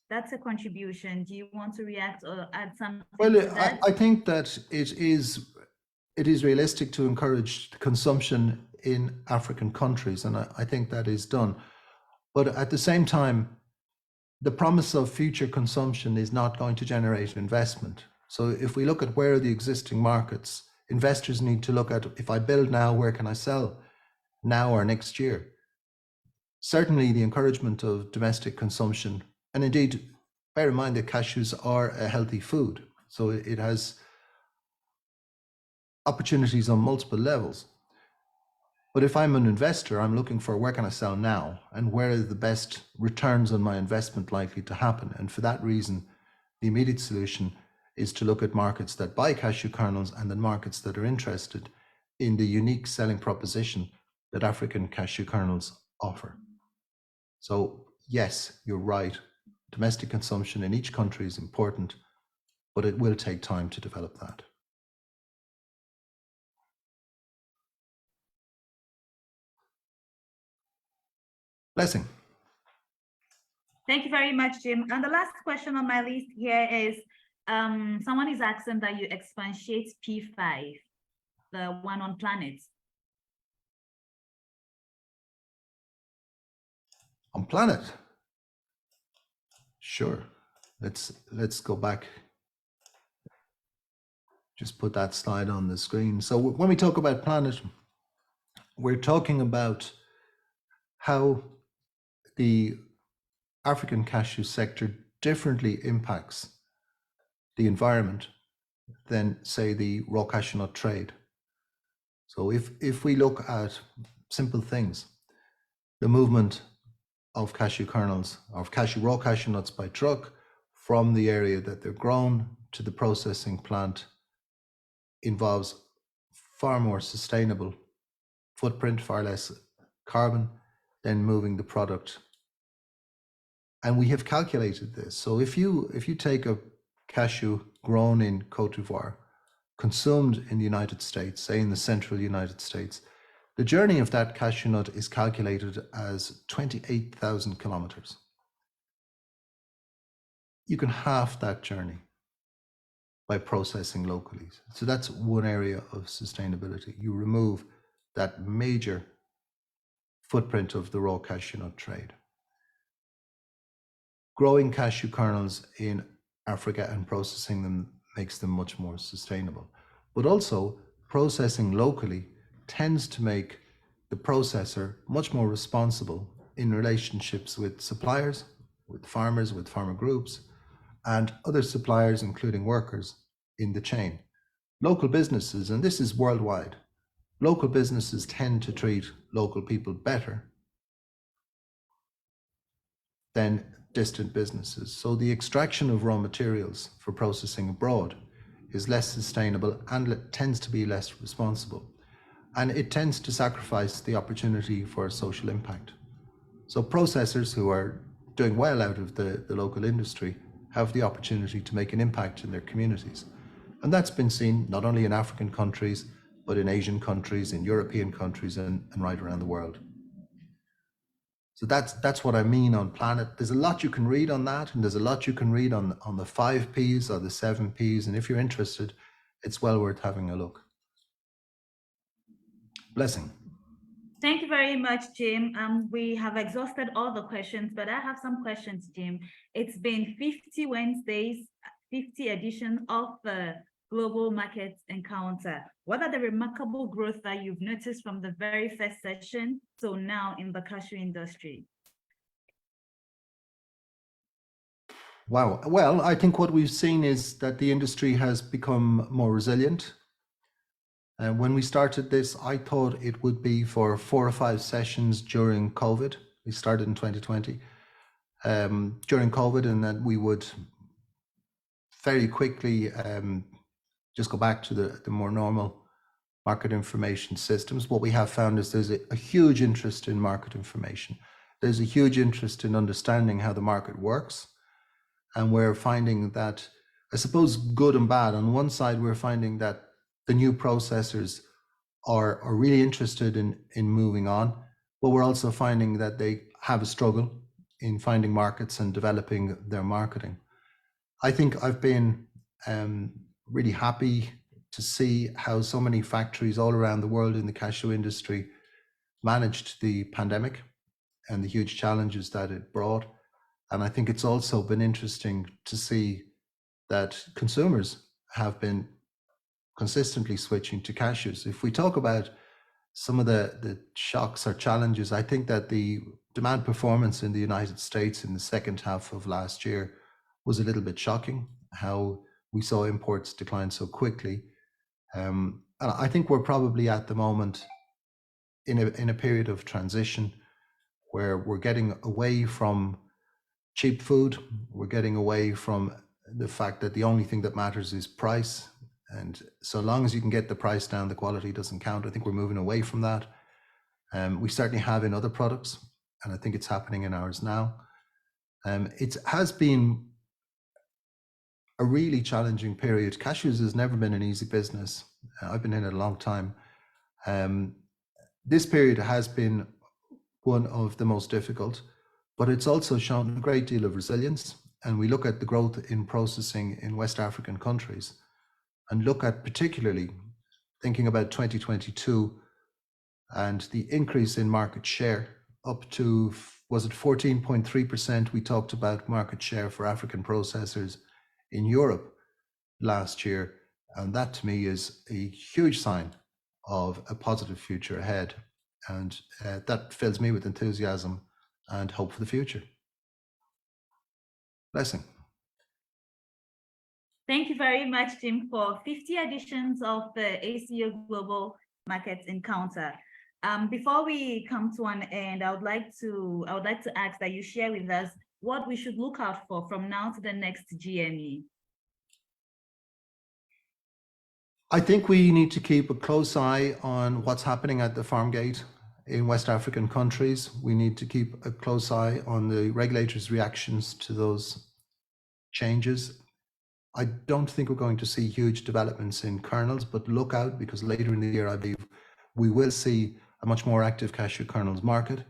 That's a contribution. Do you want to react or add something to that? I think that it is realistic to encourage consumption in African countries, and I think that is done. But at the same time, the promise of future consumption is not going to generate investment. So if we look at where are the existing markets, investors need to look at, if I build now, where can I sell now or next year? Certainly the encouragement of domestic consumption, and indeed, bear in mind that cashews are a healthy food, so it has opportunities on multiple levels. But if I'm an investor, I'm looking for where can I sell now and where are the best returns on my investment likely to happen. And for that reason, the immediate solution is to look at markets that buy cashew kernels and then markets that are interested in the unique selling proposition that African cashew kernels offer. So yes, you're right. Domestic consumption in each country is important, but it will take time to develop that. Blessing. Thank you very much, Jim. And the last question on my list here is, someone is asking that you expatiate P5, the one on planet. On planet? Sure. Let's go back. Just put that slide on the screen. So when we talk about planet, we're talking about how the African cashew sector differently impacts the environment than, say, the raw cashew nut trade. So if we look at simple things, the movement of cashew kernels, of raw cashew nuts by truck from the area that they're grown to the processing plant involves far more sustainable footprint, far less carbon than moving the product. And we have calculated this. So if you take a cashew grown in Côte d'Ivoire, consumed in the United States, say in the central United States, the journey of that cashew nut is calculated as 28,000 kilometers. You can half that journey by processing locally. So that's one area of sustainability. You remove that major footprint of the raw cashew nut trade. Growing cashew kernels in Africa and processing them makes them much more sustainable. But also, processing locally tends to make the processor much more responsible in relationships with suppliers, with farmer groups, and other suppliers, including workers in the chain. Local businesses, and this is worldwide, local businesses tend to treat local people better than distant businesses. So the extraction of raw materials for processing abroad is less sustainable and tends to be less responsible. And it tends to sacrifice the opportunity for social impact. So processors who are doing well out of the local industry have the opportunity to make an impact in their communities. And that's been seen not only in African countries, but in Asian countries, in European countries, and right around the world. So that's what I mean on Planet. There's a lot you can read on that, and there's a lot you can read on the 5 Ps or the 7 Ps. And if you're interested, it's well worth having a look. Blessing. Thank you very much, Jim. We have exhausted all the questions, but I have some questions, Jim. It's been 50 Wednesdays, 50 edition of the Global Markets Encounter. What are the remarkable growth that you've noticed from the very first session to now in the cashew industry? Wow. Well, I think what we've seen is that the industry has become more resilient. And when we started this, I thought it would be for 4 or 5 sessions during COVID. We started in 2020 during COVID, and that we would very quickly just go back to the more normal market information systems. What we have found is there's a huge interest in market information. There's a huge interest in understanding how the market works. And we're finding that, I suppose, good and bad. On one side, we're finding that the new processors are really interested in moving on, but we're also finding that they have a struggle in finding markets and developing their marketing. I think I've been really happy to see how so many factories all around the world in the cashew industry managed the pandemic and the huge challenges that it brought. And I think it's also been interesting to see that consumers have been consistently switching to cashews. If we talk about some of the shocks or challenges, I think that the demand performance in the United States in the second half of last year was a little bit shocking, how we saw imports decline so quickly. And I think we're probably at the moment in a period of transition where we're getting away from cheap food. We're getting away from the fact that the only thing that matters is price. And so long as you can get the price down, the quality doesn't count. I think we're moving away from that. We certainly have in other products, and I think it's happening in ours now. It has been a really challenging period. Cashews has never been an easy business. I've been in it a long time. This period has been one of the most difficult, but it's also shown a great deal of resilience. And we look at the growth in processing in West African countries and look at particularly thinking about 2022 and the increase in market share up to, was it 14.3%? We talked about market share for African processors in Europe last year. And that to me is a huge sign of a positive future ahead. And that fills me with enthusiasm and hope for the future. Blessing. Thank you very much, Jim, for 50 editions of the ACO Global Markets Encounter. Before we come to an end, I would like to ask that you share with us what we should look out for from now to the next GME. I think we need to keep a close eye on what's happening at the farm gate in West African countries. We need to keep a close eye on the regulators' reactions to those changes. I don't think we're going to see huge developments in kernels, but look out, because later in the year, I believe we will see a much more active cashew kernels market.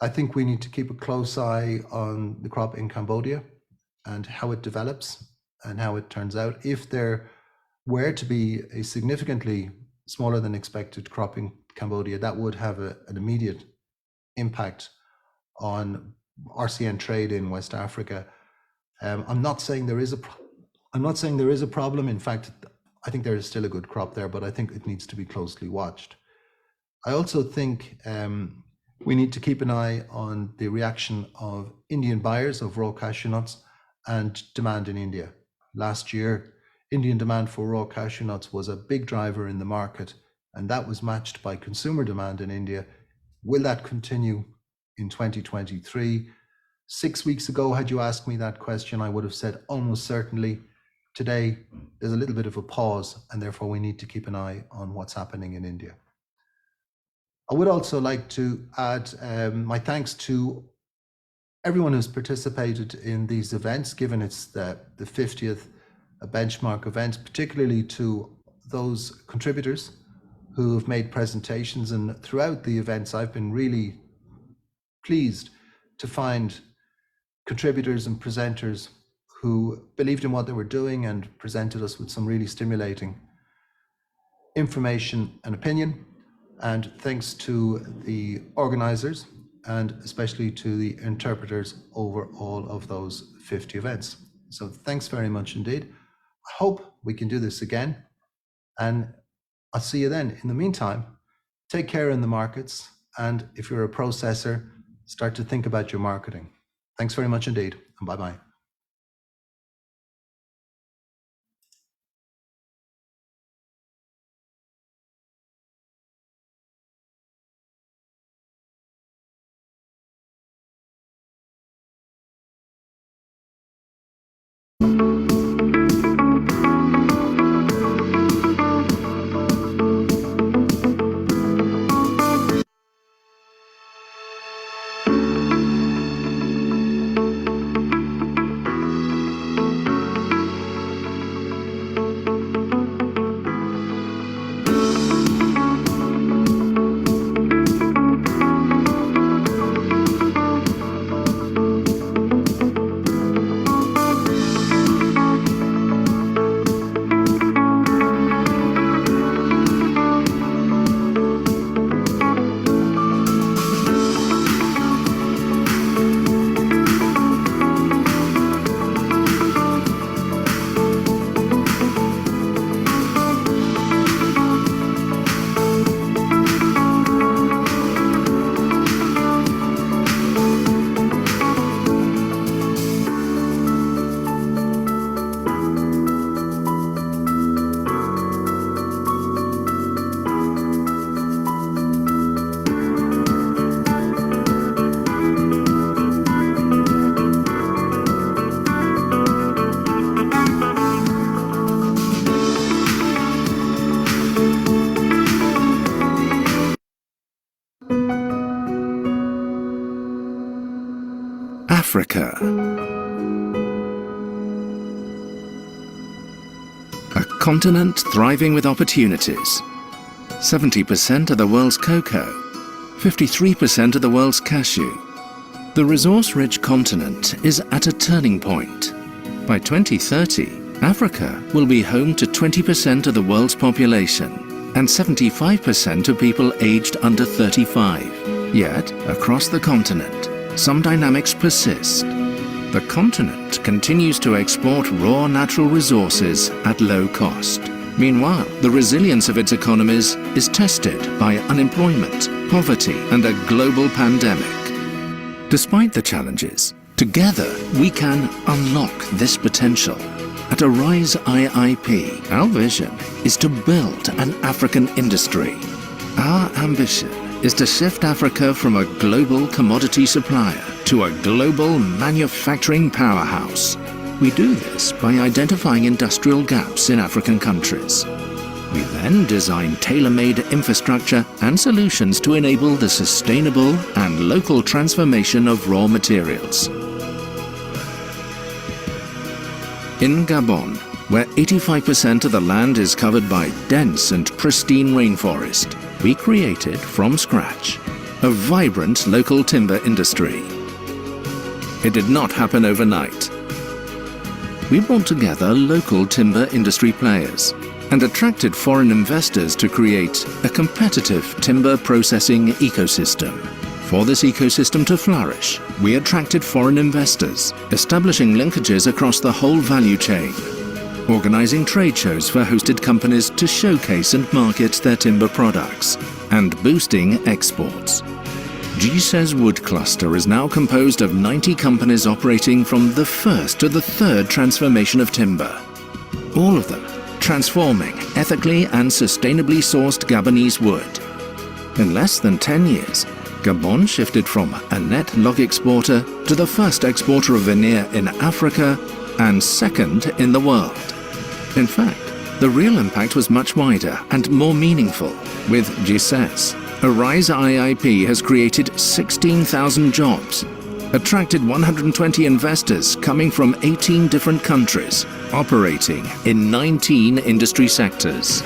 I think we need to keep a close eye on the crop in Cambodia and how it develops and how it turns out. If there were to be a significantly smaller than expected crop in Cambodia, that would have an immediate impact on RCN trade in West Africa. I'm not saying there is a problem. In fact, I think there is still a good crop there, but I think it needs to be closely watched. I also think we need to keep an eye on the reaction of Indian buyers of raw cashew nuts and demand in India. Last year, Indian demand for raw cashew nuts was a big driver in the market, and that was matched by consumer demand in India. Will that continue in 2023? 6 weeks ago, had you asked me that question, I would have said almost certainly. Today, there's a little bit of a pause, and therefore we need to keep an eye on what's happening in India. I would also like to add my thanks to everyone who's participated in these events, given it's the 50th benchmark event, particularly to those contributors who have made presentations. And throughout the events, I've been really pleased to find contributors and presenters who believed in what they were doing and presented us with some really stimulating information and opinion. And thanks to the organizers and especially to the interpreters over all of those 50 events. So thanks very much indeed. I hope we can do this again, and I'll see you then. In the meantime, take care in the markets, and if you're a processor, start to think about your marketing. Thanks very much indeed, and bye-bye. Africa. A continent thriving with opportunities. 70% of the world's cocoa, 53% of the world's cashew. The resource-rich continent is at a turning point. By 2030, Africa will be home to 20% of the world's population and 75% of people aged under 35. Yet, across the continent, some dynamics persist. The continent continues to export raw natural resources at low cost. Meanwhile, the resilience of its economies is tested by unemployment, poverty, and a global pandemic. Despite the challenges, together we can unlock this potential. At Arise IIP, our vision is to build an African industry. Our ambition is to shift Africa from a global commodity supplier to a global manufacturing powerhouse. We do this by identifying industrial gaps in African countries. We then design tailor-made infrastructure and solutions to enable the sustainable and local transformation of raw materials. In Gabon, where 85% of the land is covered by dense and pristine rainforest, we created from scratch a vibrant local timber industry. It did not happen overnight. We brought together local timber industry players and attracted foreign investors to create a competitive timber processing ecosystem. For this ecosystem to flourish, we attracted foreign investors, establishing linkages across the whole value chain, organizing trade shows for hosted companies to showcase and market their timber products, and boosting exports. GSE's wood cluster is now composed of 90 companies operating from the first to the third transformation of timber. All of them transforming ethically and sustainably sourced Gabonese wood. In less than 10 years, Gabon shifted from a net log exporter to the first exporter of veneer in Africa and second in the world. In fact, the real impact was much wider and more meaningful. With GSES, Arise IIP has created 16,000 jobs, attracted 120 investors coming from 18 different countries, operating in 19 industry sectors.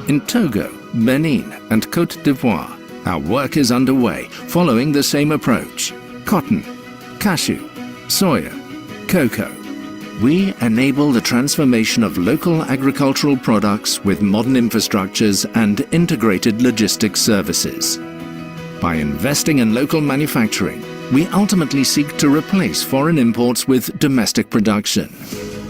In Togo, Benin and Côte d'Ivoire, our work is underway following the same approach. Cotton, cashew, soya, cocoa. We enable the transformation of local agricultural products with modern infrastructures and integrated logistics services. By investing in local manufacturing, we ultimately seek to replace foreign imports with domestic production.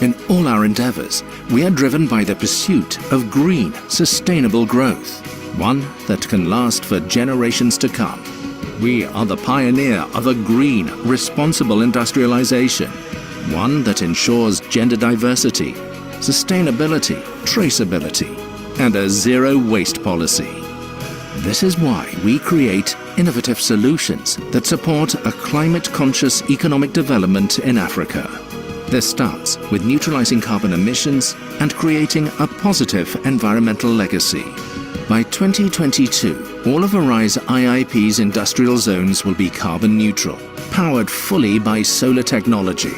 In all our endeavors, we are driven by the pursuit of green, sustainable growth, one that can last for generations to come. We are the pioneer of a green, responsible industrialization, one that ensures gender diversity, sustainability, traceability, and a zero-waste policy. This is why we create innovative solutions that support a climate-conscious economic development in Africa. This starts with neutralizing carbon emissions and creating a positive environmental legacy. By 2022, all of Arise IIP's industrial zones will be carbon neutral, powered fully by solar technology.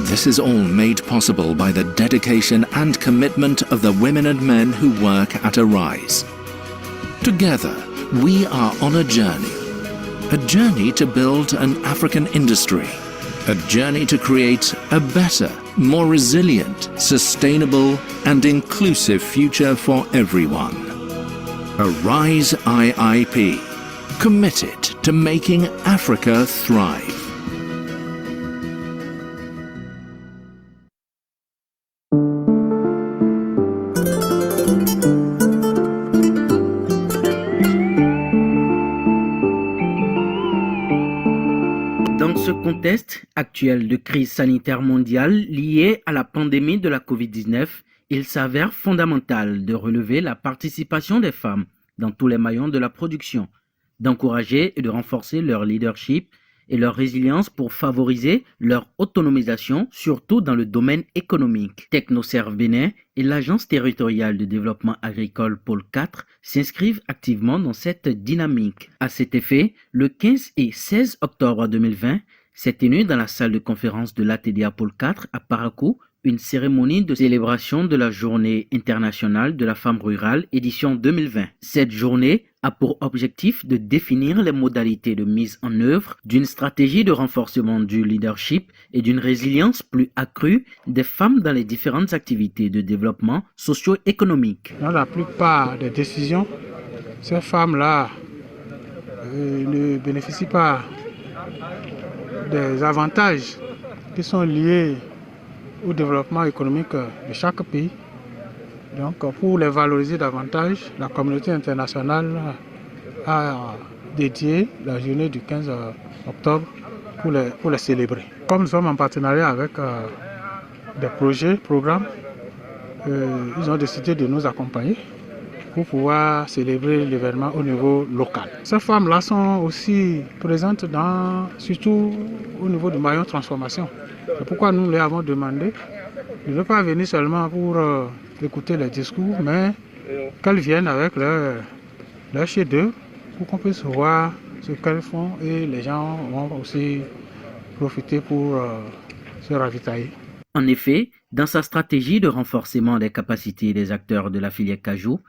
This is all made possible by the dedication and commitment of the women and men who work at Arise. Together, we are on a journey to build an African industry, a journey to create a better, more resilient, sustainable, and inclusive future for everyone. Arise IIP, committed to making Africa thrive. Dans ce contexte actuel de crise sanitaire mondiale liée à la pandémie de la COVID-19, il s'avère fondamental de relever la participation des femmes dans tous les maillons de la production, d'encourager et de renforcer leur leadership et leur résilience pour favoriser leur autonomisation, surtout dans le domaine économique. TechnoServe Bénin et l'Agence territoriale de développement agricole Pôle 4 s'inscrivent activement dans cette dynamique. À cet effet, le 15 et 16 octobre 2020, s'est tenue dans la salle de conférence de l'ATDA Pôle 4 à Parakou une cérémonie de célébration de la Journée internationale de la femme rurale édition 2020. Cette journée a pour objectif de définir les modalités de mise en œuvre d'une stratégie de renforcement du leadership et d'une résilience plus accrue des femmes dans les différentes activités de développement socio-économique. Dans la plupart des décisions, ces femmes-là ne bénéficient pas des avantages qui sont liés au développement économique de chaque pays. Donc, pour les valoriser davantage, la communauté internationale a dédié la journée du 15 octobre pour les célébrer. Comme nous sommes en partenariat avec des projets, programmes, ils ont décidé de nous accompagner pour pouvoir célébrer l'événement au niveau local. Ces femmes-là sont aussi présentes surtout au niveau du maillon transformation. C'est pourquoi nous leur avons demandé de ne pas venir seulement pour écouter les discours, mais qu'elles viennent avec leur chef-d'œuvre pour qu'on puisse voir ce qu'elles font et les gens vont aussi profiter pour se ravitailler. En effet, dans sa stratégie de renforcement des capacités des acteurs de la filière cajou,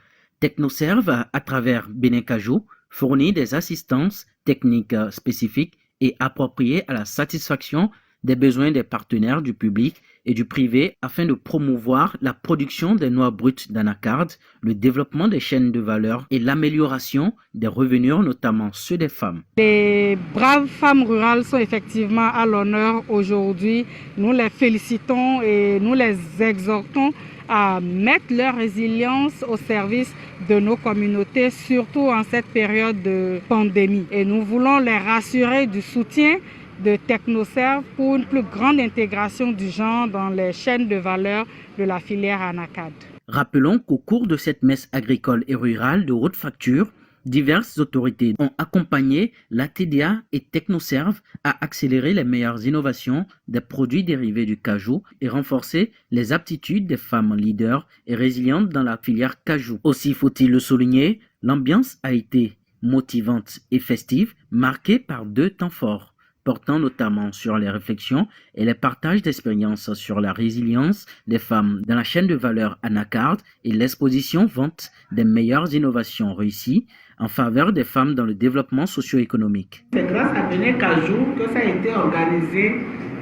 TechnoServe, à travers Bénin Cajou, fournit des assistances techniques spécifiques et appropriées à la satisfaction des besoins des partenaires du public et du privé afin de promouvoir la production des noix brutes d'anacarde, le développement des chaînes de valeur et l'amélioration des revenus, notamment ceux des femmes. Les braves femmes rurales sont effectivement à l'honneur aujourd'hui. Nous les félicitons et nous les exhortons à mettre leur résilience au service de nos communautés, surtout en cette période de pandémie. Et nous voulons les rassurer du soutien de TechnoServe pour une plus grande intégration du genre dans les chaînes de valeur de la filière anacarde. Rappelons qu'au cours de cette messe agricole et rurale de haute facture, diverses autorités ont accompagné la TDA et TechnoServe à accélérer les meilleures innovations des produits dérivés du cajou et renforcer les aptitudes des femmes leaders et résilientes dans la filière cajou. Aussi faut-il le souligner, l'ambiance a été motivante et festive, marquée par 2 temps forts, portant notamment sur les réflexions et les partages d'expériences sur la résilience des femmes dans la chaîne de valeur anacarde et l'exposition vente des meilleures innovations réussies en faveur des femmes dans le développement socio-économique. C'est grâce à Bénin Cajou que ça a été organisé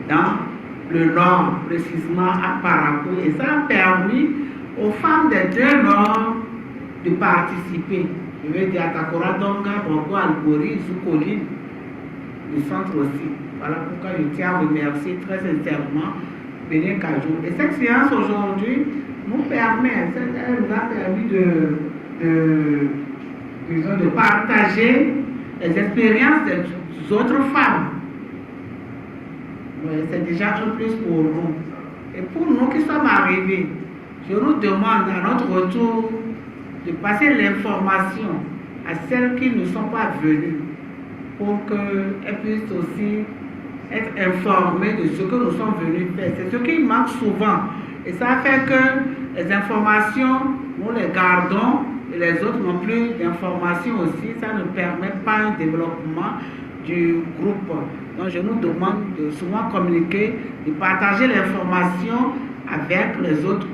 dans le Nord, précisément à Parakou, et ça a permis aux femmes des 2 Nord de participer. Je veux dire à Takora Donga, Borgo, Albori, Zoukoline, le centre aussi. Voilà pourquoi je tiens à remercier très sincèrement Bénin Cajou. Et cette séance aujourd'hui nous permet, elle nous a permis de partager les expériences des autres femmes. C'est déjà un plus pour nous. Et pour nous qui sommes arrivés, je nous demande à notre retour de passer l'information à celles qui ne sont pas venues, pour qu'elles puissent aussi être informées de ce que nous sommes venus faire. C'est ce qui manque souvent. Et ça fait que les informations, nous les gardons et les autres n'ont plus d'informations aussi. Ça ne permet pas un développement du groupe. Donc je nous demande de souvent communiquer, de partager l'information avec les autres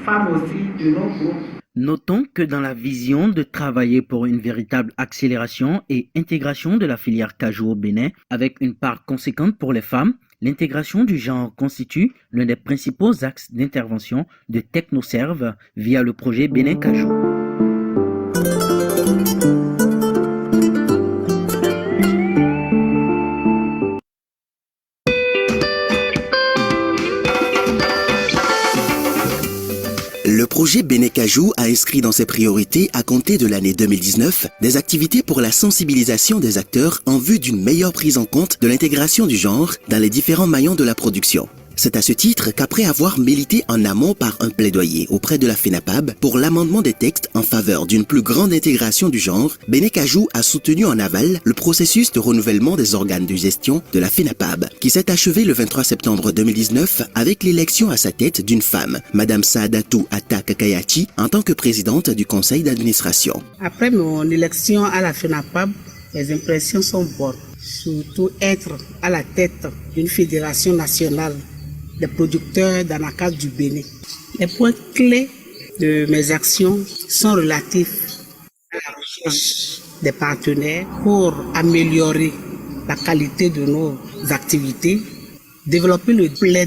femmes aussi de nos groupes. Notons que dans la vision de travailler pour une véritable accélération et intégration de la filière cajou au Bénin, avec une part conséquente pour les femmes, l'intégration du genre constitue l'un des principaux axes d'intervention de TechnoServe via le projet Bénin Cajou. Le projet Bénin Cajou a inscrit dans ses priorités, à compter de l'année 2019, des activités pour la sensibilisation des acteurs en vue d'une meilleure prise en compte de l'intégration du genre dans les différents maillons de la production. C'est à ce titre qu'après avoir milité en amont par un plaidoyer auprès de la FENAPAB pour l'amendement des textes en faveur d'une plus grande intégration du genre, Bénin Cajou a soutenu en aval le processus de renouvellement des organes de gestion de la FENAPAB, qui s'est achevé le 23 septembre 2019 avec l'élection à sa tête d'une femme, Madame Saadatou Atta Kakayachi, en tant que présidente du conseil d'administration. Après mon élection à la FENAPAB, les impressions sont bonnes. Surtout être à la tête d'une fédération nationale des producteurs d'anacarde du Bénin. Les points clés de mes actions sont relatifs à la recherche des partenaires pour améliorer la qualité de nos activités, développer le plaid